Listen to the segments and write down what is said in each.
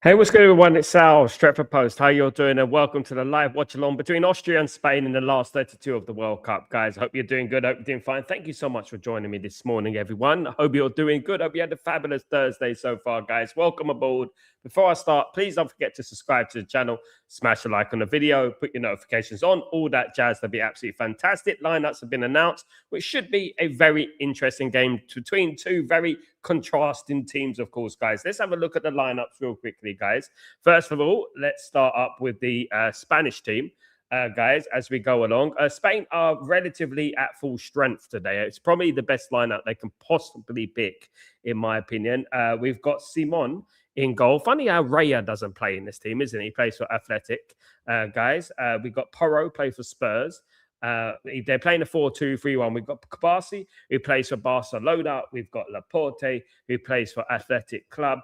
Hey, what's good, everyone? It's Sal, Stretford Post. How you're doing? And welcome to the live watch along between Austria and Spain in the last 32 of the World Cup, guys. Hope you're doing good. Hope you're doing fine. Thank you so much for joining me this morning, everyone. I hope you're doing good. Hope you had a fabulous Thursday so far, guys. Welcome aboard. Before I start, please don't forget to subscribe to the channel, smash a like on the video, put your notifications on, all that jazz. That'd be absolutely fantastic. Lineups have been announced, which should be a very interesting game between two very contrasting teams, of course, guys. Let's have a look at the lineups real quickly, guys. First of all, let's start up with the Spanish team. Guys, as we go along, Spain are relatively at full strength today. It's probably the best lineup they can possibly pick, in my opinion. We've got Simon in goal. Funny how Raya doesn't play in this team, isn't he? He plays for Athletic, guys. We've got Porro play for Spurs. They're playing a 4-2-3-1. We've got Kabasi, who plays for Barcelona. We've got Laporte, who plays for Athletic Club.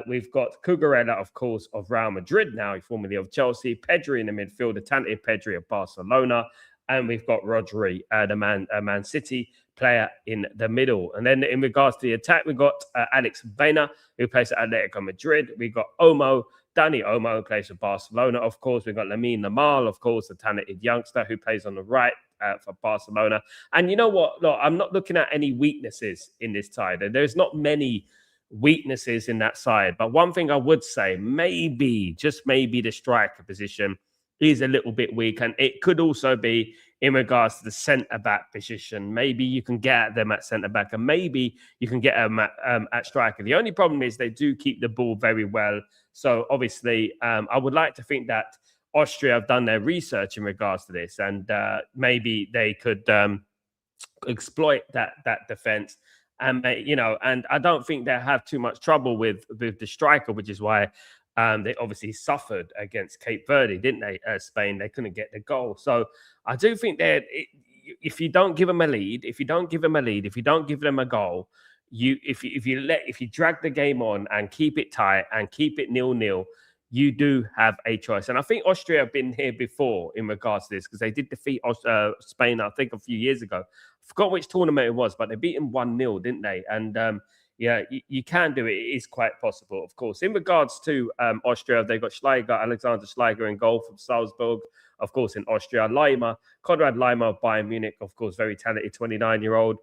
We've got Cucurella, of course, of Real Madrid now, formerly of Chelsea. Pedri in the midfield, the talented Pedri of Barcelona. And we've got Rodri, the Man City player in the middle. And then in regards to the attack, we've got Alex Baena, who plays at Atletico Madrid. We've got Dani Olmo, who plays for Barcelona. Of course, we've got Lamine Yamal, of course, the talented youngster who plays on the right for Barcelona. And you know what? Look, I'm not looking at any weaknesses in this side. There's not many weaknesses in that side. But one thing I would say, maybe, just maybe, the striker position is a little bit weak. And it could also be in regards to the centre-back position. Maybe you can get at them at centre-back, and maybe you can get them at striker. The only problem is they do keep the ball very well. So obviously, I would like to think that Austria have done their research in regards to this, and maybe they could exploit that defense. And and I don't think they have too much trouble with the striker, which is why they obviously suffered against Cape Verde, didn't they? Spain, they couldn't get the goal. So I do think that if you don't give them a lead, if you don't give them a goal, if you drag the game on and keep it tight and keep it 0-0, you do have a choice. And I think Austria have been here before in regards to this, because they did defeat Spain, I think, a few years ago. I forgot which tournament it was, but they beat them 1-0, didn't they? And yeah, you can do it. It is quite possible, of course. In regards to Austria, they've got Alexander Schleicher in goal from Salzburg, of course, in Austria. Konrad Laimer of Bayern Munich, of course, very talented 29-year-old.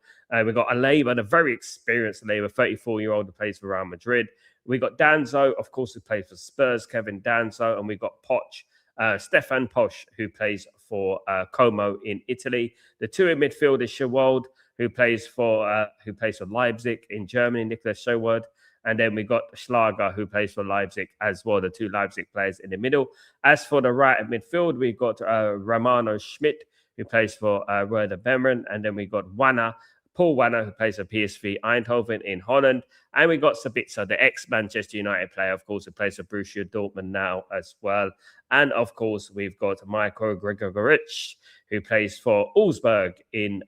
We've got Alaba, the very experienced Alaba, 34-year-old who plays for Real Madrid. We got Danzo, of course, who plays for Spurs, Kevin Danzo, and we've got Stefan Posch, who plays for Como in Italy. The two in midfield is Schewald, who plays for Leipzig in Germany, Nicholas Schewald. And then we got Schlager, who plays for Leipzig as well, the two Leipzig players in the middle. As for the right midfield, we got Romano Schmidt, who plays for Werder Bremen. And then we got Paul Wanner, who plays for PSV Eindhoven in Holland. And we got Sabitzer, the ex-Manchester United player, of course, who plays for Borussia Dortmund now as well. And, of course, we've got Michael Grigorich, who plays for Augsburg in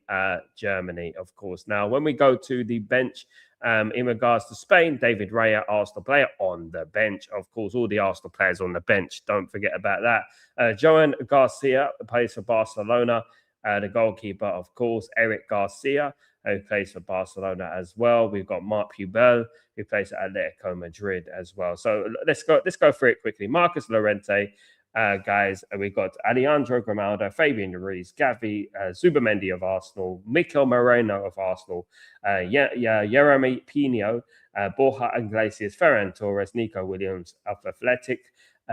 Germany, of course. Now, when we go to the bench, in regards to Spain, David Raya, Arsenal player, on the bench. Of course, all the Arsenal players on the bench. Don't forget about that. Joan Garcia plays for Barcelona. The goalkeeper, of course, Eric Garcia, who plays for Barcelona as well. We've got Marc Pubel, who plays at Atletico Madrid as well. So let's go through it quickly. Marcus Llorente, guys. We've got Alejandro Grimaldo, Fabian Ruiz, Gavi, Zubimendi of Arsenal, Mikel Moreno of Arsenal, Jeremy Pino, Borja Iglesias, Ferran Torres, Nico Williams of Athletic,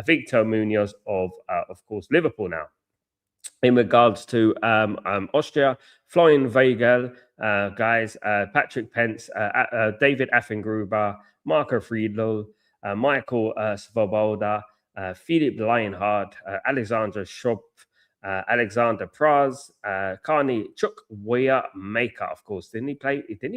Victor Munoz of course, Liverpool now. In regards to Austria, Florian Weigel, guys, Patrick Pence, David Affengruber, Marco Friedl, Michael Svoboda, Philip Lionheart, Alexander Schopf, Alexander Praz, Carney Chukwuya Maker, of course. Didn't he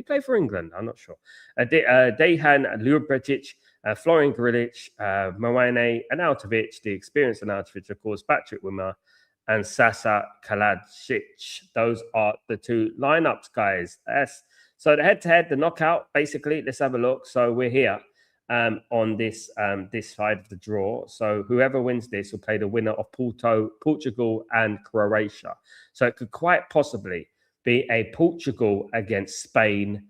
play for England? I'm not sure. Dejan Ljubicic, Florian Grilic, Moane Anautovic, the experienced Anautovic, of course, Patrick Wimmer, and Sasa Kalajic. Those are the two lineups, guys. So the head-to-head, the knockout, basically, let's have a look. So we're here on this side of the draw. So whoever wins this will play the winner of Portugal and Croatia. So it could quite possibly be a Portugal against Spain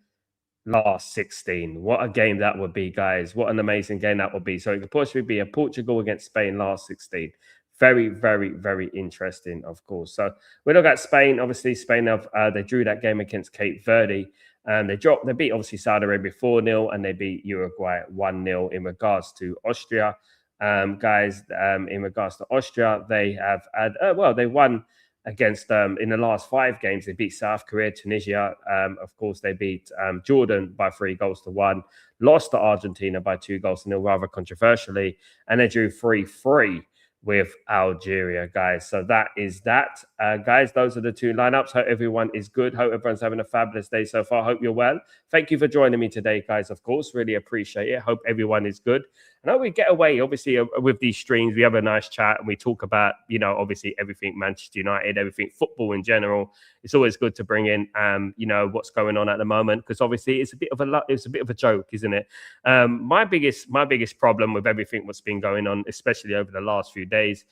last 16. What a game that would be, guys. What an amazing game that would be. So it could possibly be a Portugal against Spain last 16. Very, very, very interesting, of course. So we look at Spain. Obviously, Spain have they drew that game against Cape Verde. And they beat obviously Saudi Arabia 4-0 and they beat Uruguay 1-0 in regards to Austria. Guys, in regards to Austria, they have had, they won against in the last 5 games. They beat South Korea, Tunisia. Of course, they beat Jordan by 3-1, lost to Argentina by 2-0, rather controversially, and they drew 3-3 with Algeria, guys. So that is that. Guys, those are the two lineups. Hope everyone is good. Hope everyone's having a fabulous day so far. Hope you're well. Thank you for joining me today, guys, of course. Really appreciate it. Hope everyone is good. I know we get away, obviously, with these streams. We have a nice chat and we talk about, obviously everything Manchester United, everything football in general. It's always good to bring in, what's going on at the moment, because obviously it's a bit of a joke, isn't it? My biggest problem with everything what's been going on, especially over the last few days,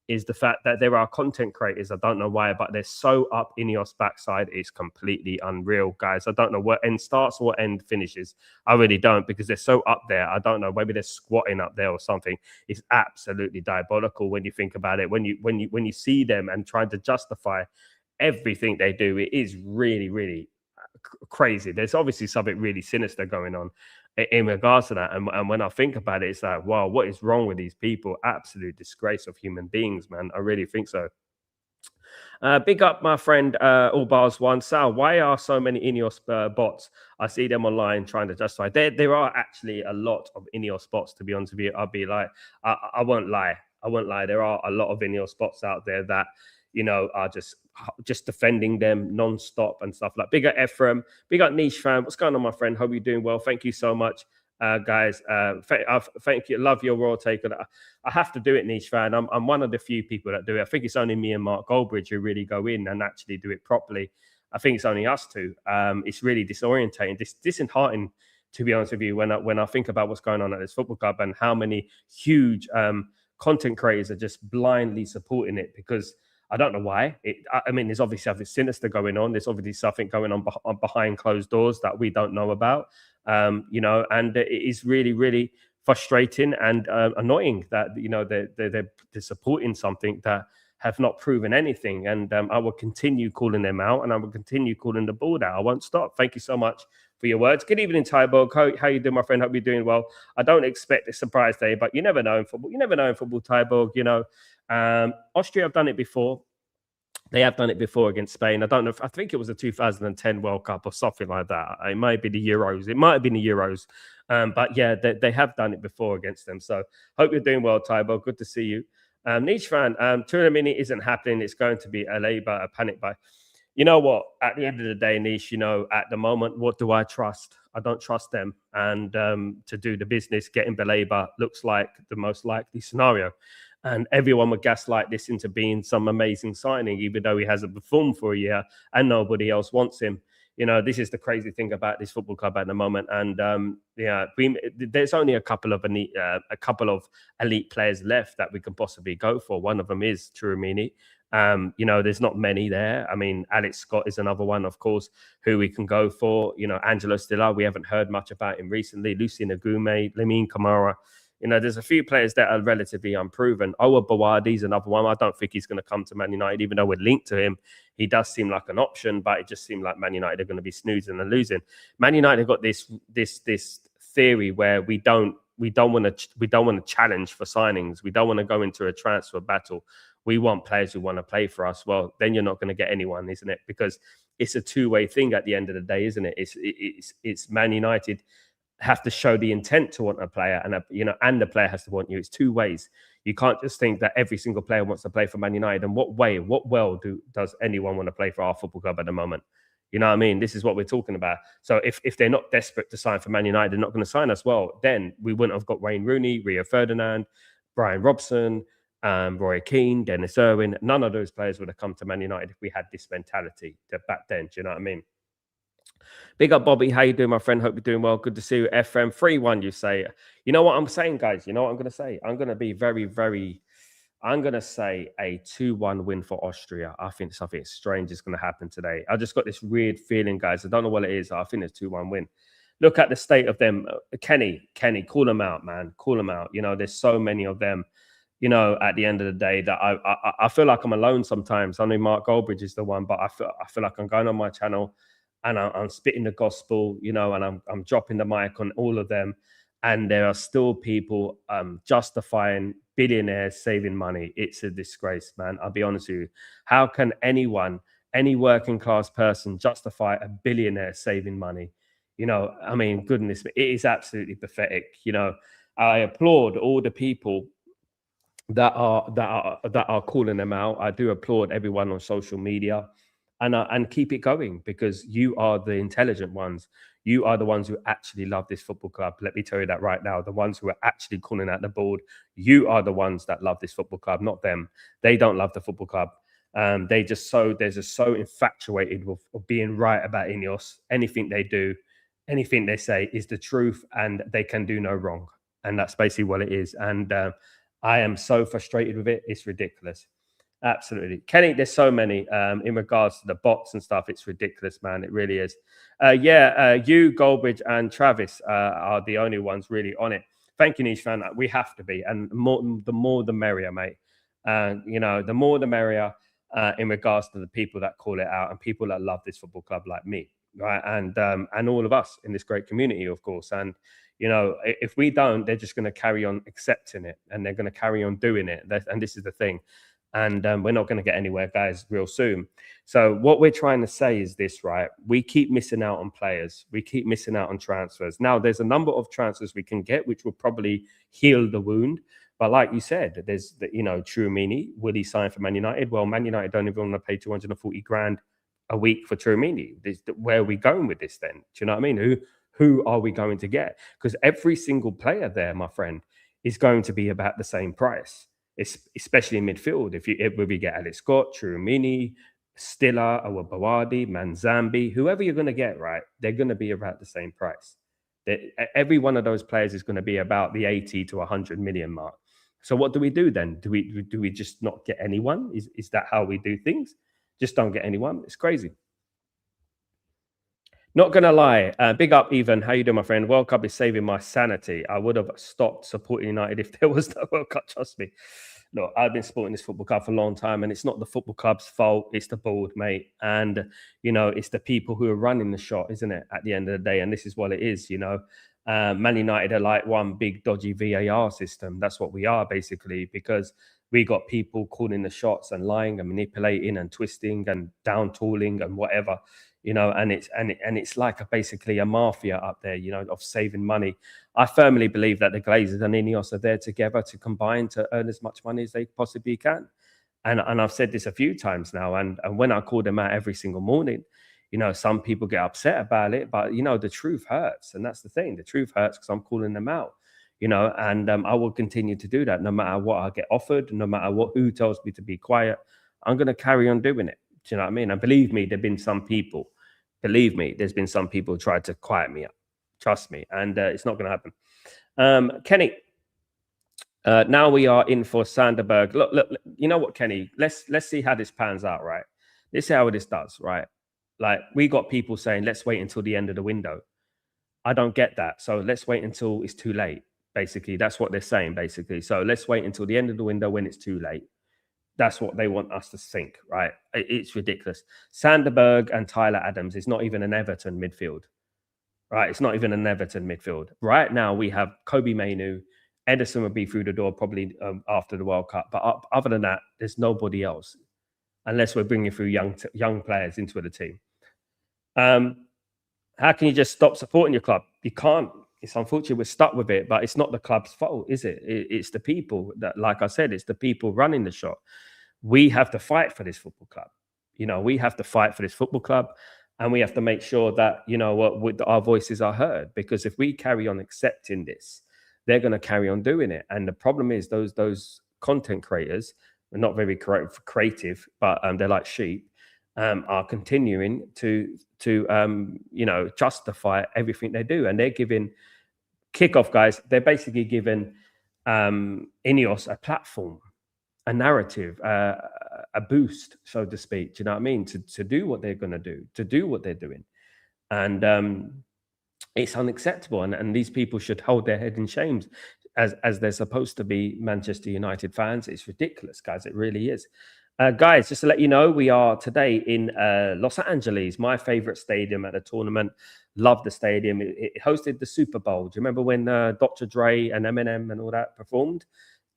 is the fact that there are content creators. I don't know why, but they're so up Ineos backside. It's completely unreal, guys. I don't know what end starts or what end finishes. I really don't, because they're so up there. I don't know. Maybe they're squatting up there or something. It's absolutely diabolical when you think about it. When you see them and trying to justify everything they do, it is really, really crazy. There's obviously something really sinister going on in regards to that. And when I think about it, it's like, wow, what is wrong with these people? Absolute disgrace of human beings, man. I really think so. Big up my friend All Bars One. Sal, why are so many Ineos bots? I see them online trying to justify. There are actually a lot of Ineos bots, to be honest with you. I'll be like, I won't lie. I won't lie. There are a lot of Ineos bots out there that, are just defending them non-stop and stuff like. Big up Ephraim. Big up Niche Fan. What's going on, my friend? Hope you're doing well. Thank you so much. Guys, thank you. Love your raw take on it. I have to do it, Niche Fan. I'm one of the few people that do it. I think it's only me and Mark Goldbridge who really go in and actually do it properly. I think it's only us two. It's really disorientating, disheartening, to be honest with you, when I think about what's going on at this football club and how many huge content creators are just blindly supporting it, because I don't know why. I mean, there's obviously something sinister going on. There's obviously something going on behind closed doors that we don't know about. And it is really, really frustrating and annoying that they're supporting something that have not proven anything. And I will continue calling them out, and I will continue calling the board out. I won't stop. Thank you so much for your words. Good evening, Tyborg. How you doing, my friend? Hope you're doing well. I don't expect a surprise day, but you never know in football. You never know in football, Tyborg. Austria have done it before. They have done it before against Spain. I don't know. I think it was a 2010 World Cup or something like that. It might be the Euros. It might have been the Euros. But yeah, they have done it before against them. So hope you're doing well, Tybo. Good to see you. Niche fan, tournament isn't happening. It's going to be a labor, a panic buy. You know what? At the end of the day, Niche, at the moment, what do I trust? I don't trust them. And to do the business, getting Belabor looks like the most likely scenario. And everyone would gaslight this into being some amazing signing, even though he hasn't performed for a year and nobody else wants him. This is the crazy thing about this football club at the moment. And there's only a couple of elite players left that we can possibly go for. One of them is Chouamini. There's not many there. I mean, Alex Scott is another one, of course, who we can go for. Angelo Stiller, we haven't heard much about him recently. Lucien Agume, Lamine Kamara. There's a few players that are relatively unproven. Owa Bawadi's another one. I don't think he's going to come to Man United, even though we're linked to him. He does seem like an option, but it just seemed like Man United are going to be snoozing and losing. Man United have got this theory where we don't want to challenge for signings. We don't want to go into a transfer battle. We want players who want to play for us. Well, then you're not going to get anyone, isn't it? Because it's a two-way thing at the end of the day, isn't it? It's Man United have to show the intent to want a player, and the player has to want you. It's two ways. You can't just think that every single player wants to play for Man United. And what world does anyone want to play for our football club at the moment? You know what I mean? This is what we're talking about. So if they're not desperate to sign for Man United, they're not going to sign us. Well, then we wouldn't have got Wayne Rooney, Rio Ferdinand, Brian Robson, Roy Keane, Dennis Irwin. None of those players would have come to Man United if we had this mentality back then. Do you know what I mean? Big up, Bobby. How you doing, my friend? Hope you're doing well. Good to see you. FM 3-1, you say. You know what I'm saying, guys? You know what I'm going to say? I'm going to be I'm going to say a 2-1 win for Austria. I think something strange is going to happen today. I just got this weird feeling, guys. I don't know what it is. I think it's 2-1 win. look at the state of them. Kenny, call them out, man. Call them out. You know, there's so many of them. You know, at the end of the day, that I feel like I'm alone sometimes. I know Mark Goldbridge is the one, but I feel like I'm going on my channel and I'm spitting the gospel, you know, and I'm dropping the mic on all of them, and there are still people justifying billionaires saving money. It's a disgrace, man. I'll be honest with you. How can anyone, any working class person, justify a billionaire saving money? You know, I mean, goodness, it is absolutely pathetic. You know, I applaud all the people that are calling them out. I do applaud everyone on social media, and keep it going, because you are the intelligent ones. You are the ones who actually love this football club. Let me tell you that right now. The ones who are actually calling out the board, you are the ones that love this football club, not them. They don't love the football club. They're just so infatuated with being right about Ineos. Anything they do, anything they say is the truth, and they can do no wrong. And that's basically what it is. And I am so frustrated with it. It's ridiculous. Absolutely. Kenny, there's so many in regards to the bots and stuff. It's ridiculous, man. It really is. You, Goldbridge, and Travis are the only ones really on it. Thank you, Niche fan. We have to be. And the more the merrier, mate. You know, the more the merrier in regards to the people that call it out and people that love this football club like me, right? And all of us in this great community, of course. And you know, if we don't, they're just going to carry on accepting it, and they're going to carry on doing it. And this is the thing. And we're not going to get anywhere, guys, real soon. So what we're trying to say is this, right? We keep missing out on players. We keep missing out on transfers. Now, there's a number of transfers we can get, which will probably heal the wound. But like you said, there's, you know, Tchouaméni. Will he sign for Man United? Well, Man United don't even want to pay 240 grand a week for Tchouaméni. Where are we going with this then? Do you know what I mean? Who are we going to get? Because every single player there, my friend, is going to be about the same price, especially in midfield. If we get Alex Scott, Tchouaméni, Stiller, Awabawadi, Manzambi, whoever you're going to get, right, they're going to be about the same price. Every one of those players is going to be about the 80 to 100 million mark. So what do we do then? Do we just not get anyone? Is that how we do things? Just don't get anyone? It's crazy. Not gonna lie, big up, Ethan. How you doing, my friend? World Cup is saving my sanity. I would have stopped supporting United if there was no World Cup. Trust me. Look, I've been supporting this football club for a long time, and it's not the football club's fault. It's the board, mate, and you know it's the people who are running the shot, isn't it? At the end of the day, and this is what it is. You know, Man United are like one big dodgy VAR system. That's what we are basically, because we got people calling the shots and lying and manipulating and twisting and down tooling and whatever. You know, and it's like basically a mafia up there, you know, of saving money. I firmly believe that the Glazers and Ineos are there together to combine to earn as much money as they possibly can. And I've said this a few times now, and when I call them out every single morning, you know, some people get upset about it, but you know, the truth hurts, and that's the thing. The truth hurts because I'm calling them out, you know, and I will continue to do that no matter what I get offered, no matter who tells me to be quiet. I'm going to carry on doing it. Do you know what I mean? And believe me, there've been some people. Believe me, there's been some people who tried to quiet me up. Trust me, and it's not going to happen. Kenny, now we are in for Sanderberg. Look, you know what, Kenny? Let's see how this pans out, right? Let's see how this does, right? Like, we got people saying, let's wait until the end of the window. I don't get that. So let's wait until it's too late. Basically, that's what they're saying, basically. So let's wait until the end of the window when it's too late. That's what they want us to think, right? It's ridiculous. Sanderberg and Tyler Adams is not even an Everton midfield, right? It's not even an Everton midfield. Right now, we have Kobe Mainu. Ederson would be through the door probably after the World Cup. But other than that, there's nobody else, unless we're bringing through young players into the team. How can you just stop supporting your club? You can't. It's unfortunate we're stuck with it, but it's not the club's fault, is it? It's the people that, like I said, it's the people running the shot. We have to fight for this football club. You know, we have to fight for this football club, and we have to make sure that, you know, our voices are heard. Because if we carry on accepting this, they're going to carry on doing it. And the problem is those content creators are not very creative, but they're like sheep. Are continuing to you know, justify everything they do, and they're giving Kickoff, guys. They're basically giving Ineos a platform, a narrative, a boost, so to speak. Do you know what I mean? To do what they're going to do, to do what they're doing, and It's unacceptable, and these people should hold their head in shame as they're supposed to be Manchester United fans. It's ridiculous, guys. It really is. Guys, just to let you know, we are today in Los Angeles, my favorite stadium at the tournament. Love the stadium. It hosted the Super Bowl. Do you remember when Dr. Dre and Eminem and all that performed?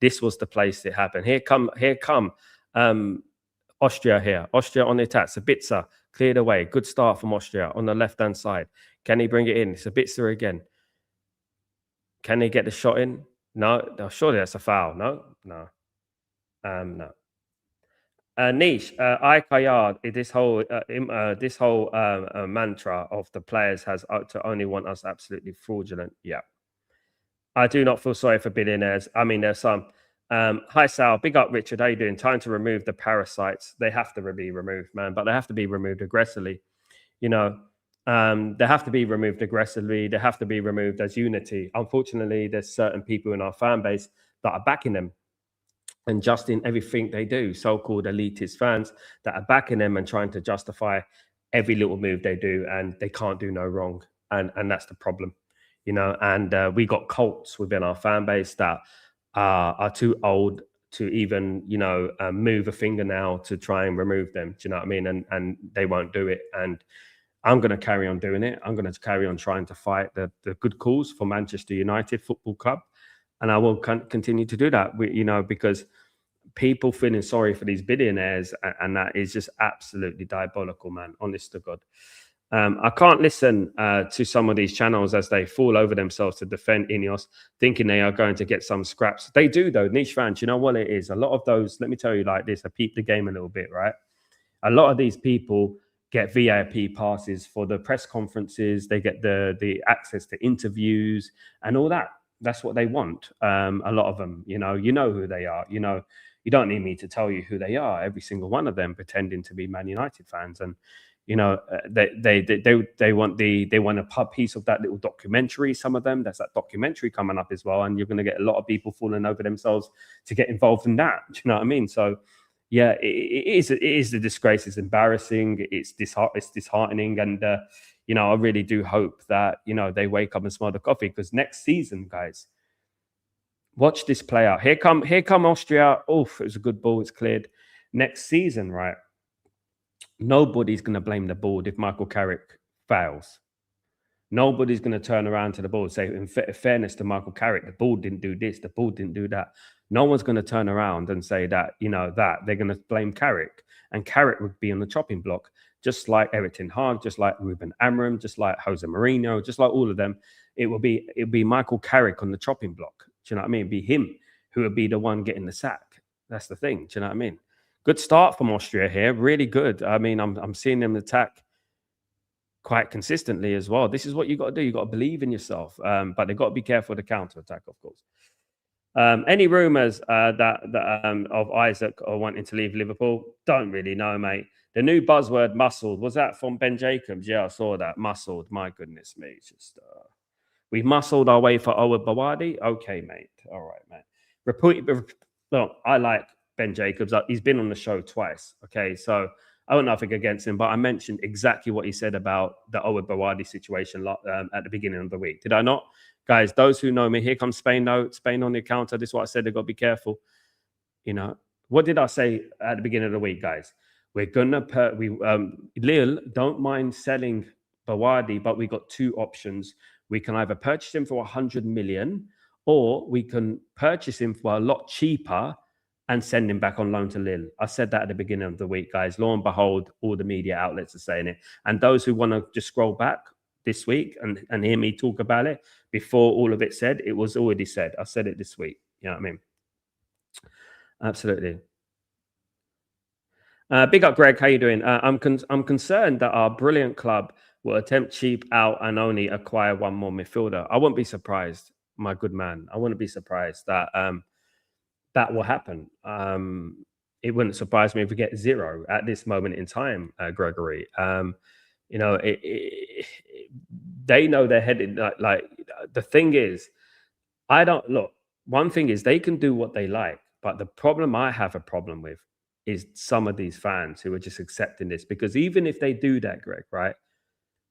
This was the place it happened. Here come Austria here. Austria on the attack. Sabitzer cleared away. Good start from Austria on the left-hand side. Can he bring it in? Sabitzer again. Can he get the shot in? No, surely that's a foul. No. No. Niche, I Kayard, this whole mantra of the players has to only want us absolutely fraudulent. Yeah, I do not feel sorry for billionaires. I mean, there's some. Hi Sal, big up Richard. How you doing? Time to remove the parasites. They have to be removed, man, but they have to be removed aggressively. You know, they have to be removed aggressively. They have to be removed as unity. Unfortunately, there's certain people in our fan base that are backing them and just in everything they do, so-called elitist fans that are backing them and trying to justify every little move they do, and they can't do no wrong, and that's the problem, you know. And we got cults within our fan base that are too old to even, you know, move a fingernail to try and remove them. Do you know what I mean? And they won't do it. And I'm going to carry on doing it. I'm going to carry on trying to fight the good cause for Manchester United Football Club, and I will continue to do that. You know, because people feeling sorry for these billionaires, and that is just absolutely diabolical, man. Honest to God. I can't listen to some of these channels as they fall over themselves to defend Ineos, thinking they are going to get some scraps. They do, though. Niche fans, you know what it is? A lot of those, let me tell you like this, I peeped the game a little bit, right? A lot of these people get VIP passes for the press conferences. They get the access to interviews and all that. That's what they want. A lot of them, you know who they are. You know, you don't need me to tell you who they are. Every single one of them pretending to be Man United fans, and you know, they want a piece of that little documentary. Some of them, there's that documentary coming up as well, and you're going to get a lot of people falling over themselves to get involved in that. Do you know what I mean? So yeah, it is a disgrace. It's embarrassing. It's disheartening, and you know, I really do hope that, you know, they wake up and smell the coffee, because next season, guys, watch this play out. Here come Austria. Oof, it was a good ball. It's cleared. Next season, right? Nobody's going to blame the board if Michael Carrick fails. Nobody's going to turn around to the board and say, in fairness to Michael Carrick, the board didn't do this, the board didn't do that. No one's going to turn around and say that, you know, that they're going to blame Carrick. And Carrick would be on the chopping block, just like Eric Ten Hag, just like Ruben Amorim, just like Jose Mourinho, just like all of them. It would be Michael Carrick on the chopping block. Do you know what I mean? It'd be him who would be the one getting the sack. That's the thing. Do you know what I mean? Good start from Austria here. Really good. I mean, I'm seeing them attack quite consistently as well. This is what you got to do. You got to believe in yourself, but they've got to be careful of the counter attack, of course. Any rumours that of Isaac or wanting to leave Liverpool? Don't really know, mate. The new buzzword, muscled, was that from Ben Jacobs? Yeah, I saw that. Muscled. My goodness me, it's just we've muscled our way for Owen Bawadi. Okay, mate. All right, mate. Look, I like Ben Jacobs. He's been on the show twice. Okay, so I want nothing against him, but I mentioned exactly what he said about the Owen Bawadi situation at the beginning of the week. Did I not? Guys, those who know me, here comes Spain. No, Spain on the counter. This is what I said. They've got to be careful. You know, what did I say at the beginning of the week, guys? We're gonna Lille don't mind selling Bawadi, but we got two options. We can either purchase him for 100 million, or we can purchase him for a lot cheaper and send him back on loan to Lille. I said that at the beginning of the week, guys. Lo and behold, all the media outlets are saying it. And those who want to just scroll back this week and hear me talk about it before all of it said, it was already said. I said it this week. You know what I mean? Absolutely. Big up, Greg. How you doing? I'm concerned that our brilliant club will attempt cheap out and only acquire one more midfielder. I wouldn't be surprised, my good man. I wouldn't be surprised that that will happen. It wouldn't surprise me if we get zero at this moment in time, Gregory. You know, they know they're headed like the thing is, I don't look. One thing is they can do what they like, but the problem I have a problem with is some of these fans who are just accepting this, because even if they do that, Greg, right,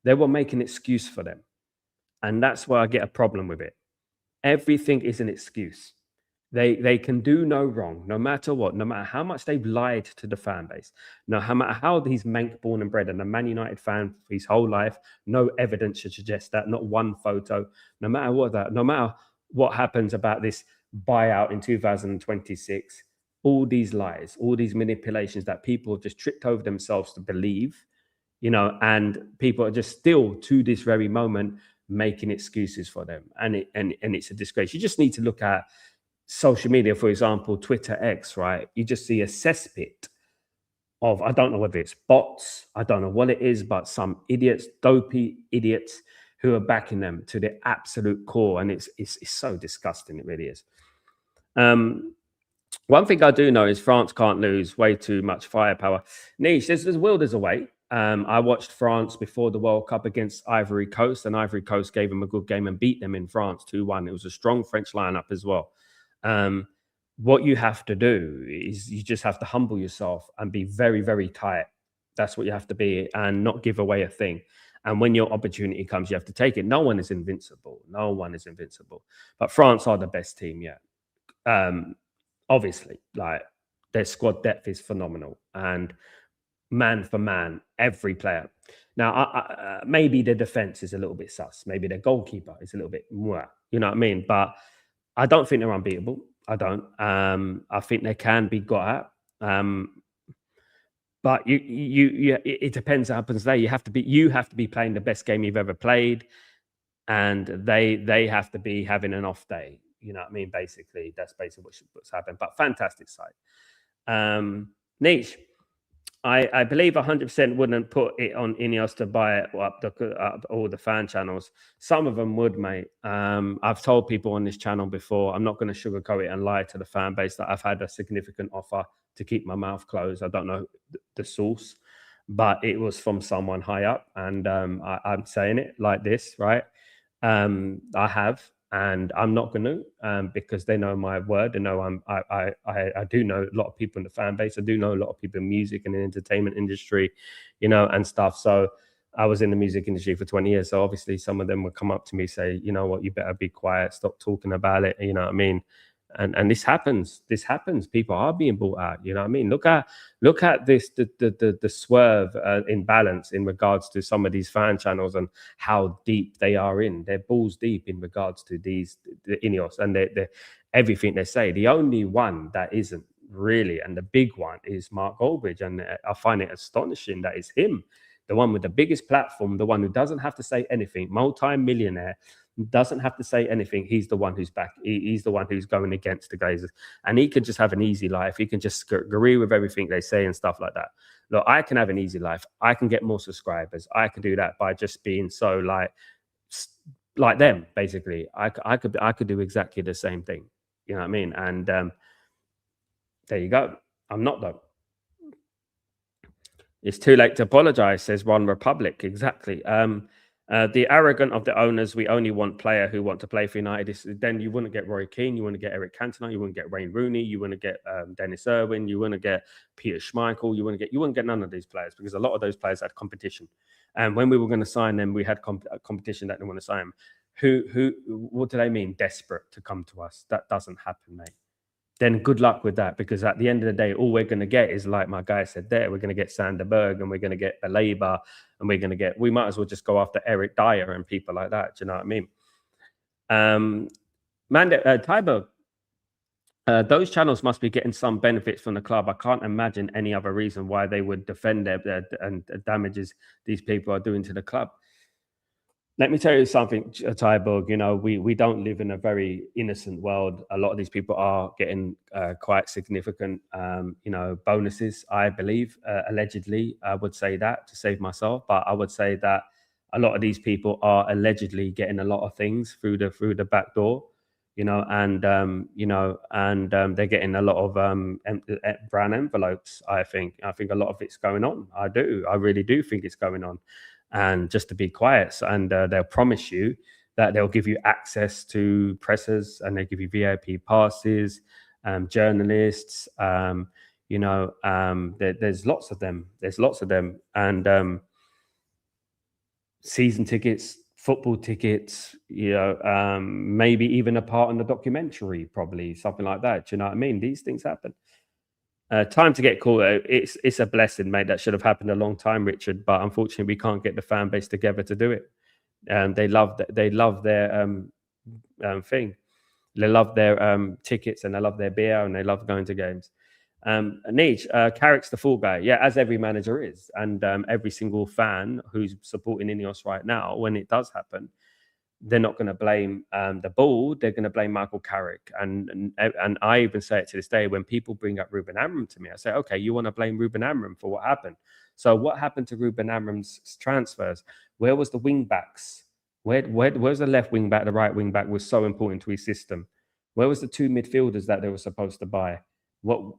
they will make an excuse for them. And that's where I get a problem with it. Everything is an excuse. They can do no wrong, no matter what, no matter how much they've lied to the fan base, no matter how he's Manc born and bred and a Man United fan for his whole life, no evidence should suggest that, not one photo, no matter what happens about this buyout in 2026, all these lies, all these manipulations that people have just tricked over themselves to believe, and people are just still to this very moment making excuses for them, and it's a disgrace. You just need to look at social media, for example, Twitter X, right? You just see a cesspit of, I don't know whether it's bots, I don't know what it is, but some idiots, dopey idiots who are backing them to the absolute core. And it's so disgusting. It really is. One thing I do know is France can't lose. Way too much firepower. Niche, there's will, there's a way. I watched France before the World Cup against Ivory Coast, and Ivory Coast gave them a good game and beat them in France 2-1. It was a strong French lineup as well. What you have to do is you just have to humble yourself and be very, very tight. That's what you have to be, and not give away a thing. And when your opportunity comes, you have to take it. No one is invincible. No one is invincible. But France are the best team yet. Obviously, like, their squad depth is phenomenal, and man for man, every player. Now, maybe the defense is a little bit sus. Maybe their goalkeeper is a little bit more. You know what I mean? But I don't think they're unbeatable. I don't. I think they can be got at. But it depends what happens there. You have to be playing the best game you've ever played, and they have to be having an off day. You know what I mean? Basically, that's basically what's happened. But fantastic side. Niche, I believe 100% wouldn't put it on Ineos to buy it up all the fan channels. Some of them would, mate. I've told people on this channel before, I'm not going to sugarcoat it and lie to the fan base, that I've had a significant offer to keep my mouth closed. I don't know the source, but it was from someone high up, and I'm saying it like this, right? I have, and I'm not going to, because they know my word. They know I do know a lot of people in the fan base. I do know a lot of people in music and the entertainment industry, and stuff. So I was in the music industry for 20 years. So obviously some of them would come up to me, say, you know what, you better be quiet, stop talking about it. You know what I mean? And this happens. People are being bought out. You know what I mean? Look at this, the swerve in balance in regards to some of these fan channels and how deep they are in. They're balls deep in regards to the Ineos and they're everything they say. The only one that isn't really, and the big one, is Mark Goldbridge, and I find it astonishing that it's him, the one with the biggest platform, the one who doesn't have to say anything, multi-millionaire. Doesn't have to say anything. He's the one who's back. He's the one who's going against the Glazers, and he can just have an easy life. He can just agree with everything they say and stuff like that. Look, I can have an easy life. I can get more subscribers. I can do that by just being so like them. Basically, I could do exactly the same thing. You know what I mean? And there you go. I'm not, though. It's too late to apologize, says One Republic. Exactly. The arrogant of the owners, we only want player who want to play for United. Then you wouldn't get Roy Keane, you wouldn't get Eric Cantona, you wouldn't get Wayne Rooney, you wouldn't get Dennis Irwin, you wouldn't get Peter Schmeichel, you wouldn't get none of these players, because a lot of those players had competition. And when we were going to sign them, we had competition that didn't want to sign them. What do they mean? Desperate to come to us? That doesn't happen, mate. Then good luck with that, because at the end of the day, all we're going to get is, like my guy said there, we're going to get Sanderberg and we're going to get Baleba, and we might as well just go after Eric Dyer and people like that. Do you know what I mean? Tyberg, those channels must be getting some benefits from the club. I can't imagine any other reason why they would defend their and damages these people are doing to the club. Let me tell you something, Tyborg. We don't live in a very innocent world. A lot of these people are getting quite significant, bonuses, I believe, allegedly. I would say that to save myself, but I would say that a lot of these people are allegedly getting a lot of things through the back door, and they're getting a lot of brown envelopes. I think a lot of it's going on. I really do think it's going on. And just to be quiet, and they'll promise you that they'll give you access to pressers, and they give you VIP passes, journalists. There's lots of them. And season tickets football tickets, maybe even a part in the documentary, probably something like that. Do you know what I mean? These things happen. Time to get caught. It's a blessing, mate. That should have happened a long time, Richard. But unfortunately, we can't get the fan base together to do it. They love their thing. They love their tickets and they love their beer and they love going to games. Niche, Carrick's the fall guy. Yeah, as every manager is. And every single fan who's supporting Ineos right now, when it does happen, they're not going to blame the ball. They're going to blame Michael Carrick. And I even say it to this day, when people bring up Ruben Amram to me, I say, okay, you want to blame Ruben Amram for what happened. So what happened to Ruben Amram's transfers? Where was the wing backs? Where's the left wing back? The right wing back was so important to his system. Where was the two midfielders that they were supposed to buy?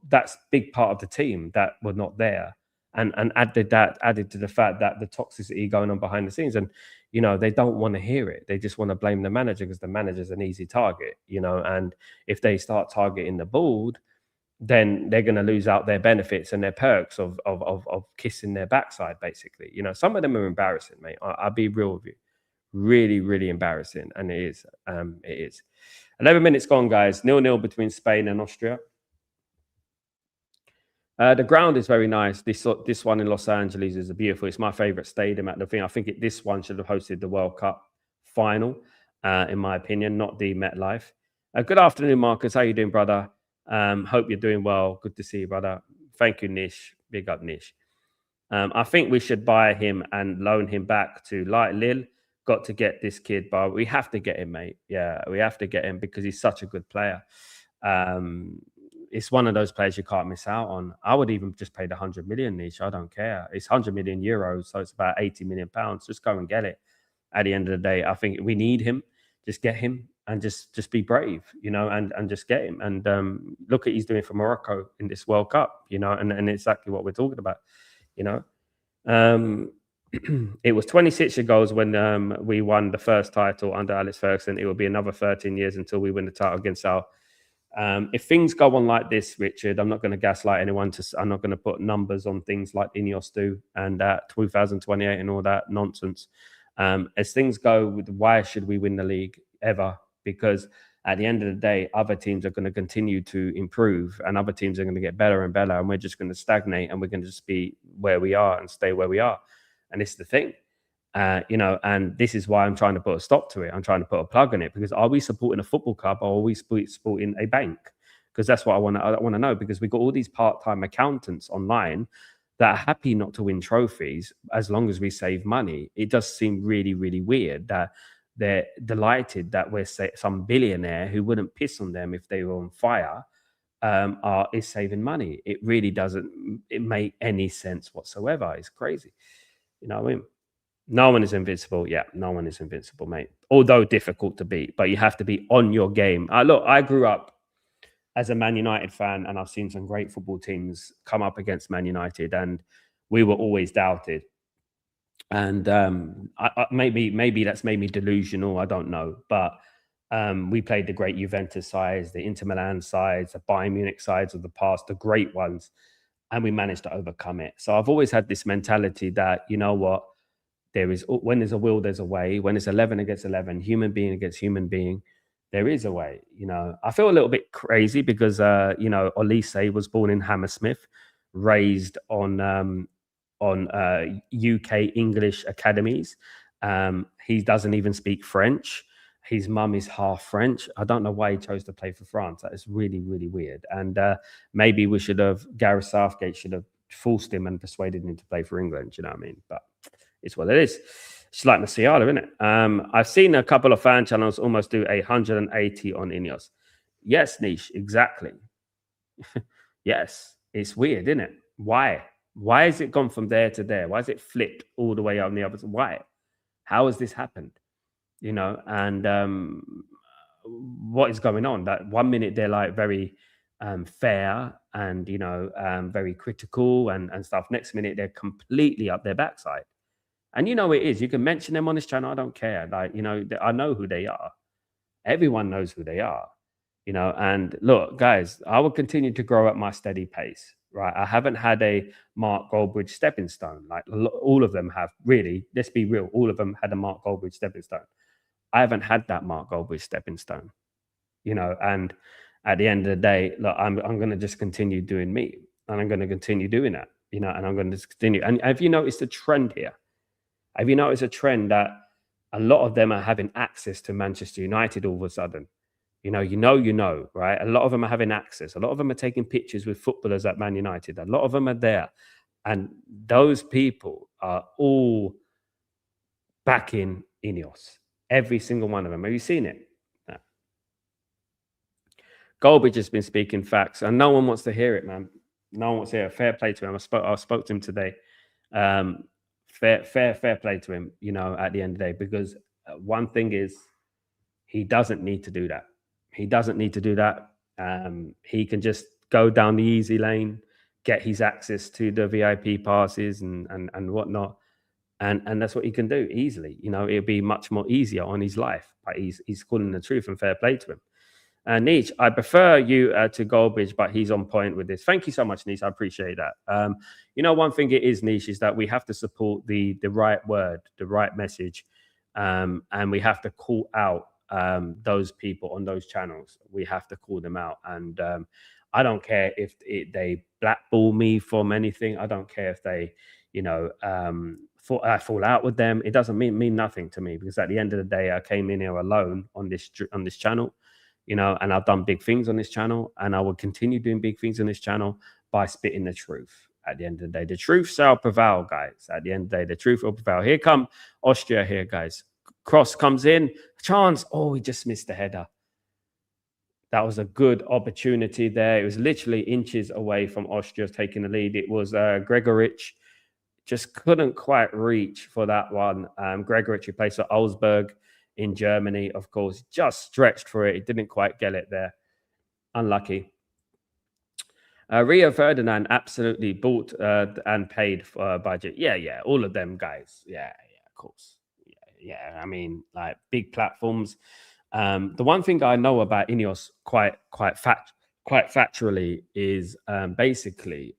That's big part of the team that were not there. And added to the fact that the toxicity going on behind the scenes. And they don't want to hear it. They just want to blame the manager because the manager's an easy target, and if they start targeting the board, then they're going to lose out their benefits and their perks of kissing their backside, basically. Some of them are embarrassing, mate. I'll be real with you. Really, really embarrassing. And it is. It is. 11 minutes gone, guys. 0-0 between Spain and Austria. The ground is very nice. This one in Los Angeles is beautiful. It's my favorite stadium at the thing. I think this one should have hosted the World Cup final, in my opinion, not the MetLife. Good afternoon, Marcus. How you doing, brother? Hope you're doing well. Good to see you, brother. Thank you, Nish. Big up, Nish. I think we should buy him and loan him back to Lille. Got to get this kid, but we have to get him, mate. Yeah, we have to get him because he's such a good player. It's one of those players you can't miss out on. I would even just pay the 100 million niche. I don't care. It's 100 million euros, so it's about 80 million pounds. Just go and get it. At the end of the day, I think we need him. Just get him and just be brave, and just get him. And look at what he's doing for Morocco in this World Cup, and exactly what we're talking about, It was 26 years ago when we won the first title under Alex Ferguson. It will be another 13 years until we win the title against our. If things go on like this, Richard, I'm not going to gaslight anyone. I'm not going to put numbers on things like Ineos do and 2028 and all that nonsense. As things go, why should we win the league ever? Because at the end of the day, other teams are going to continue to improve and other teams are going to get better and better. And we're just going to stagnate and we're going to just be where we are and stay where we are. And it's the thing. And this is why I'm trying to put a stop to it. I'm trying to put a plug on it because are we supporting a football club or are we supporting a bank? Because that's what I want to know, because we've got all these part-time accountants online that are happy not to win trophies as long as we save money. It does seem really, really weird that they're delighted that we're some billionaire who wouldn't piss on them if they were on fire is saving money. It really doesn't make any sense whatsoever. It's crazy. You know what I mean? No one is invincible. Yeah, no one is invincible, mate. Although difficult to beat, but you have to be on your game. Look, I grew up as a Man United fan, and I've seen some great football teams come up against Man United, and we were always doubted. And maybe that's made me delusional. I don't know, but we played the great Juventus sides, the Inter Milan sides, the Bayern Munich sides of the past, the great ones, and we managed to overcome it. So I've always had this mentality that, you know what, when there's a will, there's a way. When it's 11 against 11, human being against human being, there is a way. I feel a little bit crazy because Olise was born in Hammersmith, raised on UK English academies. He doesn't even speak French. His mum is half French. I don't know why he chose to play for France. That is really, really weird. And maybe Gareth Southgate should have forced him and persuaded him to play for England. You know what I mean? But it's what it is. It's like Musiala, isn't it? I've seen a couple of fan channels almost do 180 on Ineos. Yes, Niche, exactly. Yes, it's weird, isn't it? Why? Why has it gone from there to there? Why has it flipped all the way on the other side? Why? How has this happened? And what is going on? That 1 minute they're like very fair and very critical and stuff. Next minute they're completely up their backside. And it is. You can mention them on this channel. I don't care. I know who they are. Everyone knows who they are. And look, guys, I will continue to grow at my steady pace, right? I haven't had a Mark Goldbridge stepping stone. Like all of them have, really. Let's be real. All of them had a Mark Goldbridge stepping stone. I haven't had that Mark Goldbridge stepping stone, and at the end of the day, look, I'm going to just continue doing me, and I'm going to continue doing that, and I'm going to just continue. And have you noticed a trend here? Have you noticed a trend that a lot of them are having access to Manchester United all of a sudden? Right? A lot of them are having access. A lot of them are taking pictures with footballers at Man United. A lot of them are there. And those people are all backing Ineos. Every single one of them. Have you seen it? No. Goldbridge has been speaking facts, and no one wants to hear it, man. No one wants to hear it. Fair play to him. I spoke to him today. Fair play to him, at the end of the day, because one thing is he doesn't need to do that. He doesn't need to do that. He can just go down the easy lane, get his access to the VIP passes and whatnot. And that's what he can do easily. It'll be much more easier on his life. But he's calling the truth, and fair play to him. Niche, I prefer you to Goldbridge, but he's on point with this. Thank you so much, Niche. I appreciate that. One thing it is, Niche, is that we have to support the right word, the right message, and we have to call out those people on those channels. We have to call them out. And I don't care if they blackball me from anything. I don't care if they, fall out with them. It doesn't mean nothing to me, because at the end of the day, I came in here alone on this channel. And I've done big things on this channel, and I will continue doing big things on this channel by spitting the truth. At the end of the day, the truth shall prevail, guys. At the end of the day, the truth will prevail. Here come Austria here, guys. Cross comes in. Chance. Oh, he just missed the header. That was a good opportunity there. It was literally inches away from Austria taking the lead. It was Gregorich. Just couldn't quite reach for that one. Gregorich, who plays for Augsburg in Germany, of course, just stretched for it. He didn't quite get it there. Unlucky. Rio Ferdinand absolutely bought and paid for budget. Yeah, all of them guys. Yeah, of course. Yeah. I mean, like big platforms. The one thing I know about Ineos quite factually is basically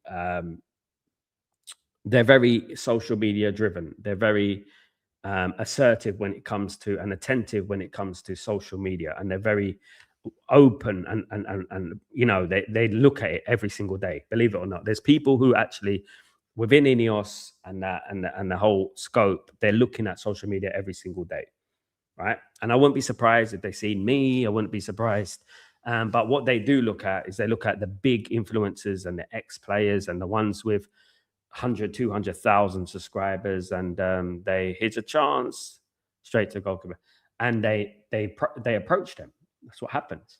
they're very social media driven. They're very assertive when it comes to, and attentive when it comes to social media, and they're very open and they look at it every single day. Believe it or not, there's people who actually within Ineos and the whole scope, they're looking at social media every single day, right? And I wouldn't be surprised if they see me. I wouldn't be surprised. But what they do look at is they look at the big influencers and the ex-players and the ones with 100, 200,000 subscribers, and they hit a chance straight to goalkeeper, and they approach them. That's what happens,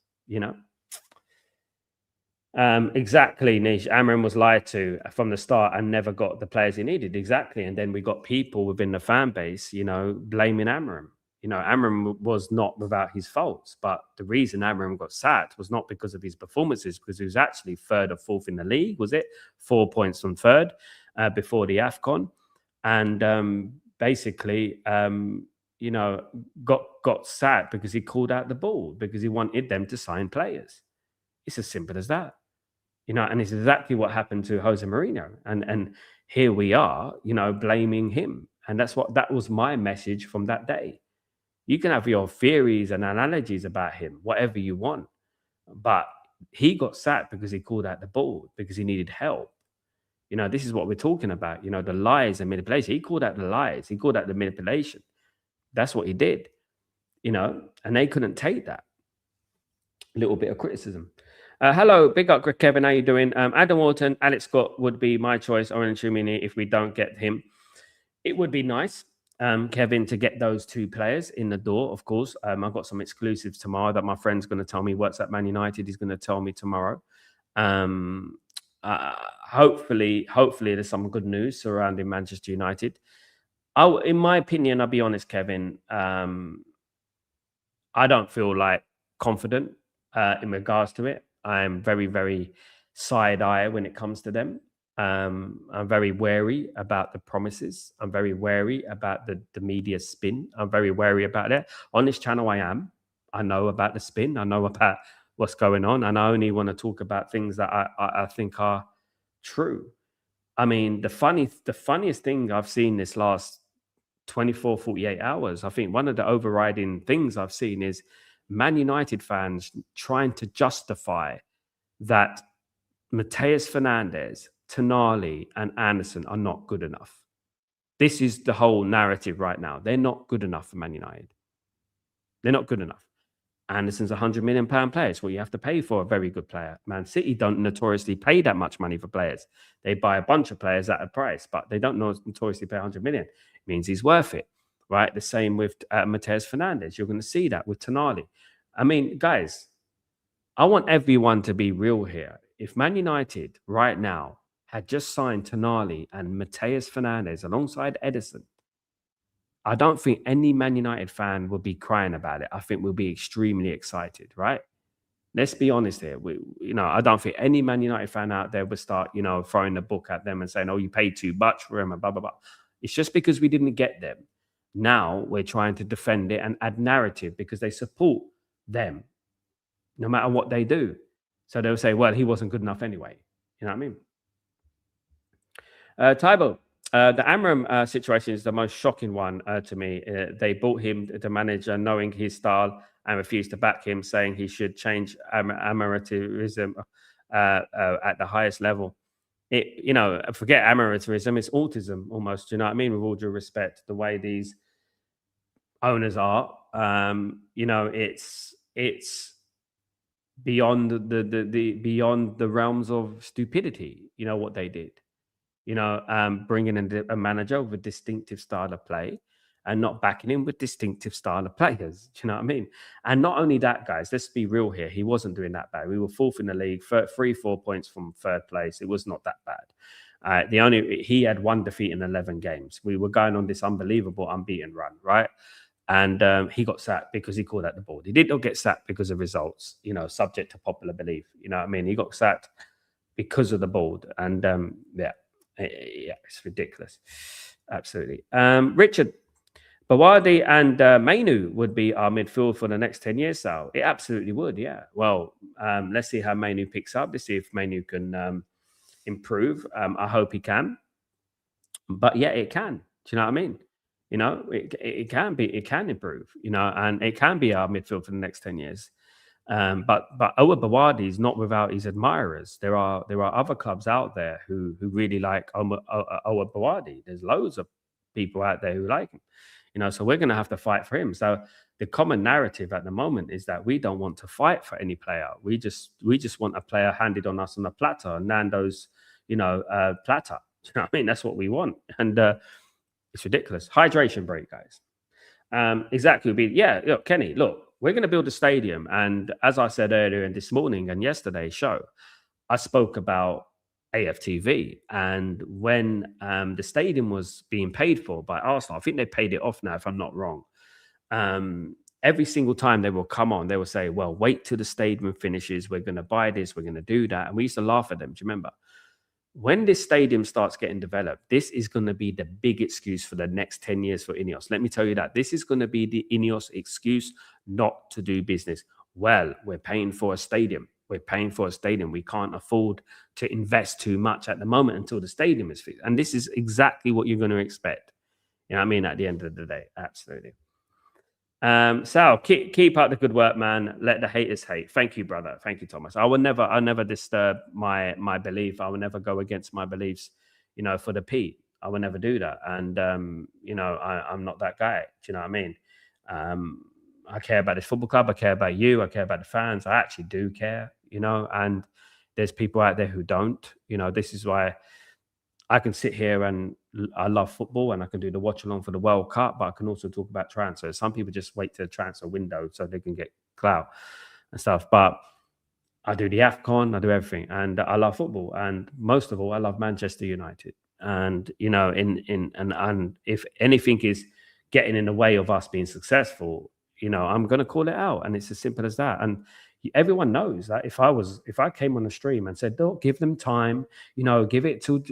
Exactly, Nish. Amram was lied to from the start and never got the players he needed. Exactly, and then we got people within the fan base, blaming Amram. Amram was not without his faults, but the reason Amram got sacked was not because of his performances, because he was actually third or fourth in the league. Was it 4 points from third before the AFCON, and basically, got sacked because he called out the ball, because he wanted them to sign players. It's as simple as that, and it's exactly what happened to Jose Mourinho, and here we are, blaming him, and that was my message from that day. You can have your theories and analogies about him, whatever you want. But he got sacked because he called out the ball, because he needed help. This is what we're talking about, the lies and manipulation. He called out the lies. He called out the manipulation. That's what he did, and they couldn't take that little bit of criticism. Hello, big up, Kevin. How you doing? Adam Walton, Alex Scott would be my choice, Orange Chumini, if we don't get him. It would be nice, Kevin, to get those two players in the door, of course. I've got some exclusives tomorrow that my friend's going to tell me. Works at Man United. He's going to tell me tomorrow. Hopefully there's some good news surrounding Manchester United. In my opinion, I'll be honest, Kevin, I don't feel like confident in regards to it. I'm very, very side-eye when it comes to them. I'm very wary about the promises. I'm very wary about the media spin. I'm very wary about it. On this channel, I know about the spin. I know about what's going on. And I only want to talk about things that I think are true. I mean, the funniest thing I've seen this last 24, 48 hours, I think one of the overriding things I've seen is Man United fans trying to justify that Mateus Fernandes, Tonali, and Anderson are not good enough. This is the whole narrative right now. They're not good enough for Man United. They're not good enough. Anderson's £100 million player. It's what you have to pay for a very good player. Man City don't notoriously pay that much money for players. They buy a bunch of players at a price, but they don't notoriously pay 100 million. It means he's worth it, right? The same with Mateus Fernandes. You're going to see that with Tonali. I mean, guys, I want everyone to be real here. If Man United right now had just signed Tonali and Mateus Fernandes alongside Edison, I don't think any Man United fan will be crying about it. I think we'll be extremely excited, right? Let's be honest here. I don't think any Man United fan out there would start, throwing the book at them and saying, "Oh, you paid too much for him," and blah blah blah. It's just because we didn't get them. Now we're trying to defend it and add narrative because they support them, no matter what they do. So they'll say, "Well, he wasn't good enough anyway." You know what I mean? Tybo, the Amram situation is the most shocking one to me. They bought him, the manager, knowing his style and refused to back him, saying he should change amateurism at the highest level. Forget amateurism, it's autism almost. You know what I mean? With all due respect, the way these owners are, it's beyond the beyond the realms of stupidity. You know what they did. Bringing in a manager with a distinctive style of play and not backing him with distinctive style of players. Do you know what I mean? And not only that, guys, let's be real here. He wasn't doing that bad. We were fourth in the league, 4 points from third place. It was not that bad. He had one defeat in 11 games. We were going on this unbelievable unbeaten run, right? And he got sacked because he called out the board. He did not get sacked because of results, subject to popular belief. You know what I mean? He got sacked because of the board. And yeah, it's ridiculous. Absolutely. Richard, Bawardi and Mainu would be our midfield for the next 10 years, Sal. It absolutely would, yeah. Well, let's see how Mainu picks up. Let's see if Mainu can improve. I hope he can. But yeah, it can. Do you know what I mean? It can improve, and it can be our midfield for the next 10 years. But Owa Bawardi is not without his admirers. There are other clubs out there who really like Owa Bawardi. There's loads of people out there who like him. So we're going to have to fight for him. So the common narrative at the moment is that we don't want to fight for any player. We just want a player handed on us on a platter, Nando's, platter. Do you know what I mean? That's what we want, and it's ridiculous. Hydration break, guys. Exactly. Look, Kenny. Look. We're going to build a stadium. And as I said earlier in this morning and yesterday's show, I spoke about AFTV. And when the stadium was being paid for by Arsenal, I think they paid it off now, if I'm not wrong. Every single time they will come on, they will say, well, wait till the stadium finishes. We're going to buy this. We're going to do that. And we used to laugh at them. Do you remember? When this stadium starts getting developed, this is going to be the big excuse for the next 10 years for Ineos. Let me tell you that. This is going to be the Ineos excuse not to do business. Well, we're paying for a stadium. We're paying for a stadium. We can't afford to invest too much at the moment until the stadium is fixed. And this is exactly what you're going to expect. You know what I mean? At the end of the day, absolutely. Sal, keep up the good work, man. Let the haters hate. Thank you, brother. Thank you, Thomas. I'll never disturb my belief. I will never go against my beliefs, for the P. I will never do that. And I'm not that guy. Do you know what I mean? I care about this football club. I care about you. I care about the fans. I actually do care, and there's people out there who don't. This is why I can sit here and I love football and I can do the watch along for the World Cup, but I can also talk about transfers. Some people just wait to the transfer window so they can get clout and stuff. But I do the AFCON, I do everything, and I love football. And most of all, I love Manchester United. And and if anything is getting in the way of us being successful, I'm going to call it out, and it's as simple as that. And everyone knows that if I came on the stream and said, "Don't give them time," give it to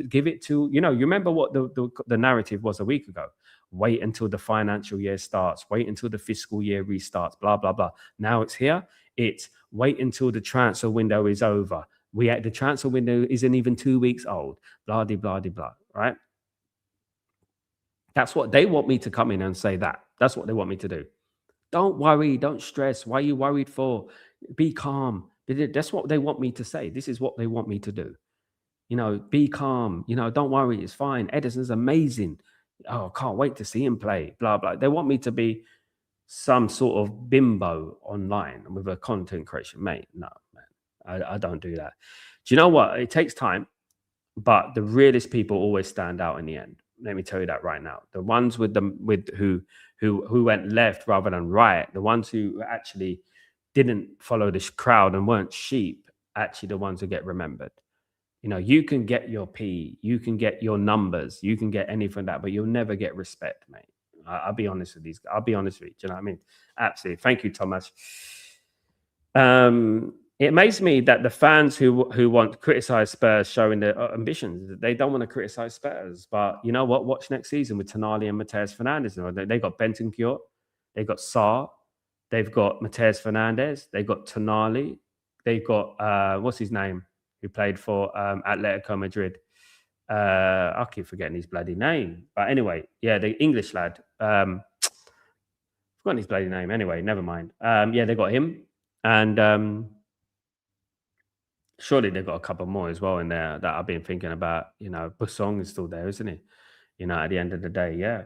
you remember what the narrative was a week ago. Wait until the financial year starts. Wait until the fiscal year restarts. Blah blah blah. Now it's here. It's wait until the transfer window is over. The transfer window isn't even 2 weeks old. Blah, de, blah, de, blah, right? That's what they want me to come in and say that. That's what they want me to do. Don't worry. Don't stress. Why are you worried for? Be calm. That's what they want me to say. This is what they want me to do. Be calm. Don't worry. It's fine. Edison's amazing. Oh, can't wait to see him play. Blah, blah. They want me to be some sort of bimbo online with a content creation. Mate, no, man. I don't do that. Do you know what? It takes time, but the realest people always stand out in the end. Let me tell you that right now. The ones who went left rather than right, the ones who actually didn't follow this crowd and weren't sheep, actually the ones who get remembered. You can get your P, you can get your numbers, you can get anything that, but you'll never get respect, mate. I'll be honest with these guys. I'll be honest with you. Do you know what I mean? Absolutely. Thank you, Thomas. It amazes me that the fans who want to criticize Spurs showing their ambitions, they don't want to criticize Spurs. But you know what? Watch next season with Tonali and Mateus Fernandez. They got Bentancur, they got Sarr, they've got Mateus Fernandez, they've got Tonali, they've got what's his name, who played for Atletico Madrid. I keep forgetting his bloody name. But anyway, yeah, the English lad. Forgotten his bloody name. Anyway, never mind. Yeah, they got him. And surely they've got a couple more as well in there that I've been thinking about. Busong is still there, isn't he? At the end of the day, yeah.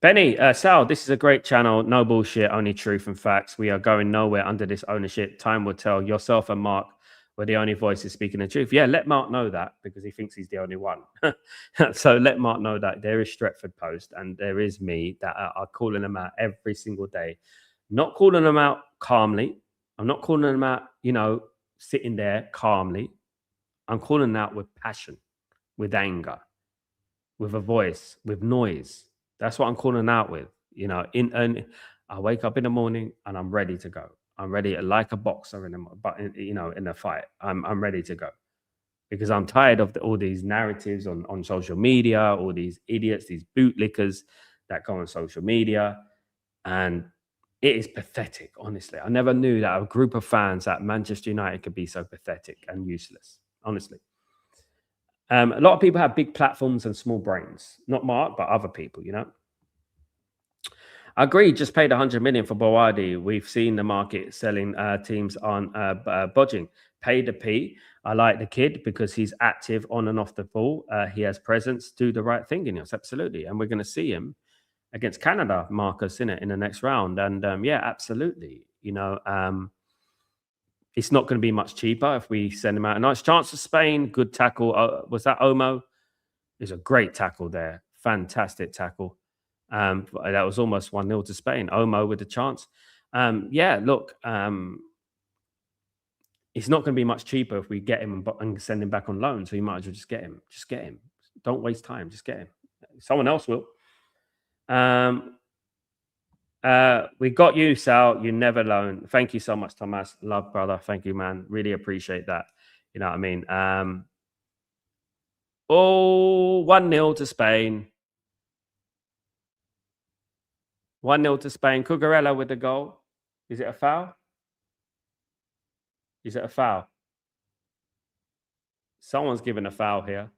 Benny, Sal, this is a great channel. No bullshit, only truth and facts. We are going nowhere under this ownership. Time will tell. Yourself and Mark were the only voices speaking the truth. Yeah, let Mark know that because he thinks he's the only one. So let Mark know that there is Stretford Post and there is me that are calling them out every single day. Not calling them out calmly. I'm not calling them out, sitting there calmly. I'm calling them out with passion, with anger, with a voice, with noise. That's what I'm calling out with. I wake up in the morning and I'm ready to go. I'm ready like a boxer in a fight. I'm ready to go because I'm tired of all these narratives on social media, all these idiots, these bootlickers that go on social media, and it is pathetic. Honestly, I never knew that a group of fans at Manchester United could be so pathetic and useless. Honestly. A lot of people have big platforms and small brains. Not Mark, but other people, I agree. Just paid 100 million for Boadi. We've seen the market selling teams on budging. Pay the P. I like the kid because he's active on and off the ball. He has presence. Do the right thing in us. Absolutely. And we're going to see him against Canada, Marcus, in the next round. And yeah, absolutely. It's not going to be much cheaper if we send him out. A nice chance for Spain. Good tackle. Was that Omo? It's a great tackle there. Fantastic tackle. That was almost 1-0 to Spain. Omo with the chance. Yeah, look, it's not going to be much cheaper if we get him and send him back on loan. So you might as well just get him. Just get him. Don't waste time. Just get him. Someone else will. We got you, Sal. You never alone. Thank you so much, Thomas. Love, brother. Thank you, man. Really appreciate that. You know what I mean? 1-0 to Spain. 1-0 to Spain. Cucurella with the goal. Is it a foul? Is it a foul? Someone's given a foul here.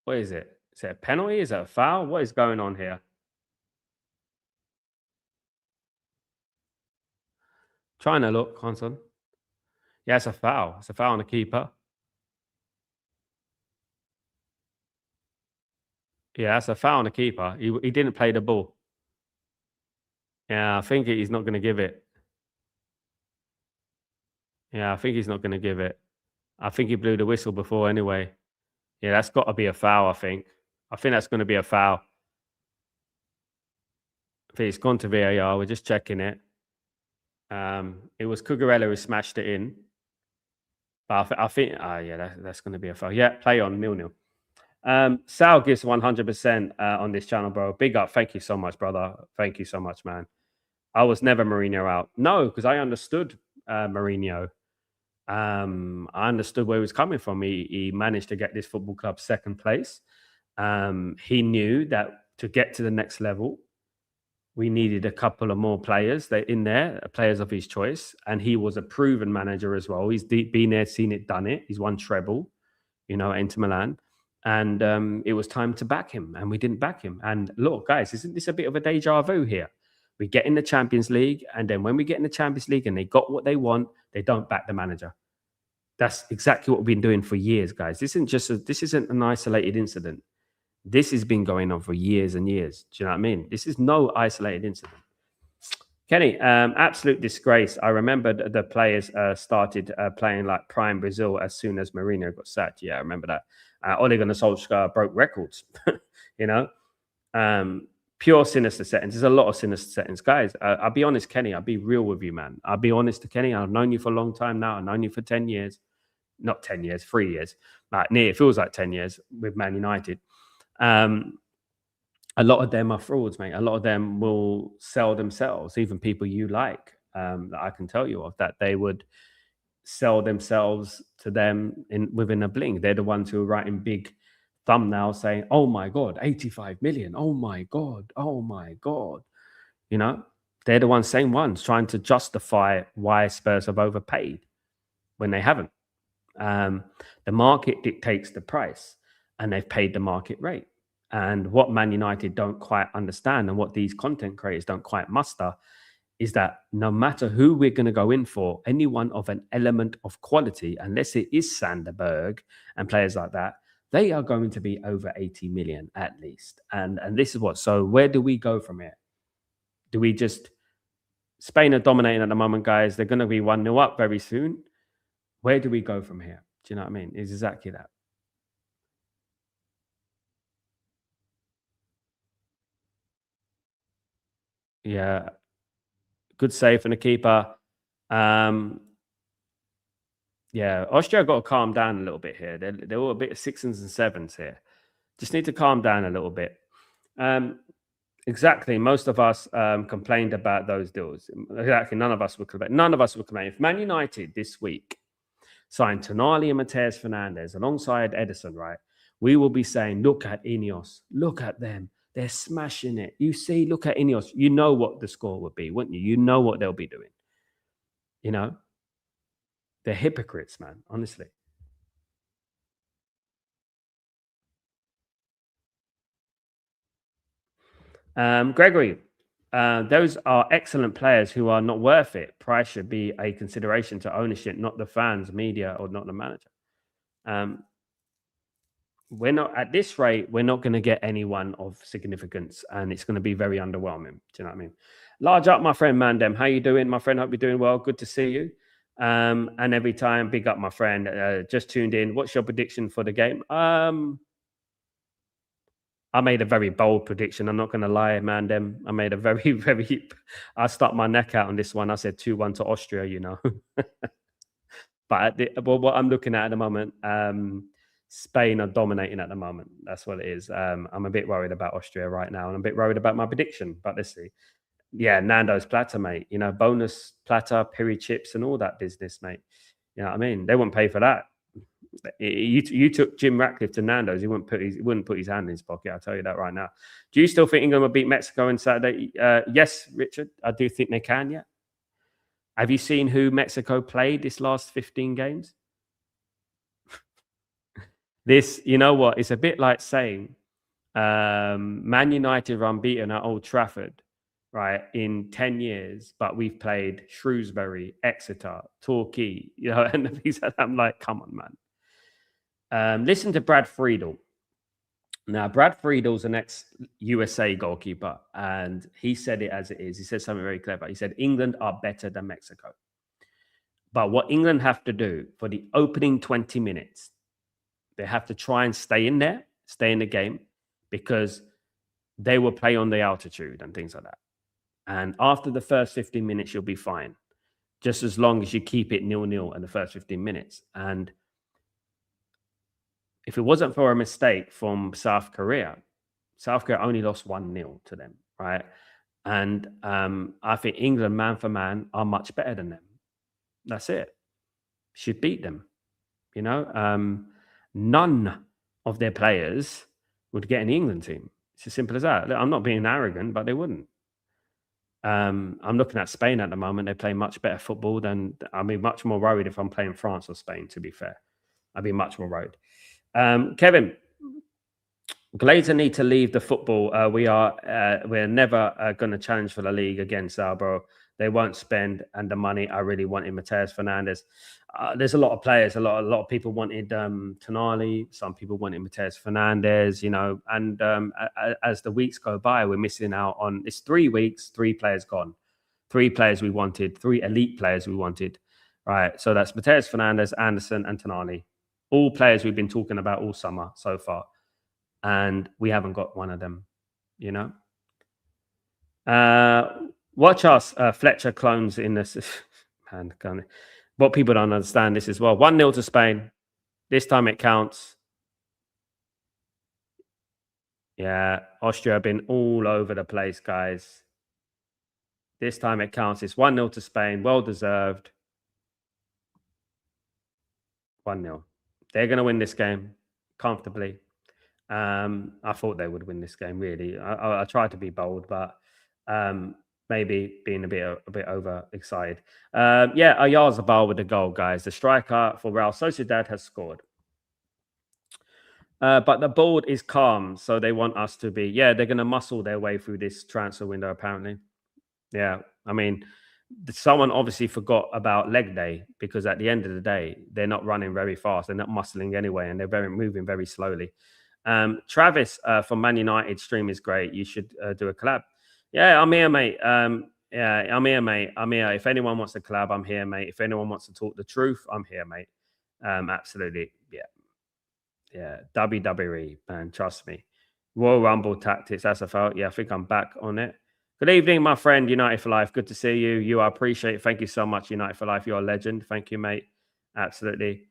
What is it? Is it a penalty? Is it a foul? What is going on here? Trying to look, Hanson. Yeah, it's a foul. It's a foul on the keeper. Yeah, that's a foul on the keeper. He didn't play the ball. Yeah, I think he's not going to give it. Yeah, I think he's not going to give it. I think he blew the whistle before anyway. Yeah, that's got to be a foul, I think. I think that's going to be a foul. I think it's gone to VAR. We're just checking it. It was Cucurella who smashed it in. But I think yeah, that's going to be a foul. Yeah, play on 0-0. Sal gives 100% on this channel, bro. Big up. Thank you so much, brother. Thank you so much, man. I was never Mourinho out. No, because I understood Mourinho. I understood where he was coming from. He managed to get this football club second place. He knew that to get to the next level, We needed a couple of more players that in there, players of his choice, and he was a proven manager as well. He's been there, seen it, done it. He's won treble, at Inter Milan, and it was time to back him, and we didn't back him. And look, guys, isn't this a bit of a deja vu here? We get in the Champions League, and then when we get in the Champions League and they got what they want, they don't back the manager. That's exactly what we've been doing for years, guys. This isn't an isolated incident. This has been going on for years and years. Do you know what I mean? This is no isolated incident. Kenny, absolute disgrace. I remember the players started playing like prime Brazil as soon as Mourinho got sacked. Yeah, I remember that. Ole Gunnar Solskjaer broke records. Pure sinister settings. There's a lot of sinister settings, guys. I'll be honest, Kenny. I'll be real with you, man. I'll be honest to Kenny. I've known you for a long time now. I've known you for 10 years. Not 10 years, 3 years. It feels like 10 years with Man United. A lot of them are frauds, mate. A lot of them will sell themselves, even people you like, that I can tell you of, that they would sell themselves to them within a blink. They're the ones who are writing big thumbnails saying, oh my God, 85 million. Oh my God. Oh my God. They're the same ones trying to justify why Spurs have overpaid when they haven't. The market dictates the price, and they've paid the market rate. And what Man United don't quite understand, and what these content creators don't quite muster, is that no matter who we're going to go in for, anyone of an element of quality, unless it is Sanderberg and players like that, they are going to be over 80 million at least. And this is what. So where do we go from here? Do we just... Spain are dominating at the moment, guys. They're going to be 1-0 up very soon. Where do we go from here? Do you know what I mean? It's exactly that. Yeah. Good save from the keeper. Yeah, Austria got to calm down a little bit here. They're all a bit of 6s and 7s here. Just need to calm down a little bit. Exactly. Most of us complained about those deals. Exactly. None of us would complain. If Man United this week signed Tonali and Mateus Fernandes alongside Edison, right, we will be saying, look at Ineos. Look at them. They're smashing it. You see, look at Ineos. You know what the score would be, wouldn't you? You know what they'll be doing. They're hypocrites, man, honestly. Gregory, those are excellent players who are not worth it. Price should be a consideration to ownership, not the fans, media, or not the manager. We're not at this rate. We're not going to get anyone of significance, and it's going to be very underwhelming. Do you know what I mean? Large up, my friend Mandem. How you doing, my friend? Hope you're doing well. Good to see you. And every time, big up, my friend. Just tuned in. What's your prediction for the game? I made a very bold prediction. I'm not going to lie, Mandem. I made a very, very... I stuck my neck out on this one. I said 2-1 to Austria, But what I'm looking at the moment, Spain are dominating at the moment. That's what it is. I'm a bit worried about Austria right now, and I'm a bit worried about my prediction. But let's see. Yeah, Nando's platter, mate. Bonus platter, piri chips, and all that business, mate. You know what I mean? They wouldn't pay for that. You took Jim Ratcliffe to Nando's. He wouldn't put his hand in his pocket. I'll tell you that right now. Do you still think England will beat Mexico on Saturday? Yes, Richard. I do think they can. Yeah. Have you seen who Mexico played this last 15 games? You know what? It's a bit like saying Man United are unbeaten at Old Trafford, right, in 10 years, but we've played Shrewsbury, Exeter, Torquay, and I'm like, come on, man. Listen to Brad Friedel. Now, Brad Friedel's an ex-USA goalkeeper, and he said it as it is. He said something very clever. He said, England are better than Mexico. But what England have to do for the opening 20 minutes, they have to try and stay in there, stay in the game, because they will play on the altitude and things like that. And after the first 15 minutes, you'll be fine, just as long as you keep it 0-0 in the first 15 minutes. And if it wasn't for a mistake from South Korea only lost 1-0 to them, right? And I think England, man for man, are much better than them. That's it. Should beat them. None of their players would get an England team. It's as simple as that. I'm not being arrogant, but they wouldn't. I'm looking at Spain at the moment. They play much better football than I'd be much more worried if I'm playing France or Spain, to be fair. I'd be much more worried. Kevin, Glazer need to leave the football. We're never going to challenge for the league again, Salbro. They won't spend and the money I really want in Mateus Fernandez. There's a lot of players. A lot of people wanted Tonali. Some people wanted Mateus Fernandez. And as the weeks go by, we're missing out on. It's 3 weeks, 3 players gone, 3 players we wanted, 3 elite players we wanted. Right. So that's Mateus Fernandez, Anderson, and Tonali. All players we've been talking about all summer so far. And we haven't got one of them, Watch us, Fletcher clones in this. Man, what people don't understand this as well. 1-0 to Spain. This time it counts. Yeah, Austria have been all over the place, guys. This time it counts. It's 1-0 to Spain. Well deserved. 1-0. They're going to win this game comfortably. I thought they would win this game. Really, I tried to be bold, but maybe being a bit overexcited. Oyarzabal with the goal, guys. The striker for Real Sociedad has scored. But the board is calm, so they want us to be. Yeah, they're going to muscle their way through this transfer window. Apparently, yeah. I mean, someone obviously forgot about leg day because at the end of the day, they're not running very fast. They're not muscling anyway, and they're moving very slowly. Travis from Man United stream is great. You should do a collab. Yeah, I'm here, mate. I'm here, mate. I'm here. If anyone wants to collab, I'm here, mate. If anyone wants to talk the truth, I'm here, mate. Absolutely. Yeah. WWE, man. Trust me. Royal Rumble tactics, SFL. Yeah, I think I'm back on it. Good evening, my friend, United for Life. Good to see you. You I appreciate it. Thank you so much, United for Life. You're a legend. Thank you, mate. Absolutely.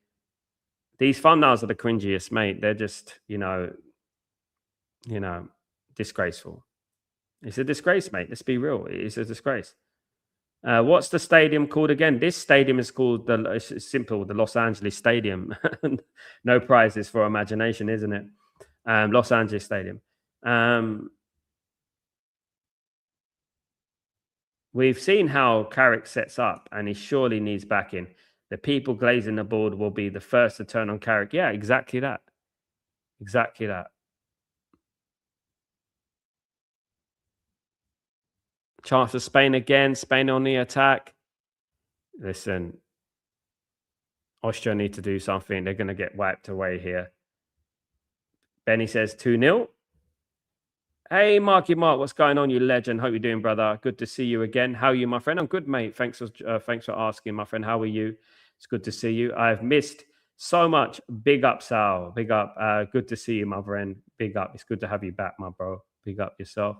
These thumbnails are the cringiest, mate. They're just, disgraceful. It's a disgrace, mate. Let's be real. It's a disgrace. What's the stadium called again? This stadium is called it's simple, the Los Angeles Stadium. No prizes for imagination, isn't it? Los Angeles Stadium. We've seen how Carrick sets up, and he surely needs backing. The people glazing the board will be the first to turn on Carrick. Yeah, exactly that. Exactly that. Chance for Spain again. Spain on the attack. Listen, Austria need to do something. They're going to get wiped away here. Benny says 2-0. Hey, Marky Mark, what's going on, you legend? Hope you're doing, brother. Good to see you again. How are you, my friend? I'm good, mate. Thanks for asking, my friend. How are you? It's good to see you. I've missed so much. Big up, Sal. Big up. Good to see you, my friend. Big up. It's good to have you back, my bro. Big up yourself.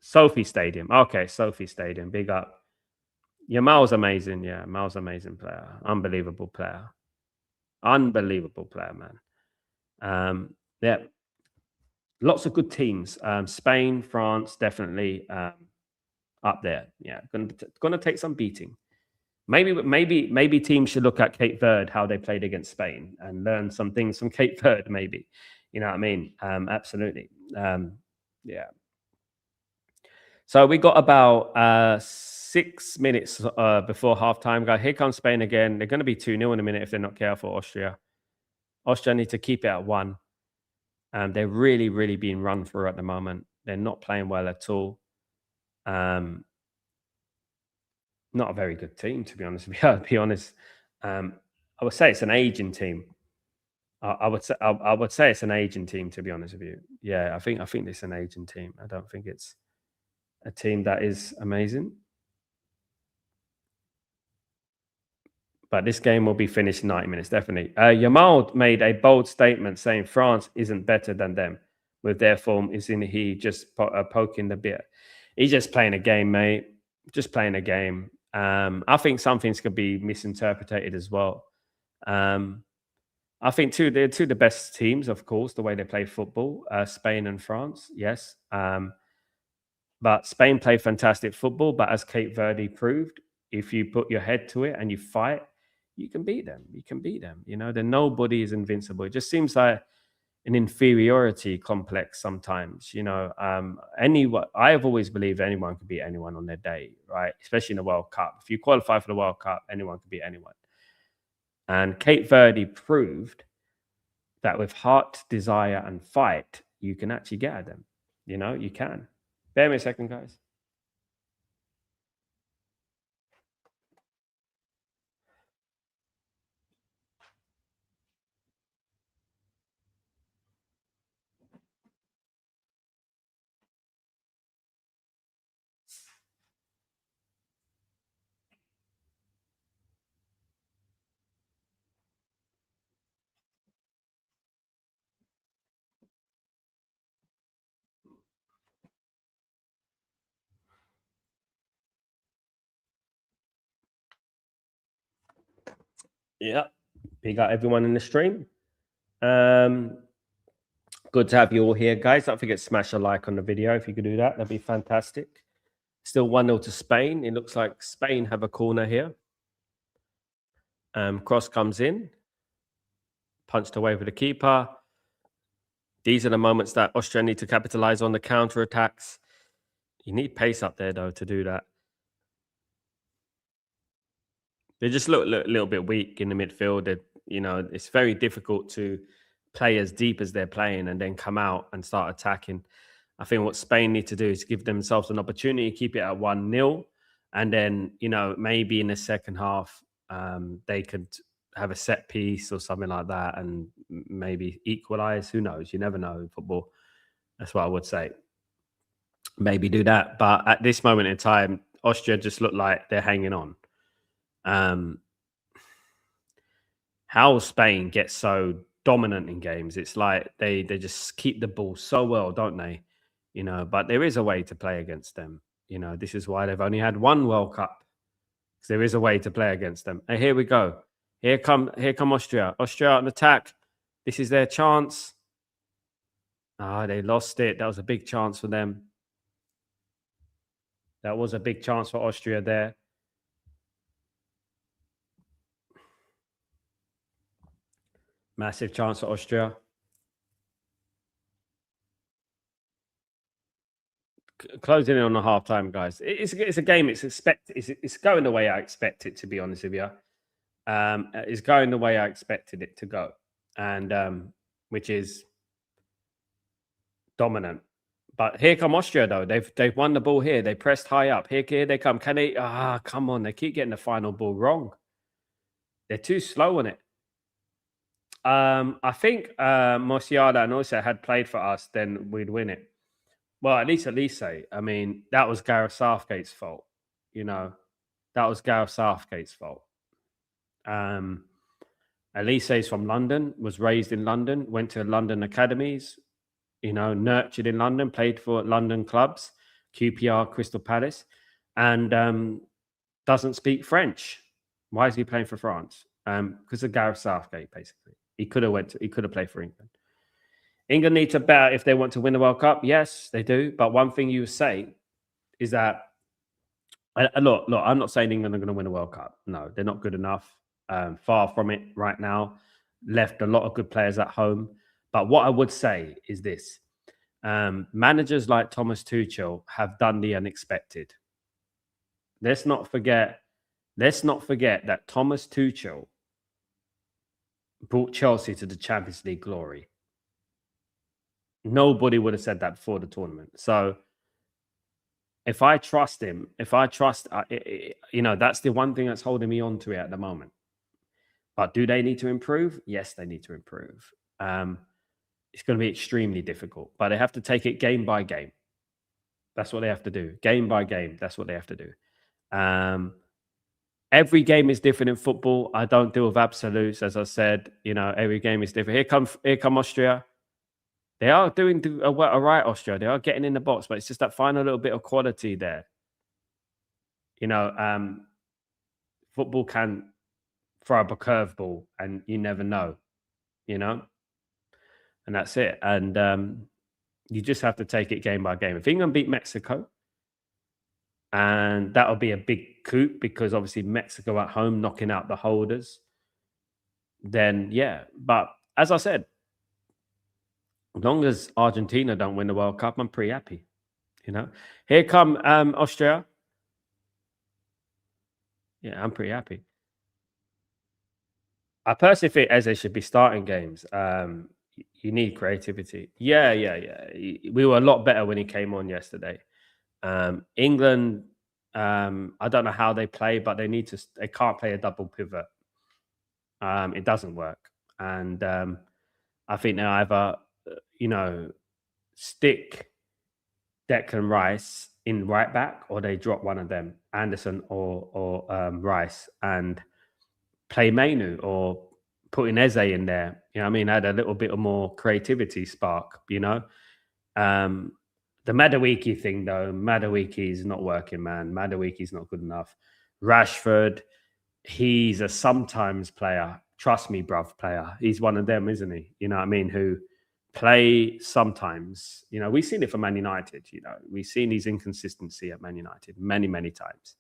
Sophie Stadium. Okay, Sophie Stadium. Big up. Yeah, Mal's amazing. Yeah, Mal's amazing player. Unbelievable player. Unbelievable player, man. Yeah. Lots of good teams. Spain, France, definitely up there. Yeah, going to take some beating. Maybe teams should look at Cape Verde, how they played against Spain, and learn some things from Cape Verde. Maybe, you know what I mean? Absolutely. Yeah. So we got about 6 minutes before halftime. Guys, here comes Spain again. They're going to be 2-0 in a minute if they're not careful. Austria need to keep it at 1. They're really, really being run through at the moment. They're not playing well at all. Not a very good team, to be honest with you. I'll be honest. I would say it's an aging team. I would say it's an aging team, to be honest with you. Yeah, I think it's an aging team. I don't think it's a team that is amazing. But this game will be finished in 90 minutes, definitely. Yamal made a bold statement saying France isn't better than them with their form. Isn't he just poking the bear? He's just playing a game, mate. Just playing a game. I think some things could be misinterpreted as well. I think they're two of the best teams, of course, the way they play football, Spain and France, yes. But Spain play fantastic football. But as Cape Verde proved, if you put your head to it and you fight, you can beat them. You can beat them. Then nobody is invincible. It just seems like an inferiority complex sometimes. Anyone, I have always believed anyone could beat anyone on their day, right? Especially in the World Cup. If you qualify for the World Cup, anyone could beat anyone. And Cape Verde proved that with heart, desire, and fight, you can actually get at them. You can. Bear me a second, guys. Yeah. Big up everyone in the stream. Good to have you all here, guys. Don't forget to smash a like on the video if you could do that. That'd be fantastic. Still 1-0 to Spain. It looks like Spain have a corner here. Cross comes in, punched away with the keeper. These are the moments that Austria need to capitalize on, the counter attacks. You need pace up there, though, to do that. They just look a little bit weak in the midfield. It's very difficult to play as deep as they're playing and then come out and start attacking. I think what Spain need to do is give themselves an opportunity, keep it at 1-0, and then, maybe in the second half, they could have a set piece or something like that and maybe equalize. Who knows? You never know in football. That's what I would say. Maybe do that. But at this moment in time, Austria just look like they're hanging on. How Spain gets so dominant in games, it's like they just keep the ball so well, don't they? But there is a way to play against them. This is why they've only had one World Cup. Because there is a way to play against them. And here we go. Here come Austria. Austria on attack. This is their chance. They lost it. That was a big chance for them. That was a big chance for Austria there. Massive chance for Austria. Closing in on the half time, guys. It's a game. It's going the way I expect it, to be honest with you. It's going the way I expected it to go, and which is dominant. But here come Austria, though. They've won the ball here. They pressed high up. Here they come. Can they? Come on. They keep getting the final ball wrong. They're too slow on it. I think Musiala and Oysa had played for us, then we'd win it. Well, at least Elise. I mean, that was Gareth Southgate's fault. That was Gareth Southgate's fault. Elise is from London, was raised in London, went to London academies, nurtured in London, played for London clubs, QPR, Crystal Palace, and doesn't speak French. Why is he playing for France? Because of Gareth Southgate, basically. He could have played for England. England need to bet if they want to win the World Cup. Yes, they do. But one thing you say is that, look, I'm not saying England are going to win a World Cup. No, they're not good enough. Far from it right now. Left a lot of good players at home. But what I would say is this. Managers like Thomas Tuchel have done the unexpected. Let's not forget that Thomas Tuchel brought Chelsea to the Champions League glory. Nobody would have said that before the tournament. So if I trust him, that's the one thing that's holding me on to it at the moment. But do they need to improve? Yes, they need to improve. It's going to be extremely difficult, but they have to take it game by game. That's what they have to do. Game by game. That's what they have to do. Every game is different in football. I don't deal with absolutes, as I said. Every game is different. Here come Austria. They are doing all right, Austria. They are getting in the box, but it's just that final little bit of quality there. Football can throw up a curveball, and you never know. And that's it. And you just have to take it game by game. If England beat Mexico, and that'll be a big coup because obviously Mexico at home knocking out the holders, then yeah. But as I said, As long as Argentina don't win the World Cup, I'm pretty happy. You know, here come Austria. Yeah, I'm pretty happy. I personally think Eze should be starting games. You need creativity. Yeah, yeah, yeah. We were a lot better when he came on yesterday. England, I don't know how they play, but they need to. They can't play a double pivot. It doesn't work, and I think they either, you know, stick Declan Rice in right back, or they drop one of them, Anderson or Rice, and play Mainu or putting Eze in there. You know what I mean? Add a little bit of more creativity spark, you know? Um, the Madawiki thing, though, Madawiki is not working, man. Madawiki's not good enough. Rashford, he's a sometimes player. Trust me, bruv, player. He's one of them, isn't he? You know what I mean? Who play sometimes. You know, we've seen it for Man United. You know, we've seen his inconsistency at Man United many, many times.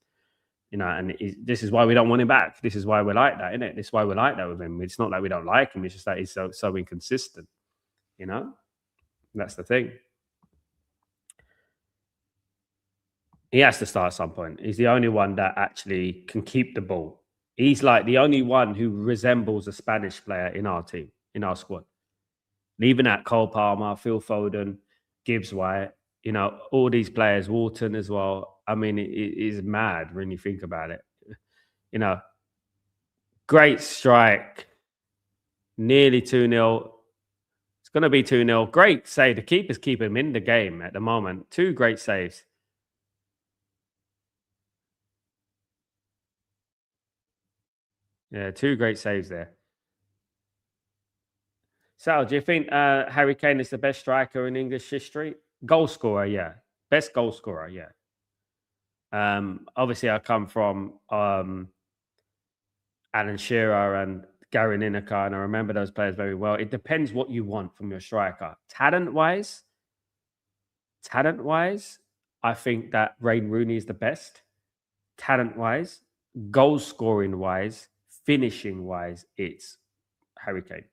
You know, and this is why we don't want him back. This is why we're like that, isn't it? This is why we're like that with him. It's not like we don't like him. It's just that he's so inconsistent. You know, that's the thing. He has to start at some point. He's the only one that actually can keep the ball. He's like the only one who resembles a Spanish player in our team, in our squad. Leaving out Cole Palmer, Phil Foden, Gibbs White, you know, all these players, Walton as well. I mean, it is mad when you think about it. You know, great strike, nearly 2-0. It's going to be 2-0. Great save. The keepers keep him in the game at the moment. Two great saves. Yeah, two great saves there. Sal, do you think Harry Kane is the best striker in English history? Goal scorer, yeah. Best goal scorer, yeah. Obviously, I come from Alan Shearer and Gary Lineker, and I remember those players very well. It depends what you want from your striker. Talent-wise, I think that Wayne Rooney is the best. Talent-wise, goal scoring-wise, finishing-wise, it's Harry Kane.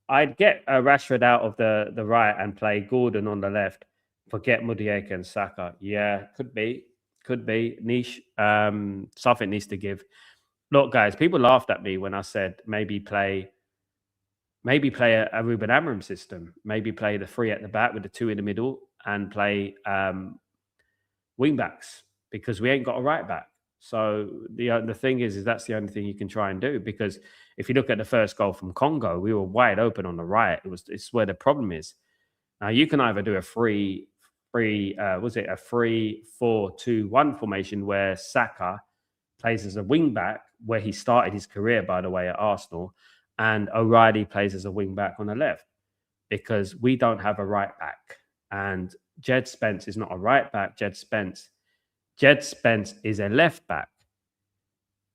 I'd get Rashford out of the right and play Gordon on the left. Forget Mudieka and Saka. Yeah, could be. Niche. Something needs to give. Look, guys, people laughed at me when I said maybe play a Ruben Amorim system. Maybe play the three at the back with the two in the middle and play wing backs because we ain't got a right back. So the thing is that's the only thing you can try and do, because if you look at the first goal from Congo, we were wide open on the right. It's where the problem is. Now you can either do a 3-4-2-1 formation where Saka plays as a wing back, where he started his career, by the way, at Arsenal, and O'Reilly plays as a wing back on the left, because we don't have a right back. And Jed Spence is not a right back. Jed Spence is a left back.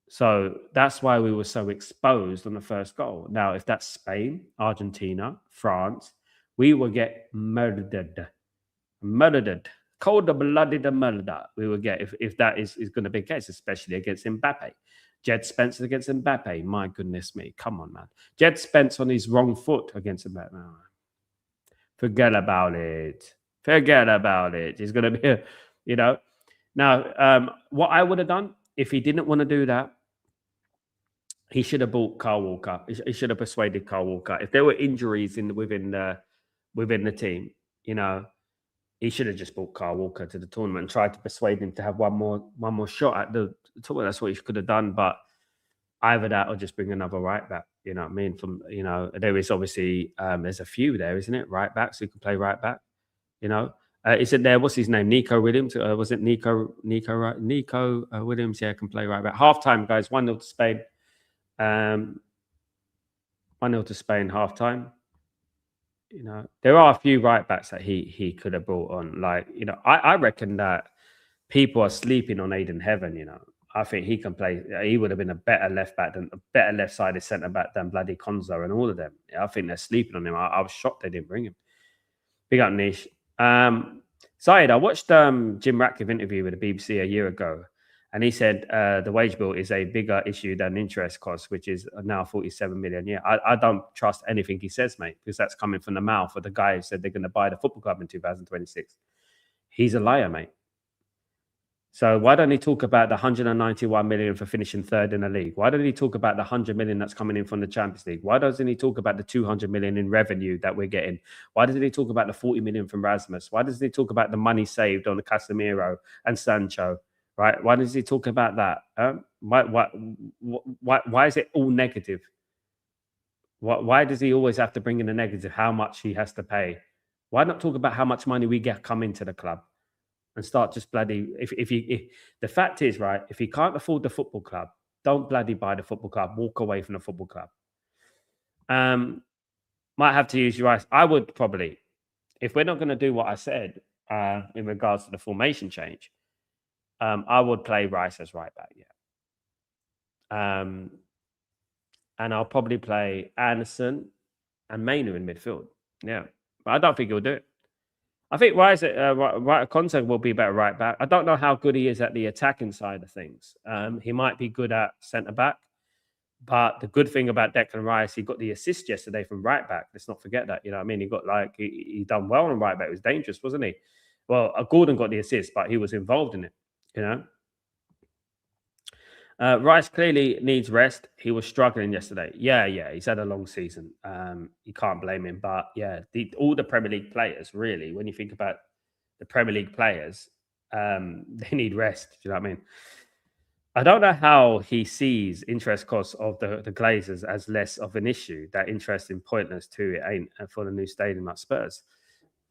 So that's why we were so exposed on the first goal. Now, if that's Spain, Argentina, France, we will get murdered. Cold-blooded murder we will get if that is going to be the case, especially against Mbappe. Jed Spence against Mbappe. My goodness me. Come on, man. Jed Spence on his wrong foot against Mbappe. Oh, forget about it. He's going to be, you know. Now, what I would have done if he didn't want to do that, he should have bought Kyle Walker. He should have persuaded Kyle Walker. If there were injuries within the team, you know, he should have just brought Kyle Walker to the tournament and tried to persuade him to have one more shot at the tournament. That's what he could have done. But either that or just bring another right back. You know what I mean? There is obviously there's a few there, isn't it? Right backs who can play right back. You know, is it there? What's his name? Nico Williams? Was it Nico Williams? Yeah, can play right back. Half time, guys. 1-0 to Spain. 1-0 to Spain. Half time. You know, there are a few right backs that he could have brought on. Like, you know, I reckon that people are sleeping on Aiden Heaven. You know, I think he can play. He would have been a better left-sided centre back than bloody Konza and all of them. I think they're sleeping on him. I was shocked they didn't bring him. Big up, Niche. Zayed, I watched Jim Ratcliffe interview with the BBC a year ago, And he said the wage bill is a bigger issue than interest costs, which is now 47 million. Yeah, I don't trust anything he says, mate, because that's coming from the mouth of the guy who said they're going to buy the football club in 2026. He's a liar, mate. So why don't he talk about the 191 million for finishing third in the league? Why don't he talk about the 100 million that's coming in from the Champions League? Why doesn't he talk about the 200 million in revenue that we're getting? Why doesn't he talk about the 40 million from Rasmus? Why doesn't he talk about the money saved on the Casemiro and Sancho? Right? Why does he talk about that? Why is it all negative? Why does he always have to bring in the negative? How much he has to pay? Why not talk about how much money we get come into the club? And start just bloody if the fact is, right, if you can't afford the football club, don't bloody buy the football club. Walk away from the football club. Might have to use your eyes. I would probably, if we're not going to do what I said in regards to the formation change, I would play Rice as right back, and I'll probably play Anderson and Mainu in midfield. Yeah, but I don't think he'll do it. I think Rice, Conte will be better right back. I don't know how good he is at the attacking side of things. He might be good at centre back, but the good thing about Declan Rice, he got the assist yesterday from right back. Let's not forget that. You know what I mean? He got he done well on right back. It was dangerous, wasn't he? Well, Gordon got the assist, but he was involved in it. You know. Rice clearly needs rest. He was struggling yesterday. Yeah. He's had a long season. You can't blame him. But yeah, all the Premier League players, really, when you think about the Premier League players, they need rest. Do you know what I mean? I don't know how he sees interest costs of the Glazers as less of an issue. That interest in pointless too. It ain't for the new stadium at Spurs.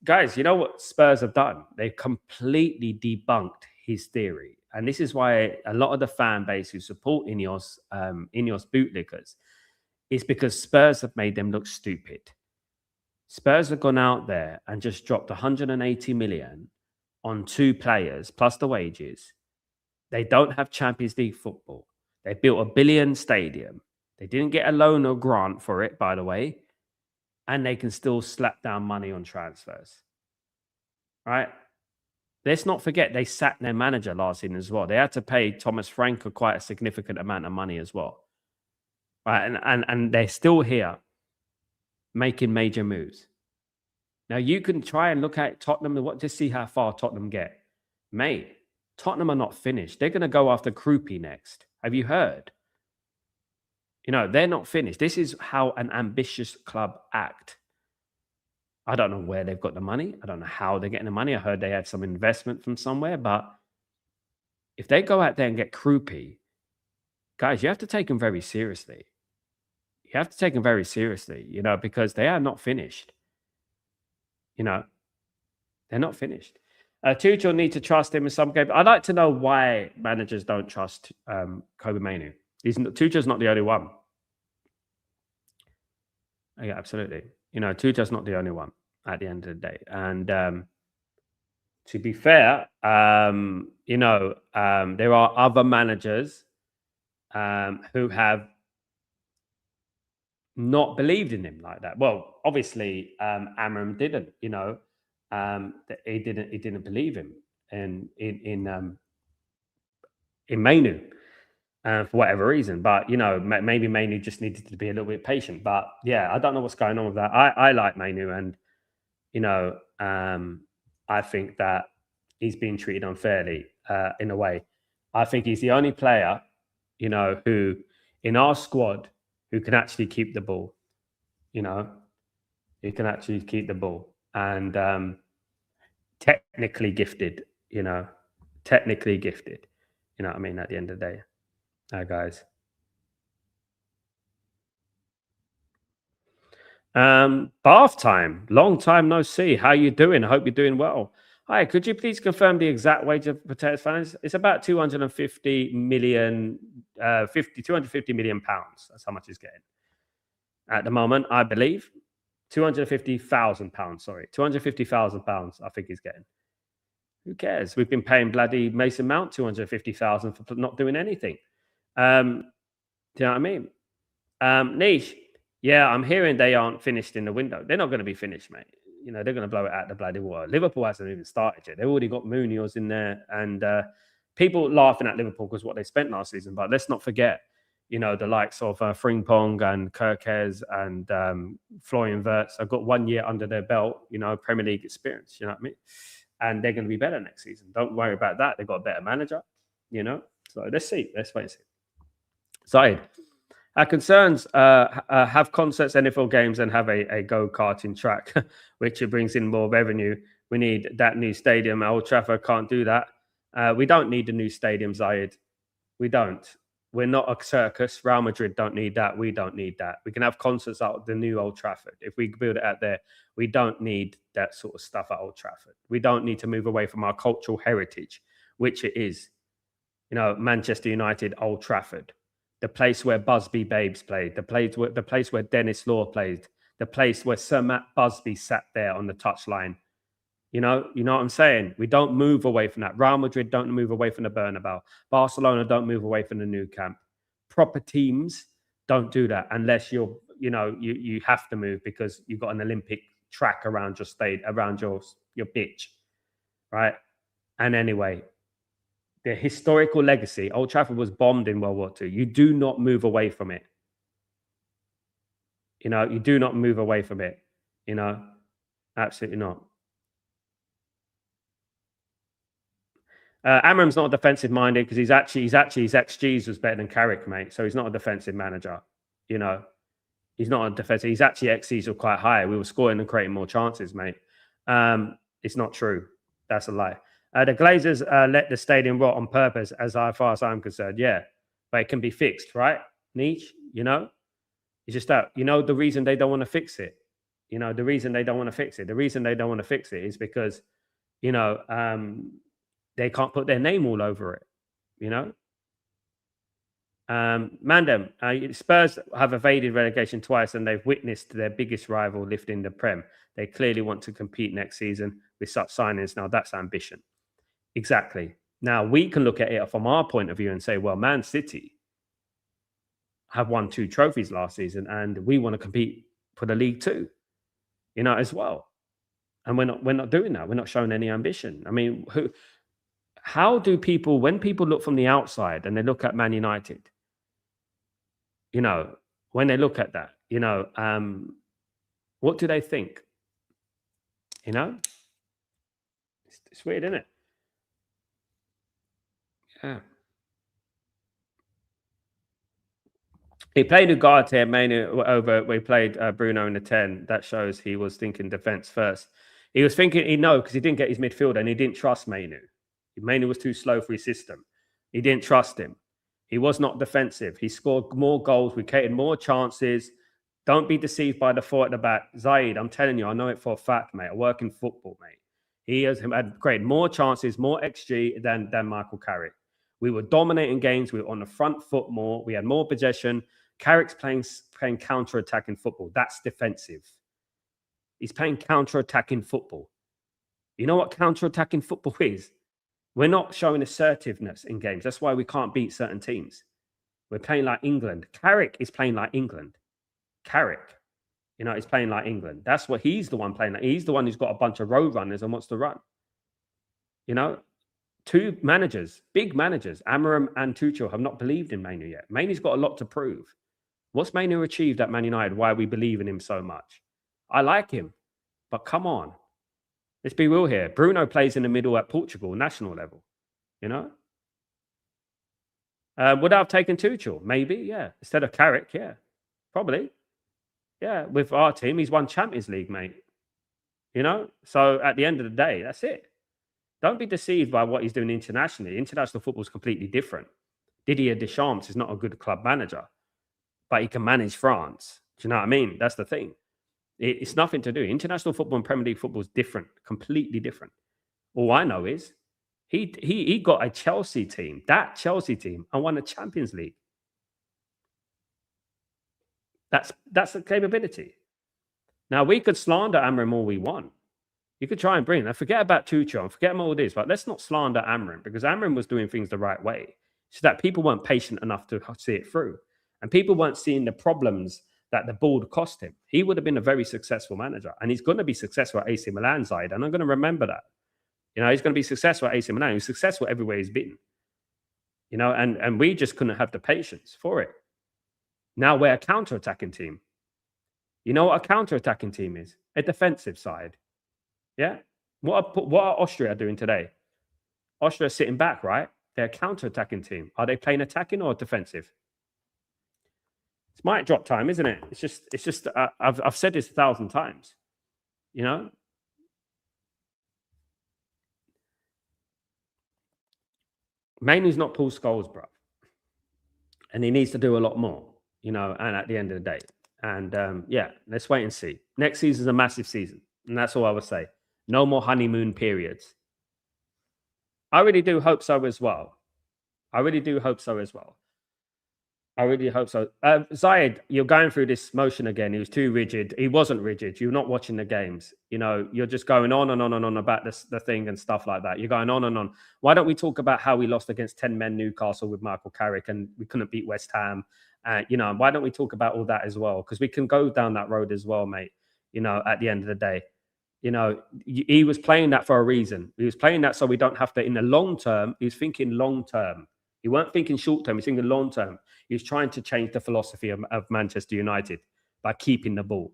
Guys, you know what Spurs have done? They've completely debunked his theory. And this is why a lot of the fan base who support Ineos bootlickers is because Spurs have made them look stupid. Spurs have gone out there and just dropped 180 million on 2 players plus the wages. They don't have Champions League football. They built a billion stadium. They didn't get a loan or grant for it, by the way. And they can still slap down money on transfers. Right? Let's not forget they sacked their manager last season as well. They had to pay Thomas Franke quite a significant amount of money as well. Right? And they're still here making major moves. Now you can try and look at Tottenham, just see how far Tottenham get. Mate, Tottenham are not finished. They're going to go after Krupi next. Have you heard? You know, they're not finished. This is how an ambitious club act. I don't know where they've got the money. I don't know how they're getting the money. I heard they had some investment from somewhere. But if they go out there and get Krupi, guys, you have to take them very seriously. You have to take them very seriously, you know, because they are not finished. You know, they're not finished. Tuchel need to trust him in some games. I'd like to know why managers don't trust Kobe Mainoo. Tuchel's not the only one. Yeah, absolutely. You know, Tuchel's not the only one at the end of the day. And to be fair, you know, there are other managers who have not believed in him like that. Well, obviously, Amram didn't. You know, he didn't believe him in Mainoo. For whatever reason, but you know, maybe Mainoo just needed to be a little bit patient. But yeah, I don't know what's going on with that. I like Mainoo, and you know, I think that he's being treated unfairly in a way. I think he's the only player, you know, who in our squad who can actually keep the ball. You know, he can actually keep the ball, and technically gifted. You know, technically gifted. You know what I mean? At the end of the day. Hi, guys. Bath time. Long time no see. How you doing? I hope you're doing well. Hi, could you please confirm the exact wage of Potatoes fans? It's about 250 million, 250 million pounds. That's how much he's getting at the moment, I believe. 250,000 pounds. Sorry, 250,000 pounds. I think he's getting. Who cares? We've been paying bloody Mason Mount 250,000 for not doing anything. Do you know what I mean? Niche. Yeah, I'm hearing they aren't finished in the window. They're not going to be finished, mate. They're going to blow it out the bloody water. Liverpool hasn't even started yet. They've already got Munoz in there, and people laughing at Liverpool because what they spent last season, but let's not forget, the likes of Frimpong and Kirkes and Florian Wirtz have got 1 year under their belt, Premier League experience, you know what I mean? And they're going to be better next season. Don't worry about that. They've got a better manager, So let's see. Let's wait and see. Zaid, our concerns have concerts, NFL games, and have a go-karting track, which brings in more revenue. We need that new stadium. Old Trafford can't do that. We don't need the new stadium, Zaid. We don't. We're not a circus. Real Madrid don't need that. We don't need that. We can have concerts at the new Old Trafford. If we build it out there, we don't need that sort of stuff at Old Trafford. We don't need to move away from our cultural heritage, which it is. Manchester United, Old Trafford, the place where Busby Babes played, the place where Dennis Law played, the place where Sir Matt Busby sat there on the touchline. You know what I'm saying? We don't move away from that. Real Madrid don't move away from the Bernabeu. Barcelona don't move away from the Nou Camp. Proper teams don't do that unless you have to move because you've got an Olympic track around your state, around your pitch, right? And anyway, the historical legacy, Old Trafford was bombed in World War II. You do not move away from it. You do not move away from it. Absolutely not. Amram's not defensive minded because his XGs was better than Carrick, mate. So he's not a defensive manager. He's not a defensive. He's actually XGs were quite high. We were scoring and creating more chances, mate. It's not true. That's a lie. The Glazers let the stadium rot on purpose, as far as I'm concerned. Yeah, but it can be fixed, right? Niche, it's just that the reason they don't want to fix it. The reason they don't want to fix it. The reason they don't want to fix it is because they can't put their name all over it, Mandem, Spurs have evaded relegation twice and they've witnessed their biggest rival lifting the Prem. They clearly want to compete next season with such signings. Now, that's ambition. Exactly. Now, we can look at it from our point of view and say, well, Man City have won 2 trophies last season and we want to compete for the league too, as well. And we're not doing that. We're not showing any ambition. I mean, how do people, when people look from the outside and they look at Man United, when they look at that, what do they think? It's weird, isn't it? Yeah. He played Ugarte mainly over. We played Bruno in the 10. That shows he was thinking defense first. He was thinking, because he didn't get his midfielder and he didn't trust Mainu. Mainu was too slow for his system. He didn't trust him. He was not defensive. He scored more goals. We created more chances. Don't be deceived by the 4 at the back. Zaid, I'm telling you, I know it for a fact, mate. I work in football, mate. He has had created more chances, more XG than Michael Carrick. We were dominating games. We were on the front foot more. We had more possession. Carrick's playing counter-attacking football. That's defensive. He's playing counter-attacking football. You know what counter-attacking football is? We're not showing assertiveness in games. That's why we can't beat certain teams. We're playing like England. Carrick is playing like England. Carrick, he's playing like England. That's what he's the one playing. He's the one who's got a bunch of road runners and wants to run. 2 managers, big managers, Amorim and Tuchel, have not believed in Mainu yet. Mainu's got a lot to prove. What's Mainu achieved at Man United? Why we believe in him so much? I like him, but come on. Let's be real here. Bruno plays in the middle at Portugal, national level. Would I have taken Tuchel? Maybe, yeah. Instead of Carrick, yeah. Probably. Yeah, with our team, he's won Champions League, mate. So at the end of the day, that's it. Don't be deceived by what he's doing internationally. International football is completely different. Didier Deschamps is not a good club manager, but he can manage France. Do you know what I mean? That's the thing. It's nothing to do. International football and Premier League football is different, completely different. All I know is he got a Chelsea team, that Chelsea team, and won a Champions League. That's the capability. Now, we could slander Amorim all we want. You could try and bring him. Forget about Tuchel and forget all this, but let's not slander Amorim because Amorim was doing things the right way. So that people weren't patient enough to see it through. And people weren't seeing the problems that the board cost him. He would have been a very successful manager. And he's going to be successful at AC Milan side. And I'm going to remember that. He's going to be successful at AC Milan. He's successful everywhere he's been. you know, and we just couldn't have the patience for it. Now we're a counter-attacking team. You know what a counter-attacking team is? A defensive side. Yeah. What are Austria doing today? Austria sitting back, right? They're a counter-attacking team. Are they playing attacking or defensive? It's mic drop time, isn't it? It's just. I've said this 1,000 times. You know, Mainly's not Paul Scholes, bro, and he needs to do a lot more. You know, and at the end of the day, and yeah, let's wait and see. Next season's a massive season, and that's all I would say. No more honeymoon periods. I really do hope so as well. I really do hope so as well. I really hope so. Zayed, you're going through this motion again. He was too rigid. He wasn't rigid. You're not watching the games. You know, you're just going on and on and on about the thing and stuff like that. You're going on and on. Why don't we talk about how we lost against 10 men Newcastle with Michael Carrick and we couldn't beat West Ham? You know, why don't we talk about all that as well? Because we can go down that road as well, mate. You know, at the end of the day, you know, he was playing that for a reason. He was playing that so we don't have to, in the long term, he was thinking long term. He weren't thinking short term. He's thinking long term. He was trying to change the philosophy of Manchester United by keeping the ball.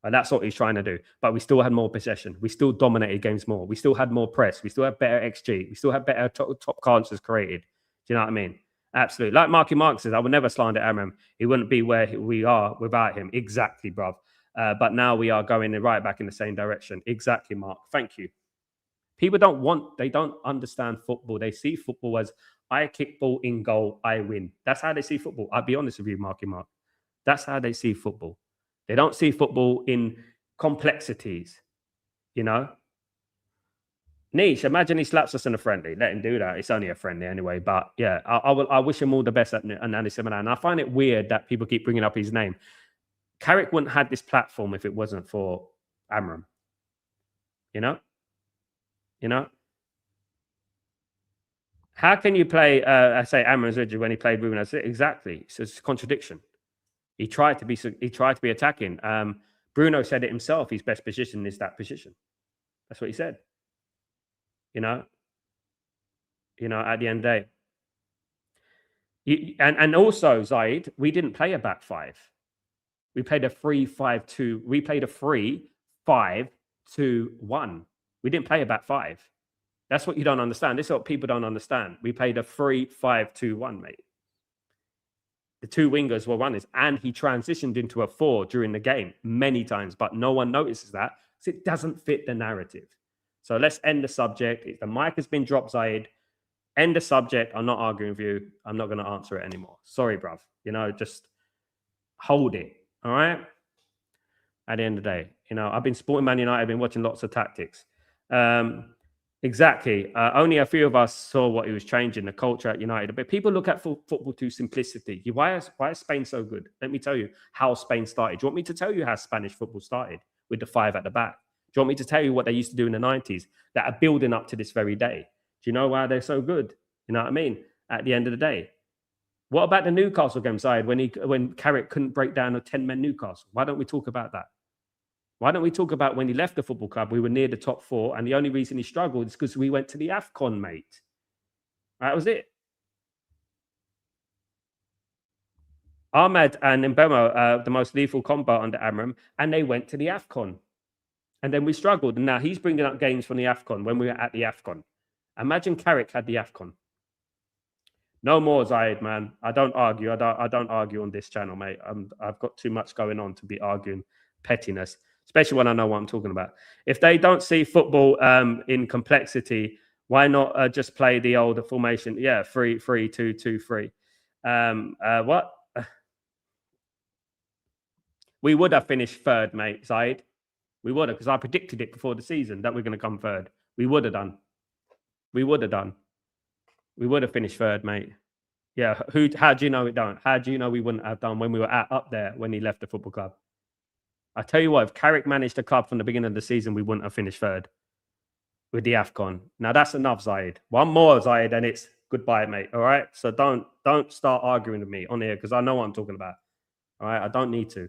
And that's what he's trying to do. But we still had more possession. We still dominated games more. We still had more press. We still had better XG. We still had better top chances created. Do you know what I mean? Absolutely. Like Marky Mark says, I would never slander Amram. He wouldn't be where we are without him. Exactly, bruv. But now we are going right back in the same direction. Exactly, Mark. Thank you. People they don't understand football. They see football as I kick ball in goal, I win. That's how they see football. I'll be honest with you, Marky Mark. That's how they see football. They don't see football in complexities, you know? Niche, imagine he slaps us in a friendly. Let him do that. It's only a friendly anyway. But yeah, I wish him all the best at Nani Seminar. And I find it weird that people keep bringing up his name. Carrick wouldn't have had this platform if it wasn't for Amram. You know? You know? How can you play, I say Amram's rigid when he played Ruben? Exactly. So it's a contradiction. He tried to be attacking. Bruno said it himself. His best position is that position. That's what he said. You know, at the end of the day. And also, Zaid, we didn't play a back five. We played a 3-5-2. We played a 3-5-2-1. We didn't play a back five. That's what you don't understand. This is what people don't understand. We played a 3-5-2-1, mate. The two wingers were runners, and he transitioned into a 4 during the game many times, but no one notices that because it doesn't fit the narrative. So let's end the subject. If the mic has been dropped, Zaid, end the subject. I'm not arguing with you. I'm not going to answer it anymore. Sorry, bruv. You know, just hold it. All right? At the end of the day, you know, I've been supporting Man United. I've been watching lots of tactics. Exactly. Only a few of us saw what he was changing, the culture at United. But people look at football to simplicity. Why is Spain so good? Let me tell you how Spain started. Do you want me to tell you how Spanish football started with the 5 at the back? Do you want me to tell you what they used to do in the 90s that are building up to this very day? Do you know why they're so good? You know what I mean? At the end of the day. What about the Newcastle game side when Carrick couldn't break down a 10-man Newcastle? Why don't we talk about that? Why don't we talk about when he left the football club, we were near the top 4, and the only reason he struggled is because we went to the AFCON, mate. That was it. Ahmed and Mbemo, the most lethal combo under Amram, and they went to the AFCON. And then we struggled. And now he's bringing up games from the AFCON when we were at the AFCON. Imagine Carrick had the AFCON. No more, Zayed, man. I don't argue. I don't argue on this channel, mate. I've got too much going on to be arguing pettiness, especially when I know what I'm talking about. If they don't see football in complexity, why not just play the older formation? Yeah, 3-3-2-2-3. What? We would have finished third, mate, Zayed. We would have, because I predicted it before the season that we're going to come third. We would have done. We would have done. We would have finished third, mate. Yeah, how do you know it don't? How do you know we wouldn't have done when we were up there when he left the football club? I tell you what, if Carrick managed the club from the beginning of the season, we wouldn't have finished third with the AFCON. Now that's enough, Zayed. One more, Zayed, and it's goodbye, mate. All right. So don't start arguing with me on here because I know what I'm talking about. All right. I don't need to.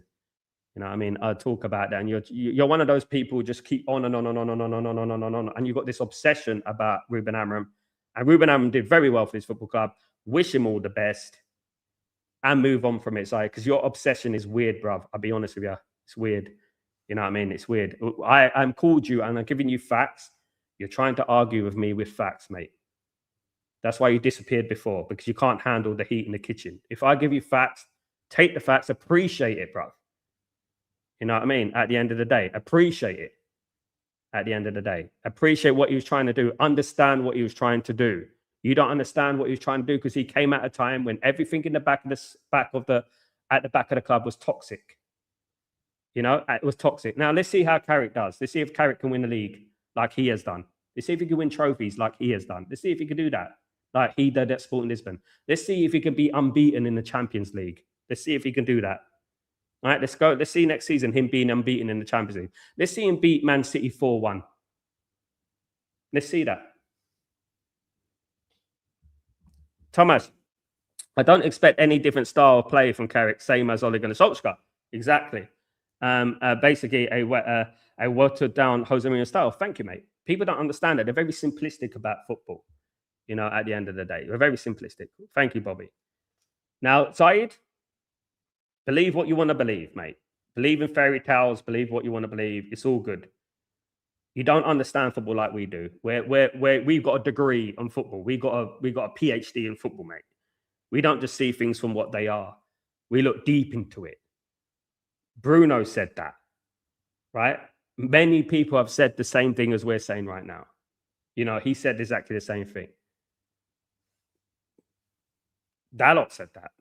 You know what I mean? I talk about that, and you're one of those people who just keep on and on and on and on and on and on, and you've got this obsession about Ruben Amram. And Ruben Amram did very well for his football club, wish him all the best, and move on from it. Because your obsession is weird, bruv. I'll be honest with you. It's weird. You know what I mean? It's weird. I'm called you and I'm giving you facts. You're trying to argue with me with facts, mate. That's why you disappeared before, because you can't handle the heat in the kitchen. If I give you facts, take the facts, appreciate it, bruv. You know what I mean? At the end of the day, appreciate it. At the end of the day, appreciate what he was trying to do. Understand what he was trying to do. You don't understand what he was trying to do because he came at a time when everything in the back of the club was toxic. You know, it was toxic. Now let's see how Carrick does. Let's see if Carrick can win the league like he has done. Let's see if he can win trophies like he has done. Let's see if he can do that like he did at Sporting Lisbon. Let's see if he can be unbeaten in the Champions League. Let's see if he can do that. All right, let's go. Let's see next season him being unbeaten in the Champions League. Let's see him beat Man City 4-1. Let's see that. Thomas, I don't expect any different style of play from Carrick, same as Ole Gunnar Solskjaer. Exactly. Basically, a watered down Jose Mourinho style. Thank you, mate. People don't understand that. They're very simplistic about football. You know, at the end of the day, they're very simplistic. Thank you, Bobby. Now, Saeed, believe what you want to believe, mate. Believe in fairy tales. Believe what you want to believe. It's all good. You don't understand football like we do. We've got a degree on football. We've got a PhD in football, mate. We don't just see things from what they are. We look deep into it. Bruno said that, right? Many people have said the same thing as we're saying right now. You know, he said exactly the same thing. Dalot said that.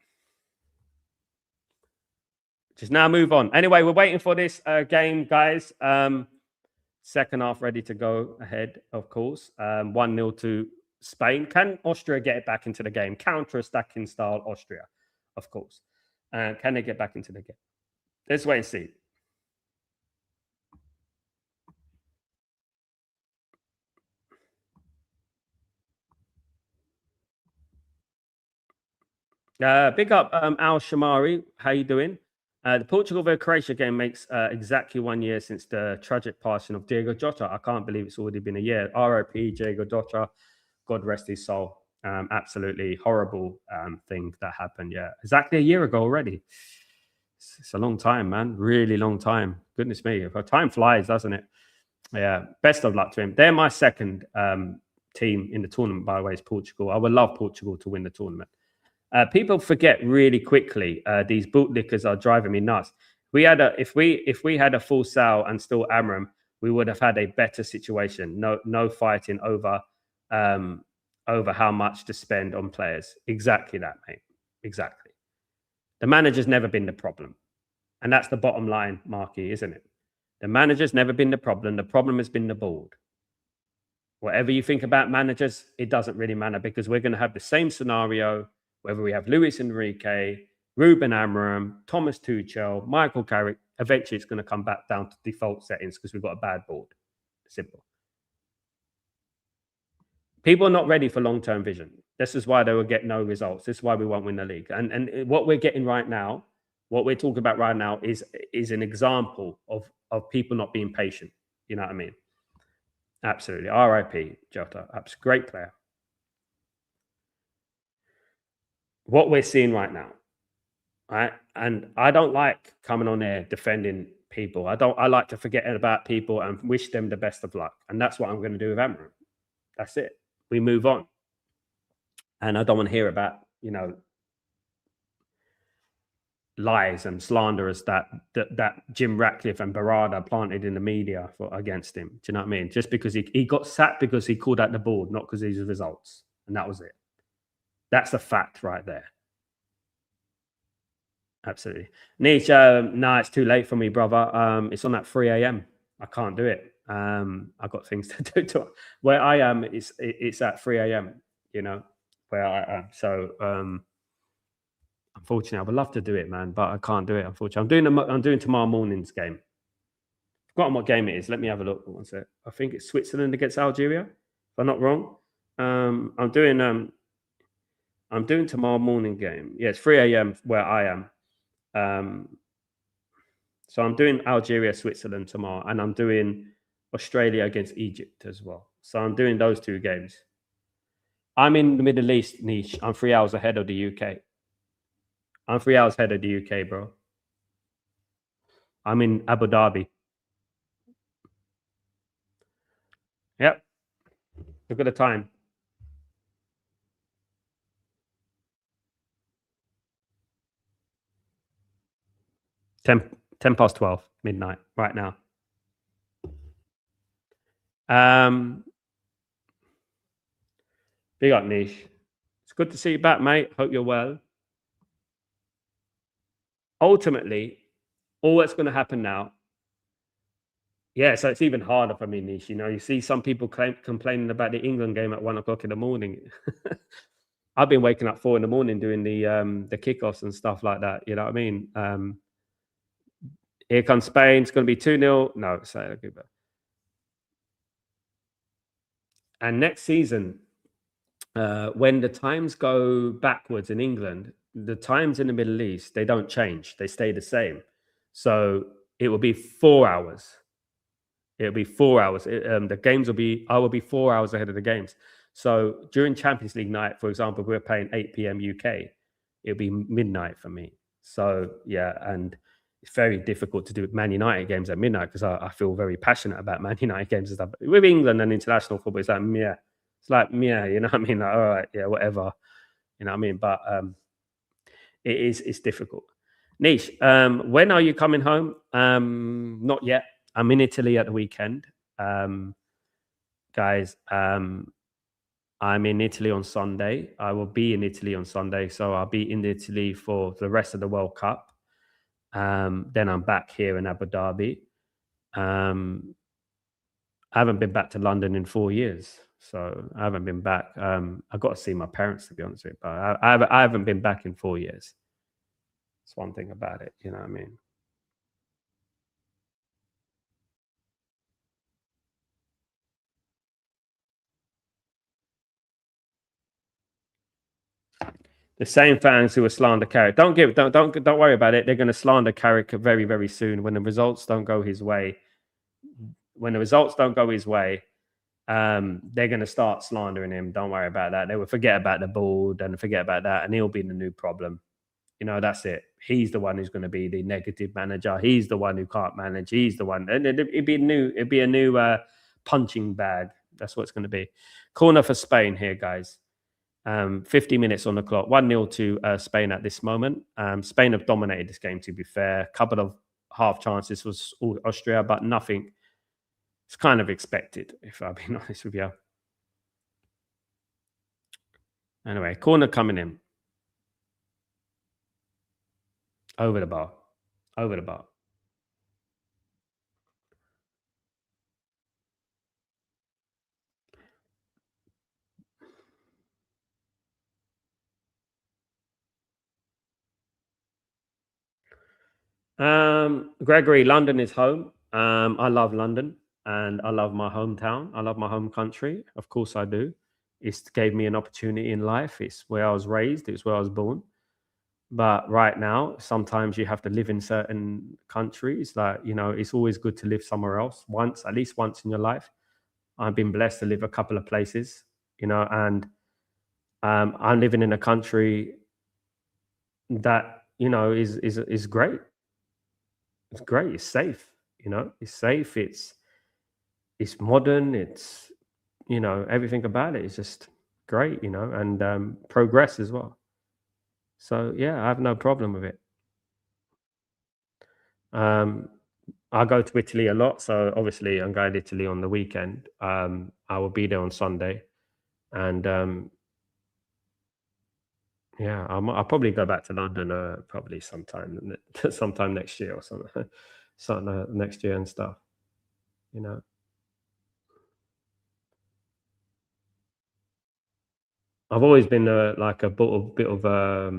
Just now move on. Anyway, we're waiting for this game, guys. Second half ready to go ahead, of course. 1-0 to Spain. Can Austria get it back into the game? Counter-attacking style Austria, of course. Can they get back into the game? Let's wait and see. Big up Al Shamari. How you doing? The Portugal v Croatia game makes exactly 1 year since the tragic passing of Diego Jota. I can't believe it's already been a year. RIP Diego Jota. God rest his soul. Absolutely horrible thing that happened. Yeah, exactly a year ago already. It's a long time, man. Really long time. Goodness me. Time flies, doesn't it? Yeah. Best of luck to him. They're my second team in the tournament, by the way, is Portugal. I would love Portugal to win the tournament. People forget really quickly. These bootlickers are driving me nuts. If we had a full sale and still Amram, we would have had a better situation. No fighting over how much to spend on players. Exactly that, mate. Exactly. The manager's never been the problem, and that's the bottom line, Marky, isn't it? The manager's never been the problem. The problem has been the board. Whatever you think about managers, it doesn't really matter because we're going to have the same scenario. Whether we have Luis Enrique, Ruben Amorim, Thomas Tuchel, Michael Carrick, eventually it's going to come back down to default settings because we've got a bad board. Simple. People are not ready for long-term vision. This is why they will get no results. This is why we won't win the league. And what we're getting right now, what we're talking about right now is an example of people not being patient. You know what I mean? Absolutely. RIP, Jota. Great player. What we're seeing right now, right? And I don't like coming on there defending people. I like to forget about people and wish them the best of luck. And that's what I'm going to do with Amorim. That's it. We move on. And I don't want to hear about, lies and slanderers that Jim Ratcliffe and Barada planted in the media against him. Do you know what I mean? Just because he got sacked because he called out the board, not because of his results. And that was it. That's the fact right there. Absolutely. Niche, no, it's too late for me, brother. It's on at 3 a.m. I can't do it. I've got things to do. Where I am, it's at 3 a.m., where I am. So, unfortunately, I would love to do it, man, but I can't do it, unfortunately. I'm doing tomorrow morning's game. I've forgotten what game it is. Let me have a look. One sec. I think it's Switzerland against Algeria, if I'm not wrong. I'm doing tomorrow morning game. Yeah, it's 3 a.m. where I am. So I'm doing Algeria, Switzerland tomorrow, and I'm doing Australia against Egypt as well. So I'm doing those two games. I'm in the Middle East, niche. I'm 3 hours ahead of the UK. I'm 3 hours ahead of the UK, bro. I'm in Abu Dhabi. Yep. Look at the time. 10 past 12, midnight, right now. Big up, niche. It's good to see you back, mate. Hope you're well. Ultimately, all that's going to happen now. Yeah, so it's even harder for me, niche. You know, you see some people complaining about the England game at 1 o'clock in the morning. I've been waking up 4 in the morning doing the kickoffs and stuff like that. You know what I mean? Here comes Spain. It's going to be 2-0. No, so okay, and next season, when the times go backwards in England, the times in the Middle East, they don't change. They stay the same. So it will be 4 hours. It'll be 4 hours. The games will be, I will be 4 hours ahead of the games. So during Champions League night, for example, we're playing 8 p.m. UK. It'll be midnight for me. So yeah, and it's very difficult to do Man United games at midnight because I feel very passionate about Man United games and stuff. With England and international football, it's like yeah, it's like yeah, you know what I mean? Like all right, yeah, whatever, you know what I mean? But it's difficult. Niche, when are you coming home? Not yet. I'm in Italy at the weekend. Guys, I'm in Italy on Sunday. I will be in Italy on Sunday. So I'll be in Italy for the rest of the World Cup. Then I'm back here in Abu Dhabi. I haven't been back to London in 4 years. So I haven't been back. I've got to see my parents, to be honest with you. But I haven't been back in 4 years. That's one thing about it. You know what I mean? The same fans who are slander Carrick. Don't worry about it. They're going to slander Carrick very, very soon when the results don't go his way. When the results don't go his way, they're going to start slandering him. Don't worry about that. They will forget about the board and forget about that, and he'll be the new problem. You know, that's it. He's the one who's going to be the negative manager. He's the one who can't manage. He's the one, and it'd be new. It'd be a new punching bag. That's what it's going to be. Corner for Spain here, guys. 50 minutes on the clock. 1-0 to Spain at this moment. Spain have dominated this game, to be fair. A couple of half chances was Austria, but nothing. It's kind of expected, if I've been honest with you. Anyway, corner coming in. Over the bar. Over the bar. Gregory, London is home. I love London and I love my hometown. I love my home country. Of course, I do. It gave me an opportunity in life. It's where I was raised, it's where I was born. But right now, sometimes you have to live in certain countries. Like, you know, it's always good to live somewhere else once, at least once in your life. I've been blessed to live a couple of places, you know, and I'm living in a country that, you know, is great. It's great. It's safe. You know, it's safe. It's modern. It's, you know, everything about it is just great. You know, and progress as well. So yeah, I have no problem with it. Um, I go to Italy a lot, so obviously I'm going to Italy on the weekend. I will be there on Sunday, and yeah, I'll probably go back to London probably sometime sometime next year or something, something next year and stuff. You know. I've always been like a bit of a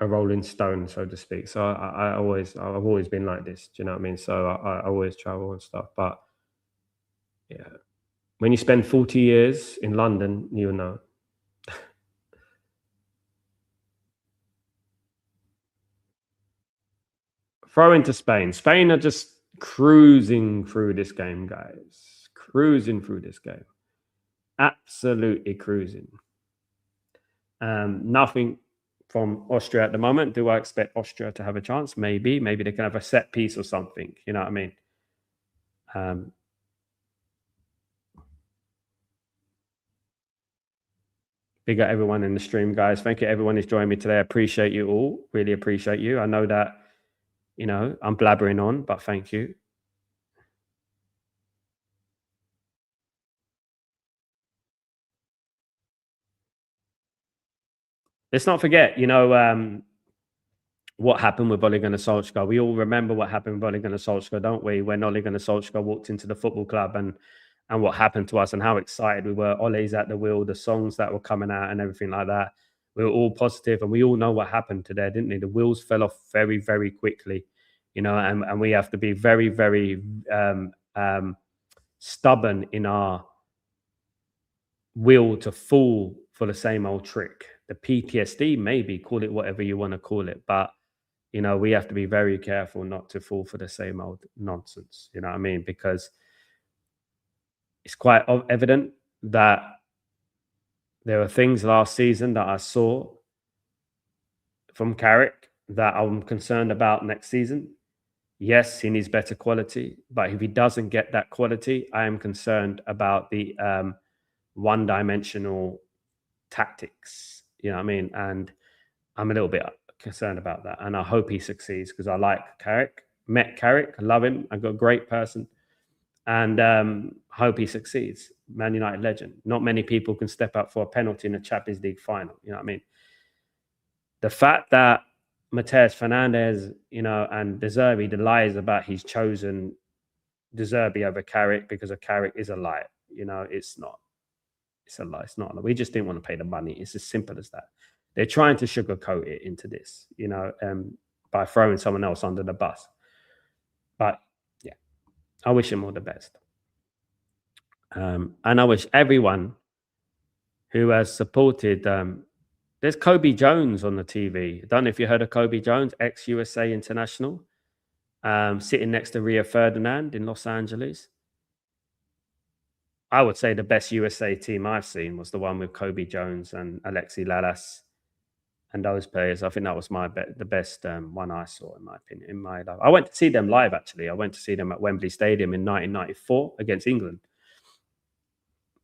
rolling stone, so to speak. So I've always been like this. Do you know what I mean? So I always travel and stuff. But yeah, when you spend 40 years in London, you know. Throw into Spain. Spain are just cruising through this game, guys. Cruising through this game. absolutely cruising. Nothing from Austria at the moment. Do I expect Austria to have a chance? Maybe. Maybe they can have a set piece or something. You know what I mean? Um, Big up everyone in the stream, guys. Thank you, everyone who's joined me today. I appreciate you all. Really appreciate you. I know that, I'm blabbering on, but thank you. Let's not forget, what happened with Ole Gunnar Solskjaer. We all remember what happened with Ole Gunnar Solskjaer, don't we? When Ole Gunnar Solskjaer walked into the football club and what happened to us and how excited we were. Ole's at the wheel, the songs that were coming out and everything like that. We were all positive, and we all know what happened today, didn't we? The wheels fell off very, very quickly, and we have to be very, very stubborn in our will to fall for the same old trick. The PTSD, maybe call it whatever you want to call it, but we have to be very careful not to fall for the same old nonsense. You know what I mean? Because it's quite evident that there were things last season that I saw from Carrick that I'm concerned about next season. Yes, he needs better quality, but if he doesn't get that quality, I am concerned about the one-dimensional tactics. You know what I mean? And I'm a little bit concerned about that. And I hope he succeeds because I like Carrick. Met Carrick, I love him. I got a great person. And hope he succeeds. Man United legend. Not many people can step up for a penalty in a Champions League final. You know what I mean? The fact that Mateus Fernandez, and De Zerbi, the lies about he's chosen De Zerbi over Carrick because of Carrick is a lie. It's not. It's a lie. It's not. We just didn't want to pay the money. It's as simple as that. They're trying to sugarcoat it into this, by throwing someone else under the bus. But yeah, I wish him all the best. And I wish everyone who has supported. There's Kobe Jones on the TV. I don't know if you heard of Kobe Jones, ex-USA international, sitting next to Rio Ferdinand in Los Angeles. I would say the best USA team I've seen was the one with Kobe Jones and Alexi Lalas and those players. I think that was the best one I saw, in my opinion. In my life, I went to see them live. Actually, I went to see them at Wembley Stadium in 1994 against England.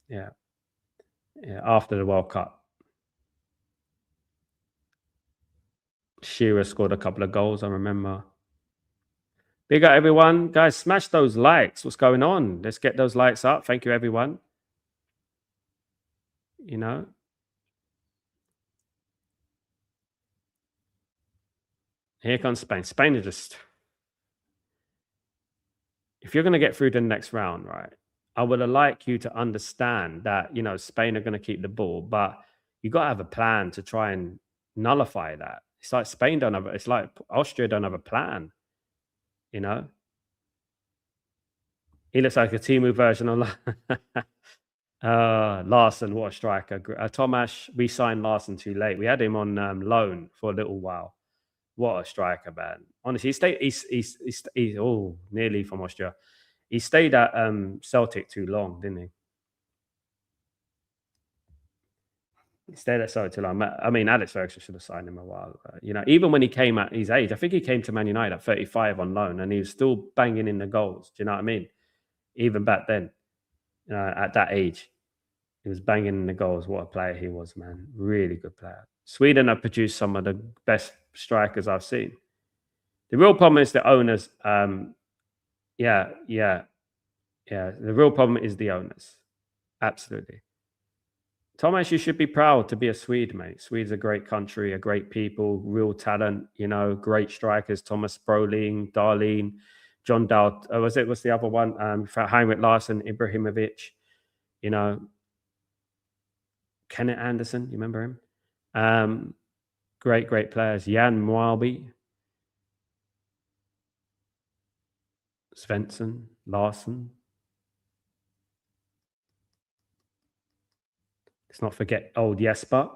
Yeah, after the World Cup. Shearer scored a couple of goals, I remember. Big up, everyone. Guys, smash those likes. What's going on? Let's get those likes up. Thank you, everyone. Here comes Spain. Spain is just... If you're going to get through to the next round, right, I would like you to understand that, Spain are going to keep the ball, but you got to have a plan to try and nullify that. It's like Spain don't have... It's like Austria don't have a plan, He looks like a Timu version of... Larson, what a striker. Tomash, we signed Larson too late. We had him on loan for a little while. What a striker, man. Honestly, he's nearly from Austria. He stayed at Celtic too long, didn't he? He stayed at Celtic too long. I mean, Alex Ferguson should have signed him a while. Even when he came at his age, I think he came to Man United at 35 on loan, and he was still banging in the goals. Do you know what I mean? Even back then, at that age, he was banging in the goals. What a player he was, man. Really good player. Sweden have produced some of the best strikers I've seen. The real problem is the owners. Yeah. The real problem is the owners. Absolutely. Thomas, you should be proud to be a Swede, mate. Swede's a great country, a great people, real talent, great strikers. Thomas Brolin, Darlene, John Dowd. What's the other one? Heinrich Larsson, Ibrahimovic, Kenneth Anderson, you remember him? Great players. Jan Moabi, Svensson, Larson. Let's not forget old Jesper.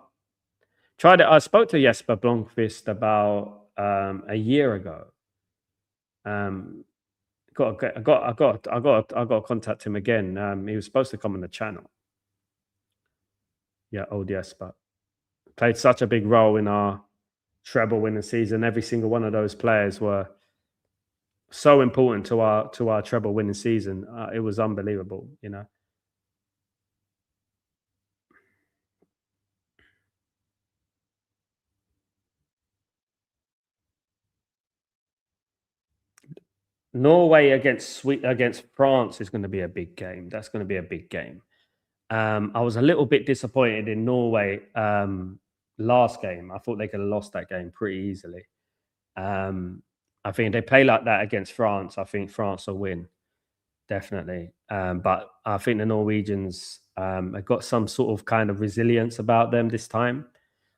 I spoke to Jesper Blomqvist about a year ago. I got to contact him again. He was supposed to come on the channel. Yeah, old yes, but played such a big role in our treble winning season. Every single one of those players were so important to our treble winning season. It was unbelievable, you know. Norway against France is going to be a big game. That's going to be a big game. I was a little bit disappointed in Norway last game. I thought they could have lost that game pretty easily. Um, I think if they play like that against France, I think France will win definitely. But I think the Norwegians have got some sort of kind of resilience about them this time.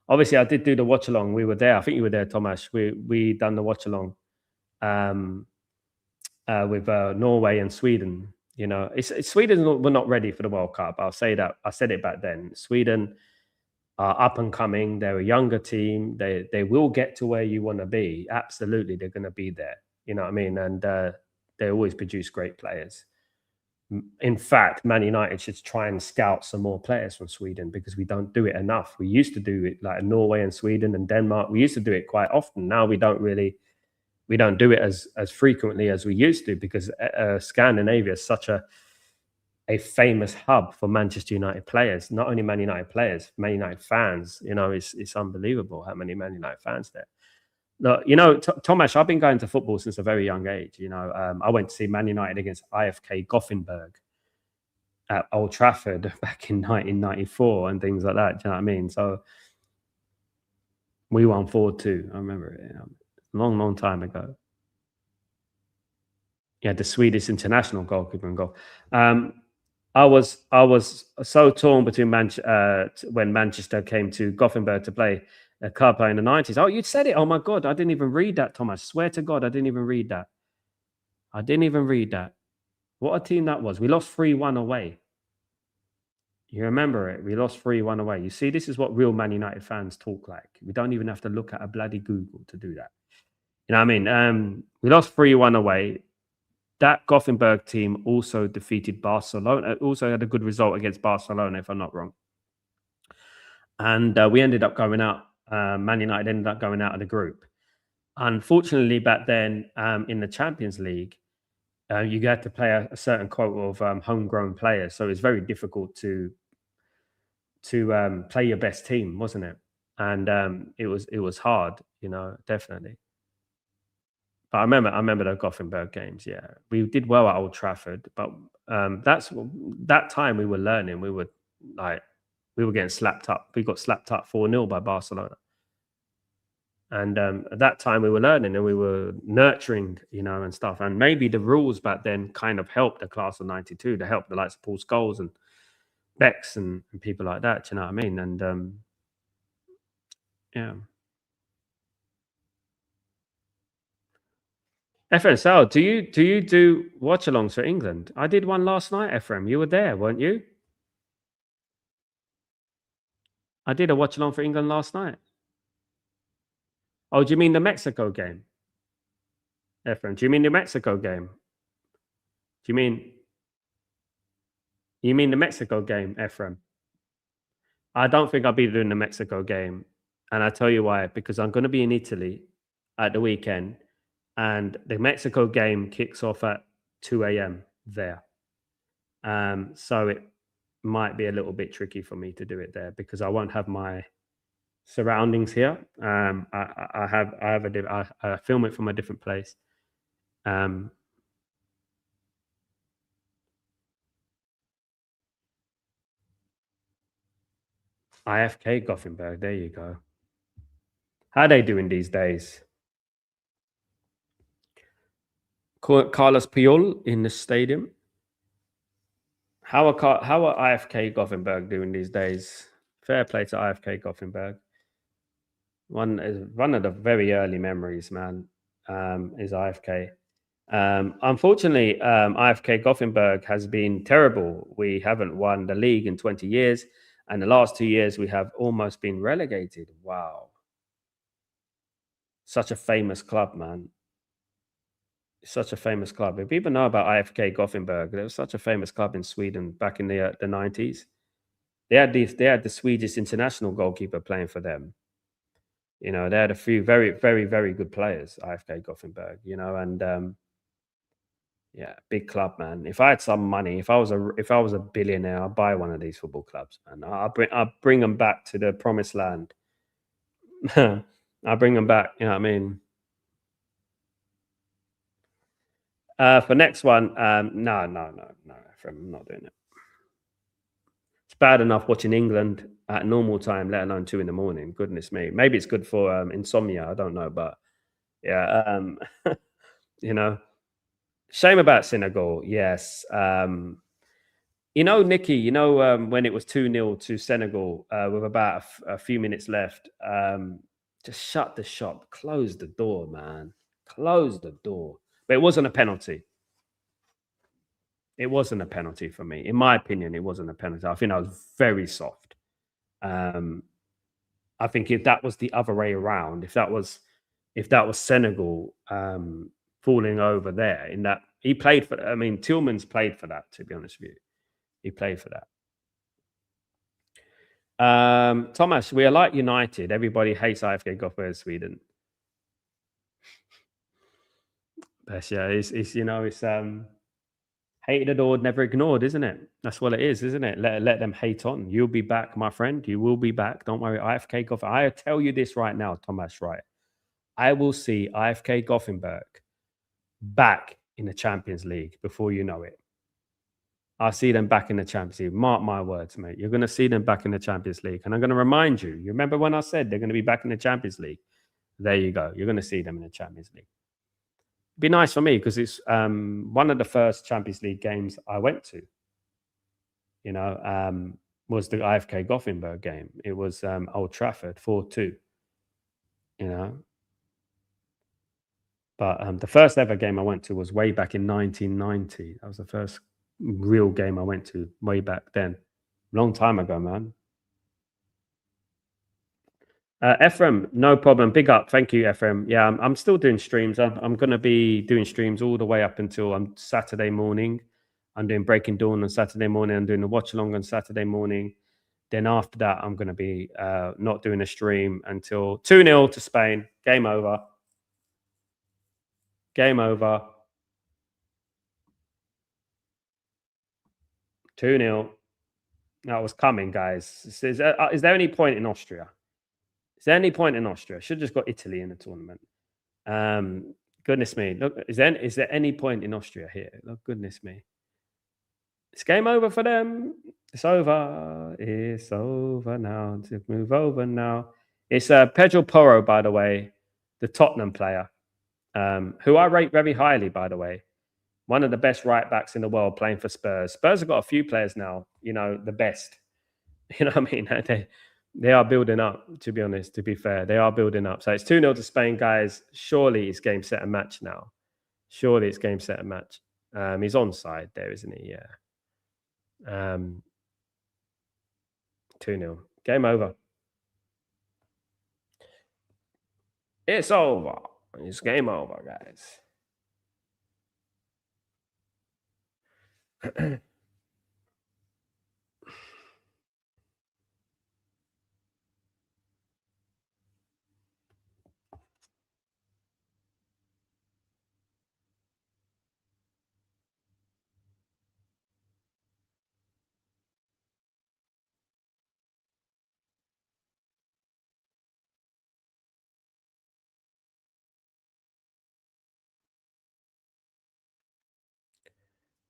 Obviously, I did do the watch along. We were there. I think you were there, Tomas. We done the watch along. Um, with Norway and Sweden. You know, Sweden were not ready for the World Cup. I'll say that. I said it back then. Sweden are up and coming. They're a younger team. They will get to where you want to be. Absolutely, they're going to be there. You know what I mean? And they always produce great players. In fact, Man United should try and scout some more players from Sweden because we don't do it enough. We used to do it like Norway and Sweden and Denmark. We used to do it quite often. Now we don't do it as frequently as we used to because Scandinavia is such a famous hub for Manchester United players. Not only Man United players, Man United fans. You know, it's unbelievable how many Man United fans there. Look, you know, Tomasz, I've been going to football since a very young age. You know, I went to see Man United against IFK Gothenburg at Old Trafford back in 1994 and things like that. Do you know what I mean? So we won 4-2. I remember it. You know, long, long time ago. Yeah, the Swedish international goalkeeper and goal. I was so torn between when Manchester came to Gothenburg to play a cup in the 90s. Oh, you said it. Oh my God, I didn't even read that, Thomas. Swear to God, I didn't even read that. I didn't even read that. What a team that was. We lost 3-1 away. You remember it? We lost 3-1 away. You see, this is what real Man United fans talk like. We don't even have to look at a bloody Google to do that. You know what I mean? We lost 3-1 away. That Gothenburg team also defeated Barcelona. Also had a good result against Barcelona, if I'm not wrong. And we ended up going out. Man United ended up going out of the group. Unfortunately, back then in the Champions League, you had to play a certain quota of homegrown players, so it's very difficult to play your best team, wasn't it? And it was hard, you know, definitely. But I remember the Gothenburg games. Yeah, we did well at Old Trafford, but that time we were learning. Like we were getting slapped up. We got slapped up 4-0 by Barcelona, and at that time we were learning and we were nurturing, you know, and stuff. And maybe the rules back then kind of helped the class of '92 to help the likes of Paul Scholes and Bex and people like that. Do you know what I mean? And yeah. Ephraim, so do you do watch-alongs for England? I did one last night, Ephraim. You were there, weren't you? I did a watch-along for England last night. Oh, do you mean the Mexico game, Ephraim? Do you mean the Mexico game? Do you mean the Mexico game, Ephraim? I don't think I'll be doing the Mexico game, and I tell you why. Because I'm going to be in Italy at the weekend, and the Mexico game kicks off at 2 a.m. there. So it might be a little bit tricky for me to do it there because I won't have my surroundings here. I film it from a different place. Um, IFK Gothenburg. There you go. How they doing these days? Carlos Puyol in the stadium. How are IFK Gothenburg doing these days? Fair play to IFK Gothenburg. One of the very early memories, man, is IFK. Unfortunately, IFK Gothenburg has been terrible. We haven't won the league in 20 years, and the last 2 years we have almost been relegated. Wow, such a famous club, man. Such a famous club. If people know about IFK Gothenburg, there was such a famous club in Sweden back in the 90s. They had the Swedish international goalkeeper playing for them. You know, they had a few very, very, very good players, IFK Gothenburg, you know, and yeah, big club, man. If I had some money, if I was a billionaire, I'd buy one of these football clubs, and I'll bring them back to the promised land. I'll bring them back, you know what I mean? For next one, no, no, no, no, I'm not doing it. It's bad enough watching England at normal time, let alone 2 in the morning. Goodness me. Maybe it's good for insomnia. I don't know, but yeah, you know, shame about Senegal. Yes. You know, Nikki, you know, when it was 2-0 to Senegal with about a few minutes left, just shut the shop, close the door, man. Close the door. But it wasn't a penalty. It wasn't a penalty for me. In my opinion, it wasn't a penalty. I think I was very soft. Um, I think if that was the other way around, if that was Senegal falling over there, in that he played for, I mean, Tillman's played for that, to be honest with you. He played for that. Thomas, we are like United. Everybody hates IFK Gothenburg, Sweden. But yeah, it's you know, it's hated, adored, never ignored, isn't it? That's what it is, isn't it? Let them hate on. You'll be back, my friend. You will be back. Don't worry. IFK Gothenburg. I tell you this right now, Thomas. Right, I will see IFK Gothenburg back in the Champions League before you know it. I'll see them back in the Champions League. Mark my words, mate. You're going to see them back in the Champions League. And I'm going to remind you, you remember when I said they're going to be back in the Champions League? There you go. You're going to see them in the Champions League. Be nice for me because it's one of the first Champions League games I went to, you know, was the IFK Gothenburg game. It was Old Trafford 4-2, you know. But the first ever game I went to was way back in 1990. That was the first real game I went to way back then. Long time ago, man. Ephraim, no problem. Big up. Thank you, Ephraim. Yeah, I'm still doing streams. I'm going to be doing streams all the way up until Saturday morning. I'm doing Breaking Dawn on Saturday morning. I'm doing the Watchalong on Saturday morning. Then after that, I'm going to be not doing a stream until 2-0 to Spain. Game over. Game over. 2-0. That was coming, guys. Is there any point in Austria? Is there any point in Austria? Should have just got Italy in the tournament. Goodness me. Look, is there any point in Austria here? Look, goodness me. It's game over for them. It's over. It's over now. To move over now. It's Pedro Porro, by the way, the Tottenham player, who I rate very highly, by the way. One of the best right backs in the world playing for Spurs. Spurs have got a few players now, you know, the best. You know what I mean? They are building up, to be honest, to be fair. They are building up. So it's 2-0 to Spain, guys. Surely it's game, set, and match now. Surely it's game, set, and match. He's onside there, isn't he? Yeah. 2-0. Game over. It's over. It's game over, guys.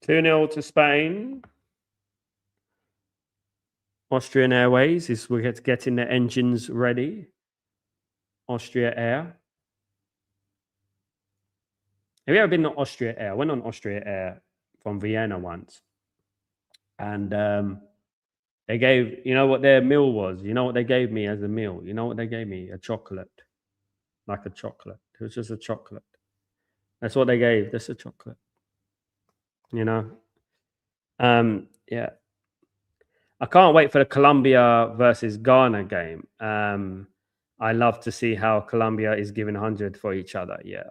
2-0 to Spain. Austrian Airways is we're getting the engines ready. Austria Air. Have you ever been on Austria Air? I went on Austria Air from Vienna once. And they gave, you know what their meal was? You know what they gave me as a meal? You know what they gave me? A chocolate. Like a chocolate. It was just a chocolate. That's what they gave. Just a chocolate. You know? Yeah. I can't wait for the Colombia versus Ghana game. I love to see how Colombia is giving 100 for each other. Yeah.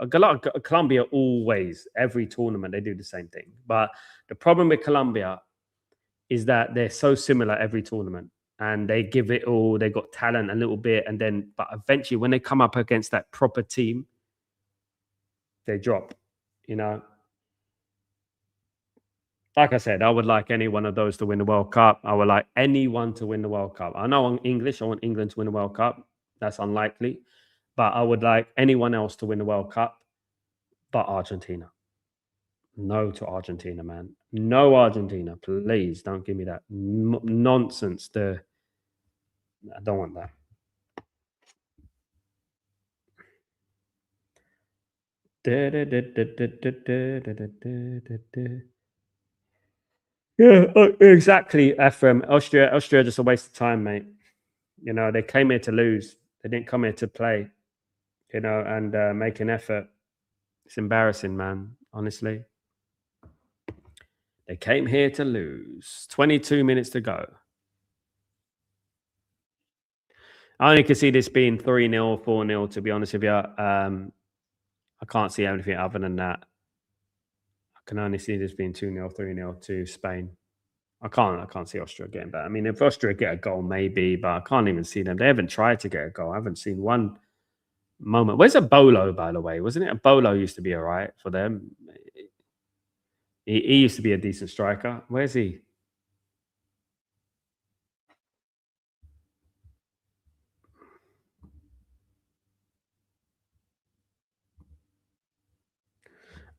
Colombia always, every tournament, they do the same thing. But the problem with Colombia is that they're so similar every tournament, and they give it all. They got talent a little bit, and then but eventually when they come up against that proper team, they drop. You know, like I said, I would like any one of those to win the World Cup. I would like anyone to win the World Cup. I know I'm English. I want England to win the World Cup. That's unlikely, but I would like anyone else to win the World Cup, but Argentina. No to Argentina, man. No Argentina, please. Don't give me that nonsense. I don't want that. Yeah, exactly, Ephraim. Austria, just a waste of time, mate. You know, they came here to lose. They didn't come here to play. You know, and make an effort. It's embarrassing, man. Honestly, they came here to lose. 22 minutes to go. I only can see this being 3-0, 4-0, to be honest with you. I can't see anything other than that. I can only see this being 2-0, 3-0 to Spain. I can't see Austria getting that. I mean, if Austria get a goal, maybe, but I can't even see them. They haven't tried to get a goal. I haven't seen one moment. Where's a Bolo, by the way? Wasn't it a Bolo used to be all right for them? He used to be a decent striker. Where's he?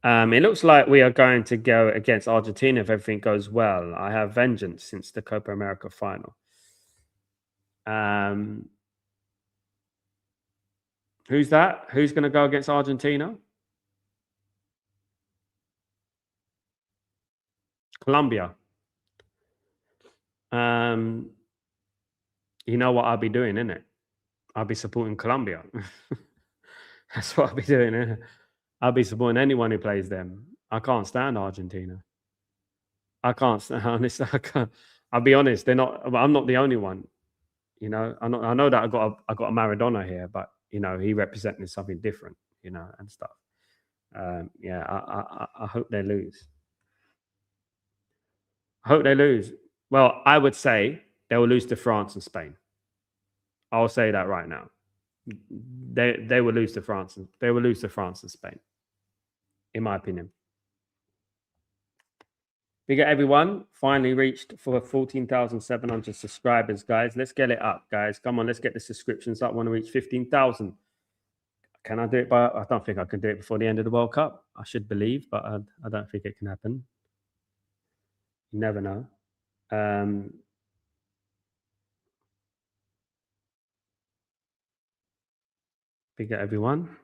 It looks like we are going to go against Argentina if everything goes well. I have vengeance since the Copa America final. Who's that? Who's going to go against Argentina? Colombia. You know what I'll be doing, innit? I'll be supporting Colombia. That's what I'll be doing. Innit? I'll be supporting anyone who plays them. I can't stand Argentina. I can't stand. Honestly, I can't. I'll be honest. They're not. I'm not the only one. You know. I know that I got a Maradona here, but you know he representing something different. You know and stuff. Yeah. I hope they lose. I hope they lose. Well, I would say they will lose to France and Spain. I'll say that right now. They will lose to France. They will lose to France and Spain, in my opinion. We got everyone finally reached for 14,700 subscribers, guys. Let's get it up, guys. Come on, let's get the subscriptions up. I want to reach 15,000. Can I do it by? I don't think I can do it before the end of the World Cup. I should believe, but I don't think it can happen. You never know. We got everyone.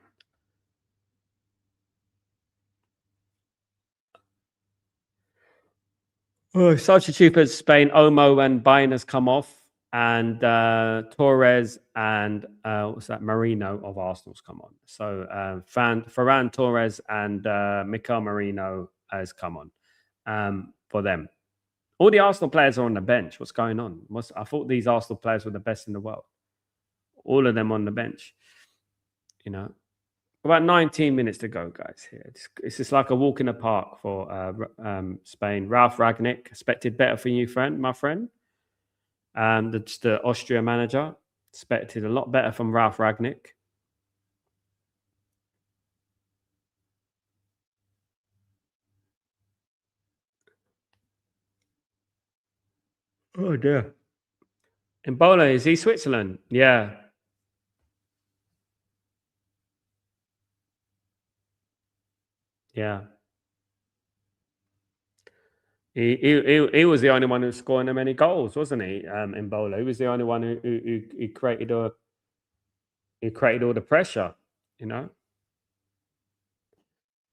Oh, Salchipapa, Spain, Omo and Bain has come off, and Torres and what's that? Marino of Arsenal's come on. So Ferran Torres and Mikel Marino has come on for them. All the Arsenal players are on the bench. What's going on? I thought these Arsenal players were the best in the world. All of them on the bench. You know, about 19 minutes to go, guys. Here, it's just like a walk in the park for Spain. Ralph Ragnick expected better for you, my friend. The Austria manager expected a lot better from Ralph Ragnick. Oh dear. Ebola, is he Switzerland? Yeah. Yeah. He was the only one who was scoring them any goals, wasn't he? Ebola. He was the only one who created all the pressure, you know.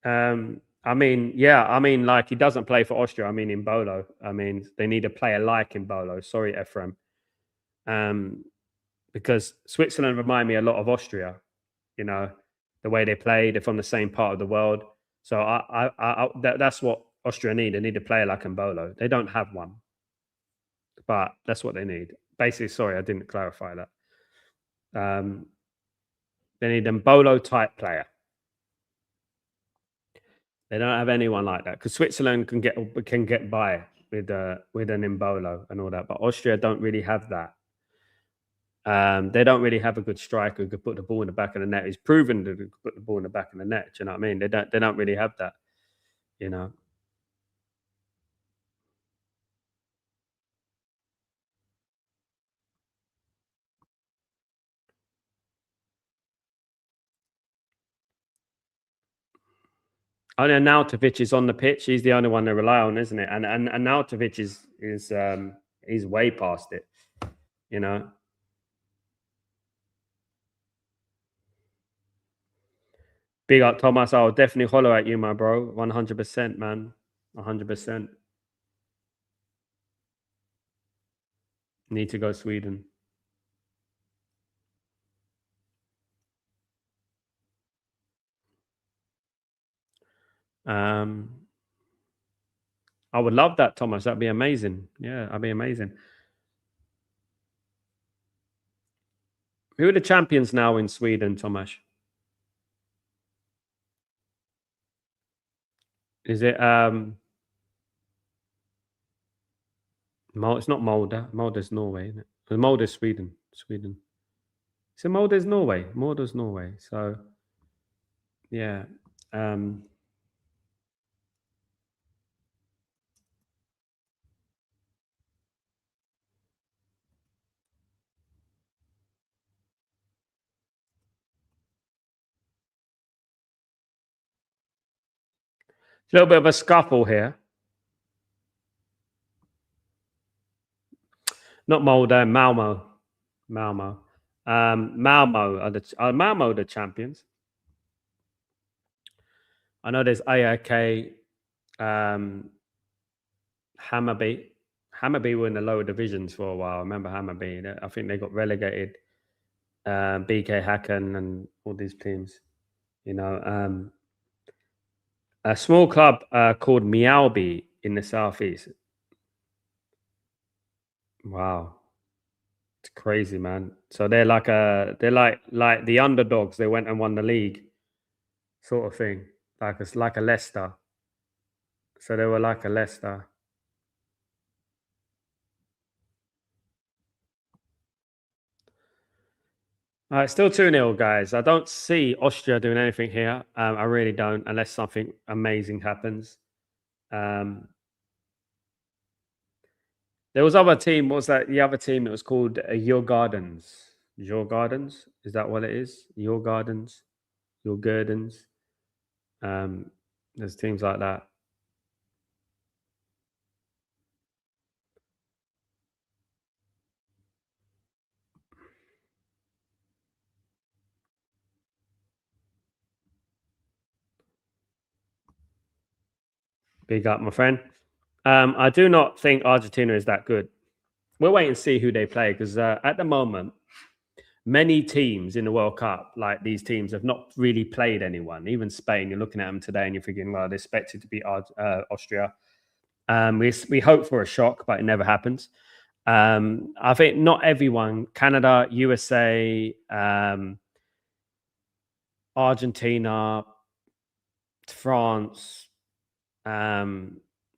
I mean, yeah, I mean, like he doesn't play for Austria. I mean, Embolo. I mean, they need a player like Embolo. Sorry, Ephraim. Because Switzerland remind me a lot of Austria. You know, the way they play. They're from the same part of the world. So that's what Austria need. They need a player like Embolo. They don't have one, but that's what they need. Basically, sorry, I didn't clarify that. They need an Embolo type player. They don't have anyone like that because Switzerland can get by. with an Embolo and all that. But Austria don't really have that. They don't really have a good striker who could put the ball in the back of the net. He's proven that he could put the ball in the back of the net. Do you know what I mean? They don't really have that. You know. Only Arnautovic is on the pitch. He's the only one they rely on, isn't it? And Arnautovic is he's way past it. You know. Big up Thomas. I'll definitely holler at you, my bro. 100%, man. 100%. Need to go Sweden. Um, I would love that, Thomas. That'd be amazing. Yeah, that'd be amazing. Who are the champions now in Sweden, Thomas? Is it it's not Molde. Molde's Norway, isn't it? Molde's Sweden. Sweden. So Molde's Norway. Molde's Norway. So yeah. Um a little bit of a scuffle here. Not Molde, Malmo. Malmo. Malmo are Malmo the champions. I know there's AIK, Hammarby. Hammarby were in the lower divisions for a while. I remember Hammarby. I think they got relegated. BK Hacken and all these teams. You know, a small club called Mialby in the southeast. Wow, it's crazy, man. So they're like the underdogs. They went and won the league, sort of thing. Like it's like a Leicester. So they were like a Leicester. All right, still 2-0, guys. I don't see Austria doing anything here. I really don't, unless something amazing happens. There was other team. What was that? The other team. It was called Your Gardens. Your Gardens. Is that what it is? Your Gardens. Your Gardens. There's teams like that. Big up, my friend. I do not think Argentina is that good. We'll wait and see who they play because at the moment, many teams in the World Cup, like these teams, have not really played anyone. Even Spain, you're looking at them today and you're thinking, well, they're expected to beat Austria. We hope for a shock, but it never happens. I think not everyone, Canada, USA, Argentina, France,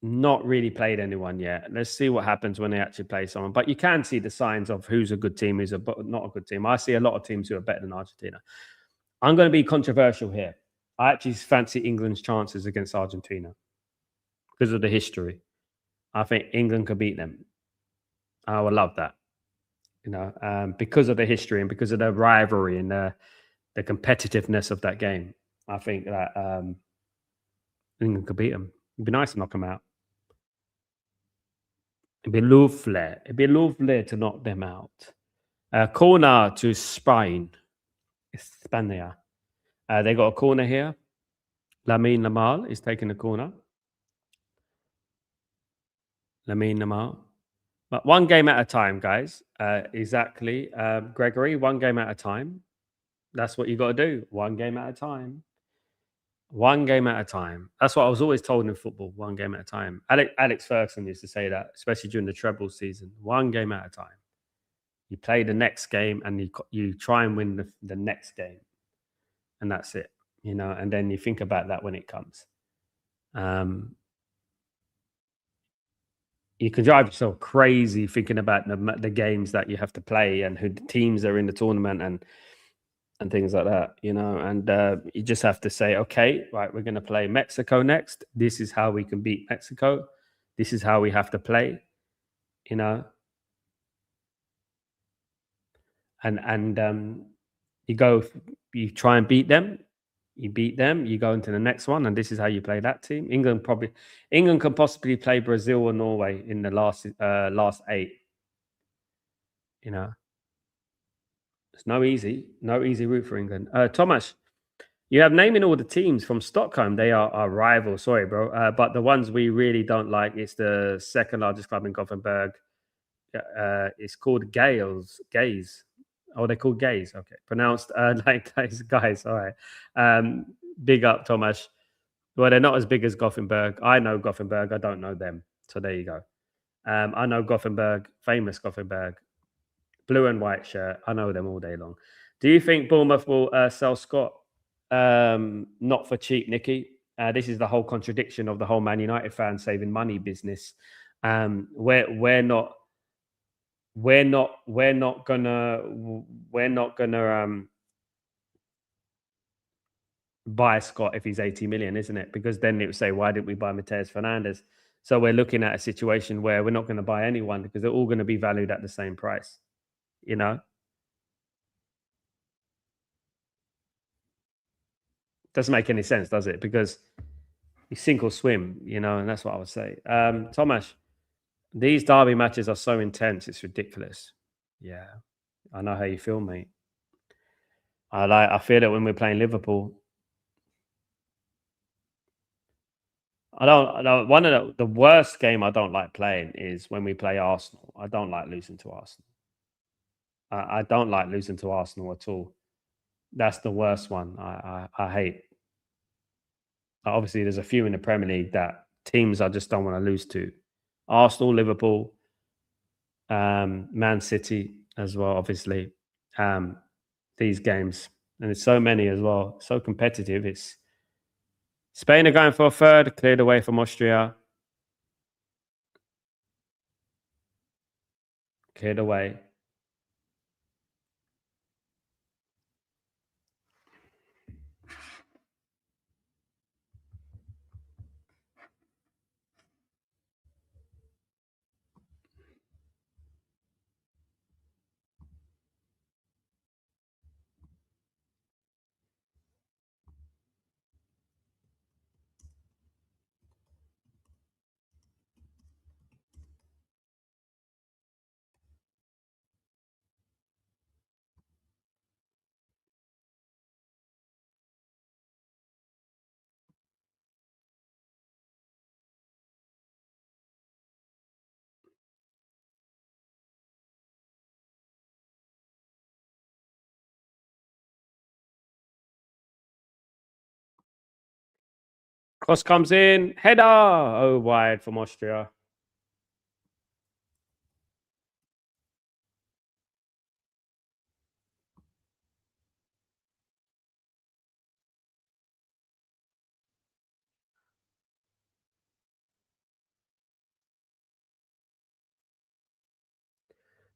not really played anyone yet. Let's see what happens when they actually play someone. But you can see the signs of who's a good team, who's not a good team. I see a lot of teams who are better than Argentina. I'm going to be controversial here. I actually fancy England's chances against Argentina because of the history. I think England could beat them. I would love that, because of the history and because of the rivalry and the competitiveness of that game. I think that England could beat them. It'd be nice to knock them out. It'd be lovely. It'd be lovely to knock them out. Corner to Spain. España. They got a corner here. Lamine Yamal is taking the corner. Lamine Yamal. But one game at a time, guys. Exactly. Gregory, one game at a time. That's what you got to do. One game at a time. One game at a time. That's what I was always told in football. One game at a time. Alex Ferguson used to say that, especially during the treble season. One game at a time. You play the next game and you try and win the next game. And that's it. And then you think about that when it comes. you can drive yourself crazy thinking about the games that you have to play and who the teams are in the tournament and things like that, you know. And you just have to say, okay, right, we're going to play Mexico next. This is how we can beat Mexico. This is how we have to play, you know. And you go, you try and beat them. You beat them. You go into the next one, and this is how you play that team. England can possibly play Brazil or Norway in the last eight. You know, it's no easy route for England. Thomas, you have naming all the teams from Stockholm. They are our rivals. Sorry, bro. But the ones we really don't like is the second largest club in Gothenburg. It's called Gays. Oh, they're called Gays. Okay. Pronounced like guys. All right. Big up, Thomas. Well, they're not as big as Gothenburg. I know Gothenburg. I don't know them. So there you go. I know Gothenburg, famous Gothenburg, blue and white shirt. I know them all day long. Do you think Bournemouth will sell Scott? Not for cheap, Nicky. This is the whole contradiction of the whole Man United fan saving money business. We're not gonna buy Scott if he's 80 million, isn't it? Because then it would say, why didn't we buy Mateus Fernandez? So we're looking at a situation where we're not going to buy anyone because they're all going to be valued at the same price. You know, doesn't make any sense, does it? Because you sink or swim, you know, and that's what I would say. Thomas, these derby matches are so intense, it's ridiculous. Yeah, I know how you feel, mate. I feel it when we're playing Liverpool. I don't. One of the worst game I don't like playing is when we play Arsenal. I don't like losing to Arsenal. I don't like losing to Arsenal at all. That's the worst one. I hate. Obviously, there's a few in the Premier League that teams I just don't want to lose to. Arsenal, Liverpool, Man City as well. Obviously, these games, and it's so many as well. So competitive. It's Spain are going for a third, cleared away from Austria, cleared away. Cross comes in, header, oh wide from Austria.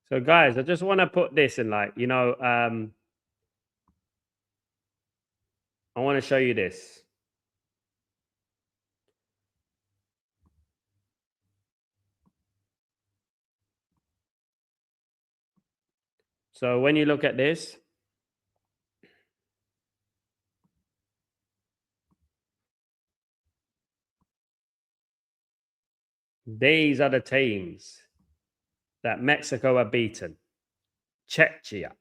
So, guys, I just want to put this in, like, you know, I want to show you this. So, when you look at this, these are the teams that Mexico are beaten: Czechia,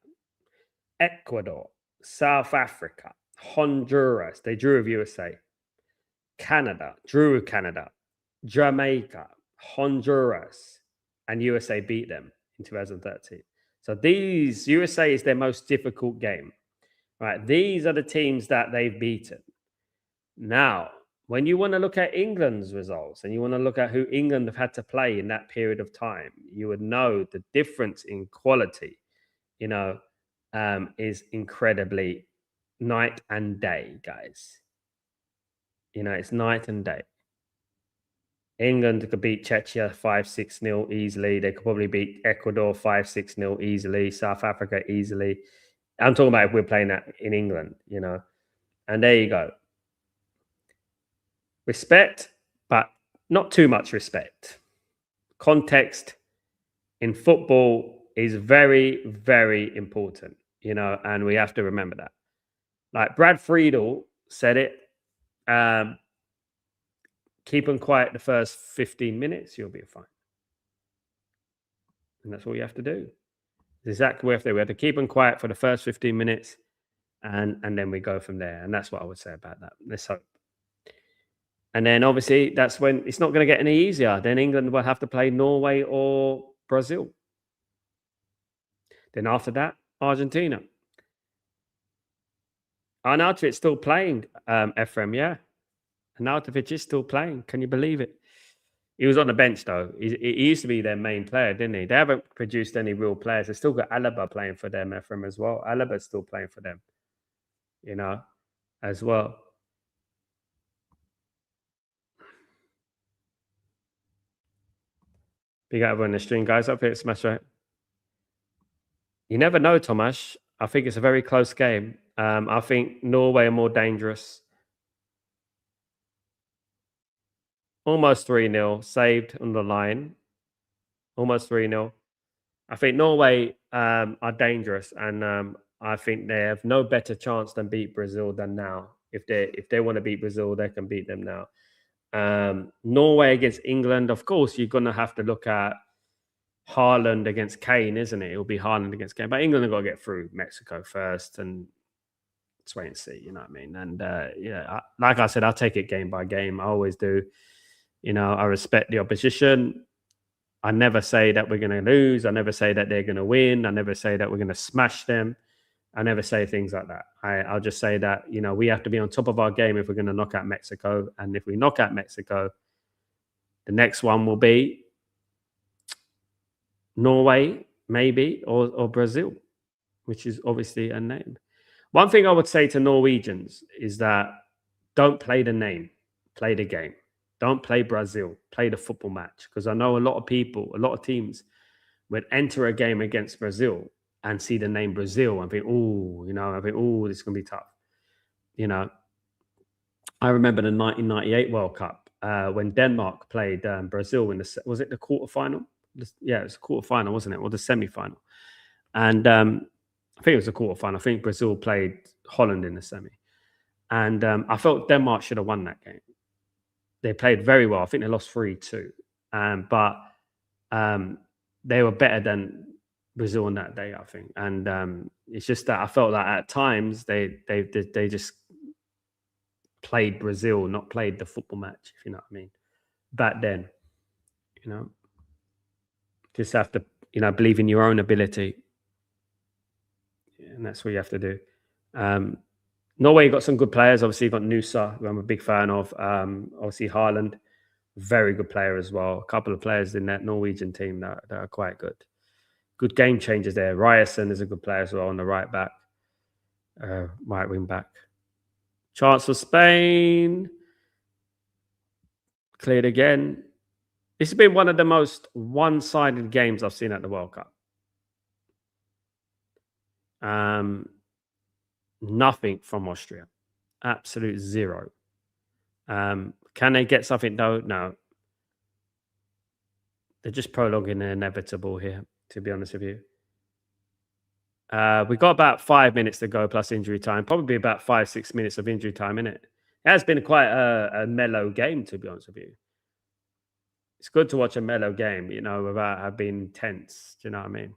Ecuador, South Africa, Honduras. They drew with USA. Canada, drew with Canada. Jamaica, Honduras, and USA beat them in 2013. So these USA is their most difficult game, right? These are the teams that they've beaten. Now, when you want to look at England's results and you want to look at who England have had to play in that period of time, you would know the difference in quality, you know, is incredibly night and day, guys. You know, it's night and day. England could beat Czechia 5-6-0 easily. They could probably beat Ecuador 5-6-0 easily. South Africa easily. I'm talking about if we're playing that in England, you know. And there you go. Respect, but not too much respect. Context in football is very, very important, you know, and we have to remember that. Like Brad Friedel said it, um, keep them quiet the first 15 minutes, you'll be fine. And that's all you have to do. It's exactly what we have to keep them quiet for the first 15 minutes and then we go from there. And that's what I would say about that. Let's hope. And then obviously that's when it's not going to get any easier. Then England will have to play Norway or Brazil. Then after that, Argentina. Arnautovic's still playing, Ephraim, yeah. Arnautovic is still playing. Can you believe it? He was on the bench though. He used to be their main player, didn't he? They haven't produced any real players. They've still got Alaba playing for them, Ephraim, as well. Alaba's still playing for them, you know, as well. Big out everyone in the stream, guys. Up here, smash right. You never know, Tomasz. I think it's a very close game. I think Norway are more dangerous. Almost 3-0, saved on the line. Almost 3-0. I think Norway are dangerous, and I think they have no better chance than beat Brazil than now. If they want to beat Brazil, they can beat them now. Norway against England, of course, you're going to have to look at Haaland against Kane, isn't it? It'll be Haaland against Kane, but England have got to get through Mexico first, and let's wait and see. You know what I mean? And like I said, I'll take it game by game. I always do. You know, I respect the opposition. I never say that we're going to lose. I never say that they're going to win. I never say that we're going to smash them. I never say things like that. I'll just say that, you know, we have to be on top of our game if we're going to knock out Mexico. And if we knock out Mexico, the next one will be Norway, maybe, or Brazil, which is obviously a name. One thing I would say to Norwegians is that don't play the name, play the game. Don't play Brazil, play the football match. Because I know a lot of people, a lot of teams would enter a game against Brazil and see the name Brazil and think, oh, you know, this is going to be tough. You know, I remember the 1998 World Cup when Denmark played Brazil in was it the quarterfinal? Yeah, it was the quarterfinal, wasn't it? Or the semi-final. And I think it was the quarterfinal. I think Brazil played Holland in the semi. And I felt Denmark should have won that game. They played very well. I think they lost 3-2. But they were better than Brazil on that day, I think. And it's just that I felt that at times they just played Brazil, not played the football match, if you know what I mean. Back then, you know, just have to, you know, believe in your own ability. And that's what you have to do. Norway got some good players. Obviously, you've got Nusa, who I'm a big fan of. Obviously, Haaland, very good player as well. A couple of players in that Norwegian team that are quite good. Good game changers there. Ryerson is a good player as well on the right back, right wing back. Chance for Spain. Cleared again. This has been one of the most one-sided games I've seen at the World Cup. Nothing from Austria. Absolute zero. Can they get something though? No. They're just prolonging the inevitable here, to be honest with you. We've got about 5 minutes to go plus injury time. Probably about 5-6 minutes of injury time, innit? It has been quite a mellow game, to be honest with you. It's good to watch a mellow game, you know, without being tense. Do you know what I mean?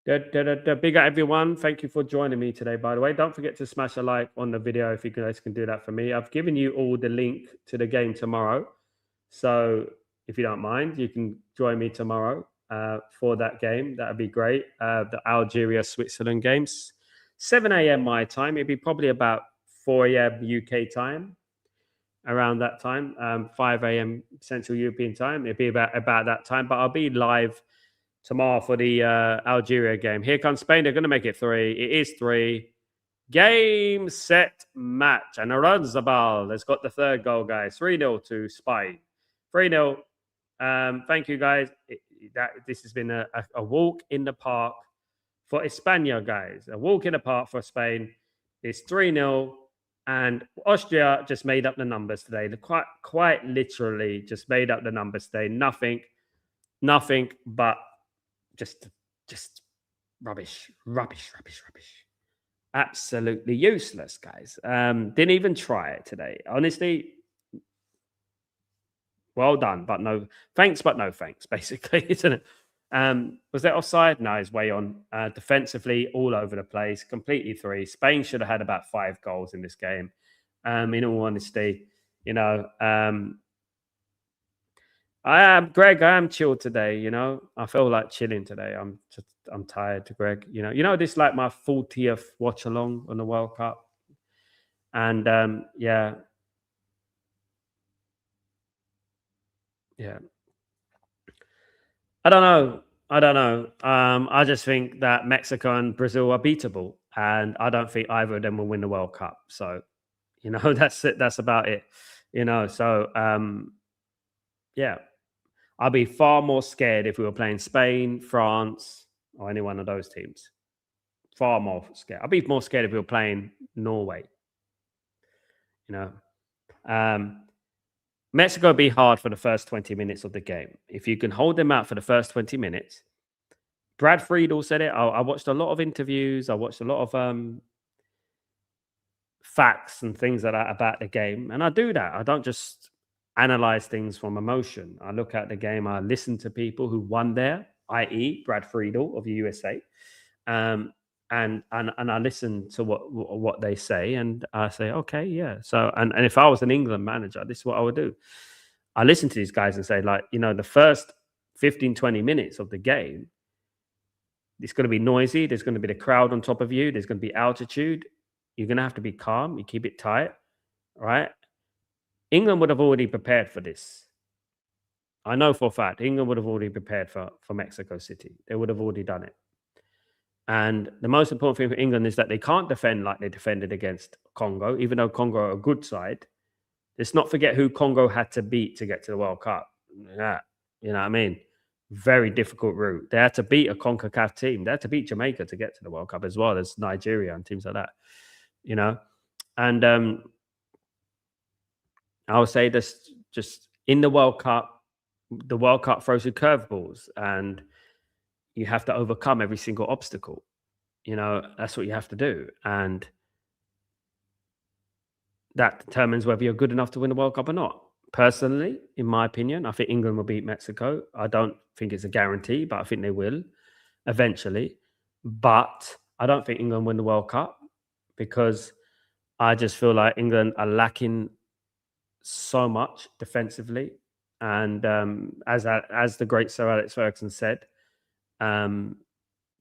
Big up everyone. Thank you for joining me today, by the way. Don't forget to smash a like on the video if you guys can do that for me. I've given you all the link to the game tomorrow. So if you don't mind, you can join me tomorrow for that game. That'd be great. The Algeria Switzerland games, 7 a.m. my time. It'd be probably about 4 a.m. UK time, around that time, 5 a.m. Central European time. It'd be about that time. But I'll be live tomorrow for the Algeria game. Here comes Spain. They're going to make it 3. It is 3. Game, set, match. And Aranzabal has got the third goal, guys. 3-0 to Spain. 3-0. Thank you, guys. This has been a walk in the park for España, guys. A walk in the park for Spain. It's 3-0. And Austria just made up the numbers today. They quite literally just made up the numbers today. Nothing but just rubbish. Absolutely useless, guys. Didn't even try it today. Honestly, well done, but no thanks, but no thanks, basically, isn't it? Was that offside? No, he's way on. Defensively, all over the place, completely 3. Spain should have had about 5 goals in this game. In all honesty, you know, I am chilled today. You know, I feel like chilling today. I'm tired, Greg. You know, this is like my 40th watch along on the World Cup, and yeah. I don't know. I just think that Mexico and Brazil are beatable, and I don't think either of them will win the World Cup. So, you know, that's it. That's about it. You know, so yeah, I'd be far more scared if we were playing Spain, France, or any one of those teams. Far more scared. I'd be more scared if we were playing Norway. You know, Mexico would be hard for the first 20 minutes of the game. If you can hold them out for the first 20 minutes, Brad Friedel said it. I watched a lot of interviews. I watched a lot of facts and things like that about the game. And I do that. I don't just analyze things from emotion. I look at the game. I listen to people who won there, i.e. Brad Friedel of the USA. And I listen to what they say, and I say, okay, yeah. So, and if I was an England manager, this is what I would do. I listen to these guys and say, like, you know, the first 15, 20 minutes of the game, it's going to be noisy. There's going to be the crowd on top of you. There's going to be altitude. You're going to have to be calm. You keep it tight, right? England would have already prepared for this. I know for a fact England would have already prepared for Mexico City. They would have already done it. And the most important thing for England is that they can't defend like they defended against Congo, even though Congo are a good side. Let's not forget who Congo had to beat to get to the World Cup. Yeah, you know what I mean? Very difficult route. They had to beat a CONCACAF team. They had to beat Jamaica to get to the World Cup, as well as Nigeria and teams like that. You know, and I would say this: just in the World Cup throws you curveballs, and you have to overcome every single obstacle. You know, that's what you have to do, and that determines whether you're good enough to win the World Cup or not. Personally, in my opinion, I think England will beat Mexico. I don't think it's a guarantee, but I think they will eventually. But I don't think England win the World Cup because I just feel like England are lacking so much defensively. And as the great Sir Alex Ferguson said,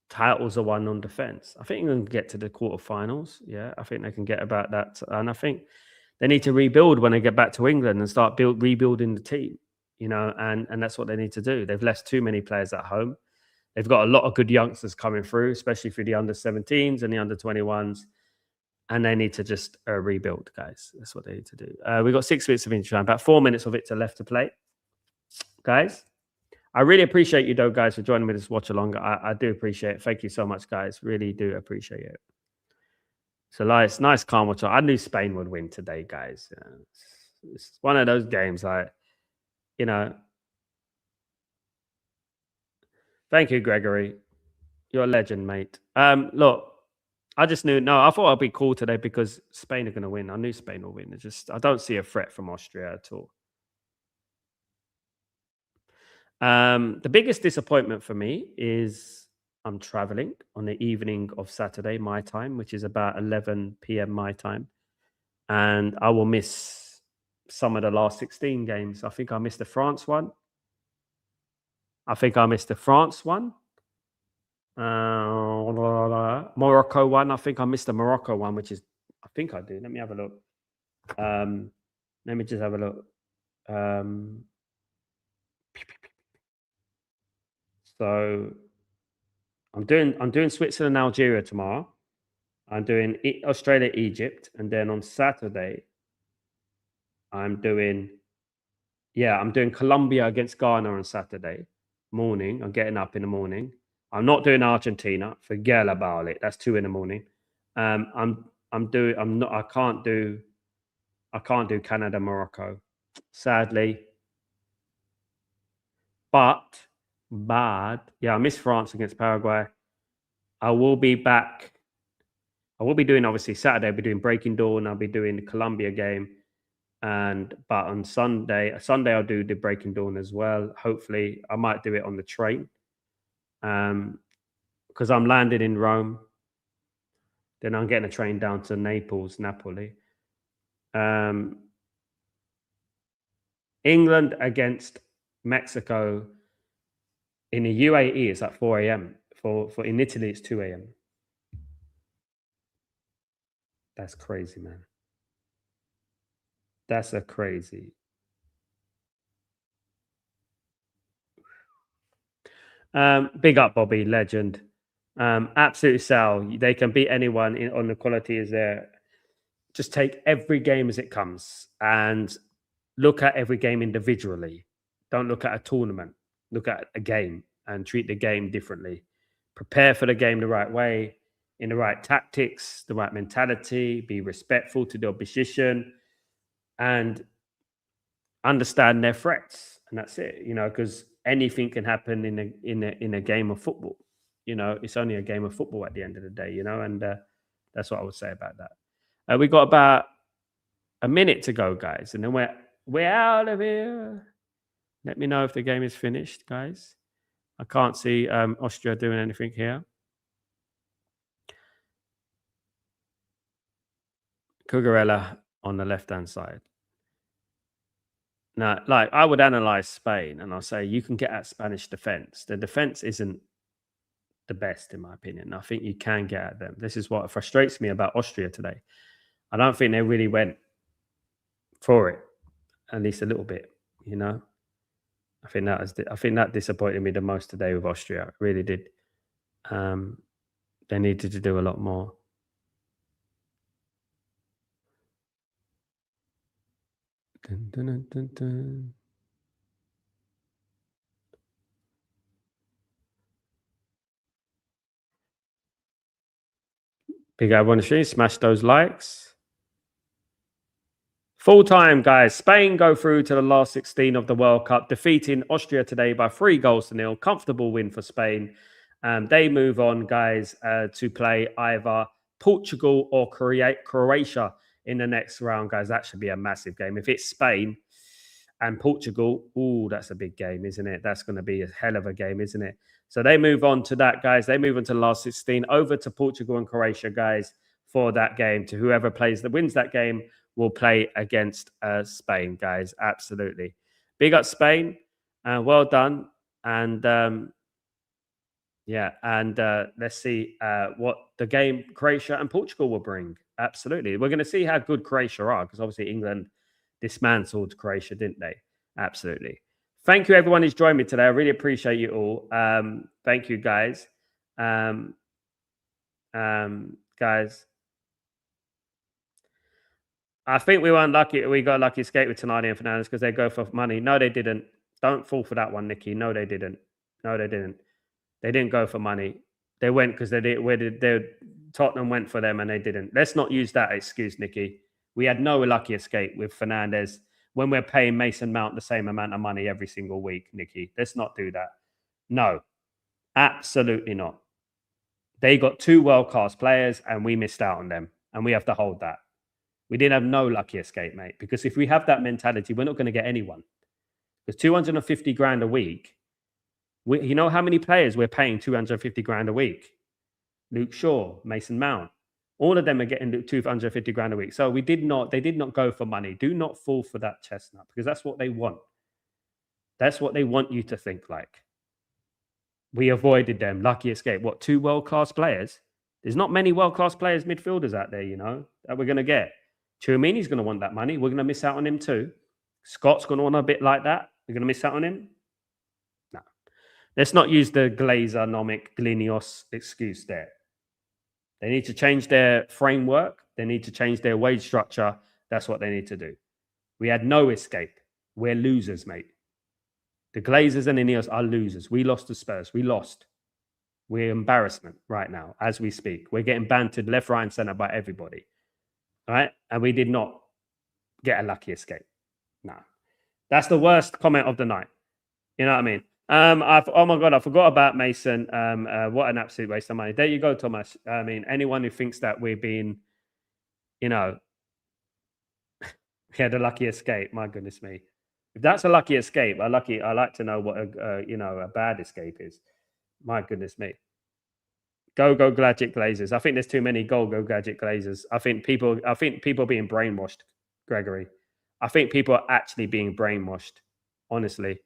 titles are won on defense. I think England can get to the quarterfinals. Yeah, I think they can get about that. And I think they need to rebuild when they get back to England and start rebuilding the team, you know, and that's what they need to do. They've left too many players at home. They've got a lot of good youngsters coming through, especially for the under-17s and the under-21s. And they need to just rebuild, guys. That's what they need to do. We've got 6 minutes of intro time, about 4 minutes of it left to play. Guys, I really appreciate you, though, guys, for joining me this watch along. I do appreciate it. Thank you so much, guys. Really do appreciate it. So nice calm watch. I knew Spain would win today, guys. It's one of those games, you know. Thank you, Gregory. You're a legend, mate. Look, I just knew. No, I thought I'd be cool today because Spain are going to win. I knew Spain will win. I don't see a threat from Austria at all. The biggest disappointment for me is I'm traveling on the evening of Saturday, my time, which is about 11 p.m. my time. And I will miss some of the last 16 games. I think I missed the France one. I think I missed the France one. Morocco one. I think I missed the Morocco one, which is, I think I do. Let me have a look. Let me just have a look. So I'm doing Switzerland, Algeria tomorrow. I'm doing Australia, Egypt, and then on Saturday I'm doing Colombia against Ghana on Saturday morning. I'm getting up in the morning. I'm not doing Argentina. Forget about it. That's 2 in the morning. I'm not. I can't do Canada, Morocco, sadly. But yeah, I miss France against Paraguay. I will be back. I will be doing, obviously, Saturday. I'll be doing Breaking Dawn. I'll be doing the Colombia game. But on Sunday I'll do the Breaking Dawn as well. Hopefully, I might do it on the train. Because I'm landing in Rome. Then I'm getting a train down to Napoli. England against Mexico in the UAE is at 4 a.m. For in Italy it's 2 a.m. That's crazy, man. That's a crazy. Big up, Bobby, legend. Absolute Sal. They can beat anyone on the quality is there. Just take every game as it comes and look at every game individually. Don't look at a tournament. Look at a game and treat the game differently. Prepare for the game the right way, in the right tactics, the right mentality. Be respectful to the opposition, and understand their threats. And that's it. Because anything can happen in a game of football. It's only a game of football at the end of the day. And that's what I would say about that. We got about a minute to go, guys, and then we're out of here. Let me know if the game is finished, guys. I can't see Austria doing anything here. Cucurella on the left-hand side. Now, I would analyze Spain and I'll say you can get at Spanish defense. The defense isn't the best, in my opinion. I think you can get at them. This is what frustrates me about Austria today. I don't think they really went for it, at least a little bit. I think that disappointed me the most today with Austria. It really did. They needed to do a lot more. Dun, dun, dun, dun. Big everyone on the stream, smash those likes. Full time, guys. Spain go through to the last 16 of the World Cup, defeating Austria today by 3-0. Comfortable win for Spain. They move on, guys, to play either Portugal or Croatia in the next round, guys. That should be a massive game. If it's Spain and Portugal, that's a big game, isn't it? That's going to be a hell of a game, isn't it? So they move on to that, guys. They move on to the last 16, over to Portugal and Croatia, guys, for that game. To whoever wins that game will play against Spain, guys. Absolutely. Big up Spain. Well done. And let's see what the game Croatia and Portugal will bring. Absolutely. We're going to see how good Croatia are, because obviously England dismantled Croatia, didn't they? Absolutely. Thank you, everyone who's joined me today. I really appreciate you all. Thank you, guys. Guys, I think we were unlucky. We got a lucky escape with Tonali and Fernandes because they go for money. No, they didn't. Don't fall for that one, Nikki. No, they didn't. No, they didn't. They didn't go for money. They went because Tottenham went for them and they didn't. Let's not use that excuse, Nikki. We had no lucky escape with Fernandes when we're paying Mason Mount the same amount of money every single week, Nikki. Let's not do that. No, absolutely not. They got 2 world-class players and we missed out on them. And we have to hold that. We didn't have no lucky escape, mate. Because if we have that mentality, we're not going to get anyone. Because 250 grand a week You know how many players we're paying 250 grand a week? Luke Shaw, Mason Mount. All of them are getting 250 grand a week. So they did not go for money. Do not fall for that chestnut because that's what they want. That's what they want you to think like. We avoided them. Lucky escape. What, 2 world-class players? There's not many world-class players, midfielders out there, that we're going to get. Tchouameni's going to want that money. We're going to miss out on him too. Scott's going to want a bit like that. We're going to miss out on him. No. Let's not use the Glazer-nomic Glinios excuse there. They need to change their framework. They need to change their wage structure. That's what they need to do. We had no escape. We're losers, mate. The Glazers and Ineos are losers. We lost to Spurs. We lost. We're embarrassment right now as we speak. We're getting bantered left, right, and center by everybody. All right? And we did not get a lucky escape. No. That's the worst comment of the night. You know what I mean? Oh my God, I forgot about Mason. What an absolute waste of money. There you go, Thomas. I mean, anyone who thinks that we're being, we had a lucky escape. My goodness me. If that's a lucky escape, I like to know what a bad escape is. My goodness me. Go gadget Glazers. I think there's too many go gadget Glazers. I think people are being brainwashed, Gregory. I think people are actually being brainwashed. Honestly,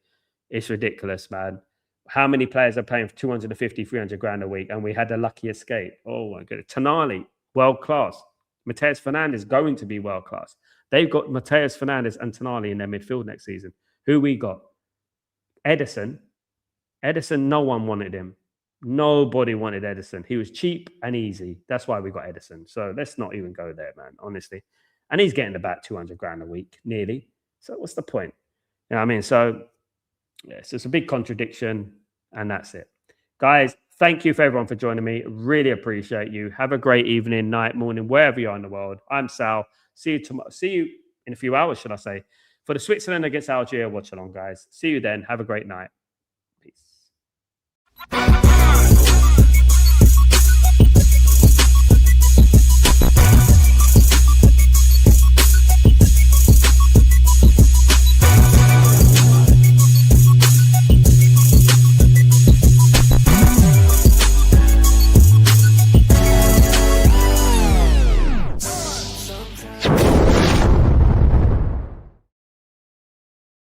it's ridiculous, man. How many players are paying for 250, 300 grand a week, and we had a lucky escape? Oh my goodness. Tonali, world class. Mateus Fernandes going to be world class. They've got Mateus Fernandes and Tonali in their midfield next season. Who we got? Edison. Edison, no one wanted him. Nobody wanted Edison. He was cheap and easy. That's why we got Edison. So let's not even go there, man, honestly. And he's getting about 200 grand a week, nearly. So what's the point? You know what I mean? So, yes, it's a big contradiction, and that's it. Guys, thank you for everyone for joining me. Really appreciate you. Have a great evening, night, morning, wherever you are in the world. I'm Sal. See you tomorrow. See you in a few hours, should I say, for the Switzerland against Algeria watch along, guys. See you then. Have a great night. Peace.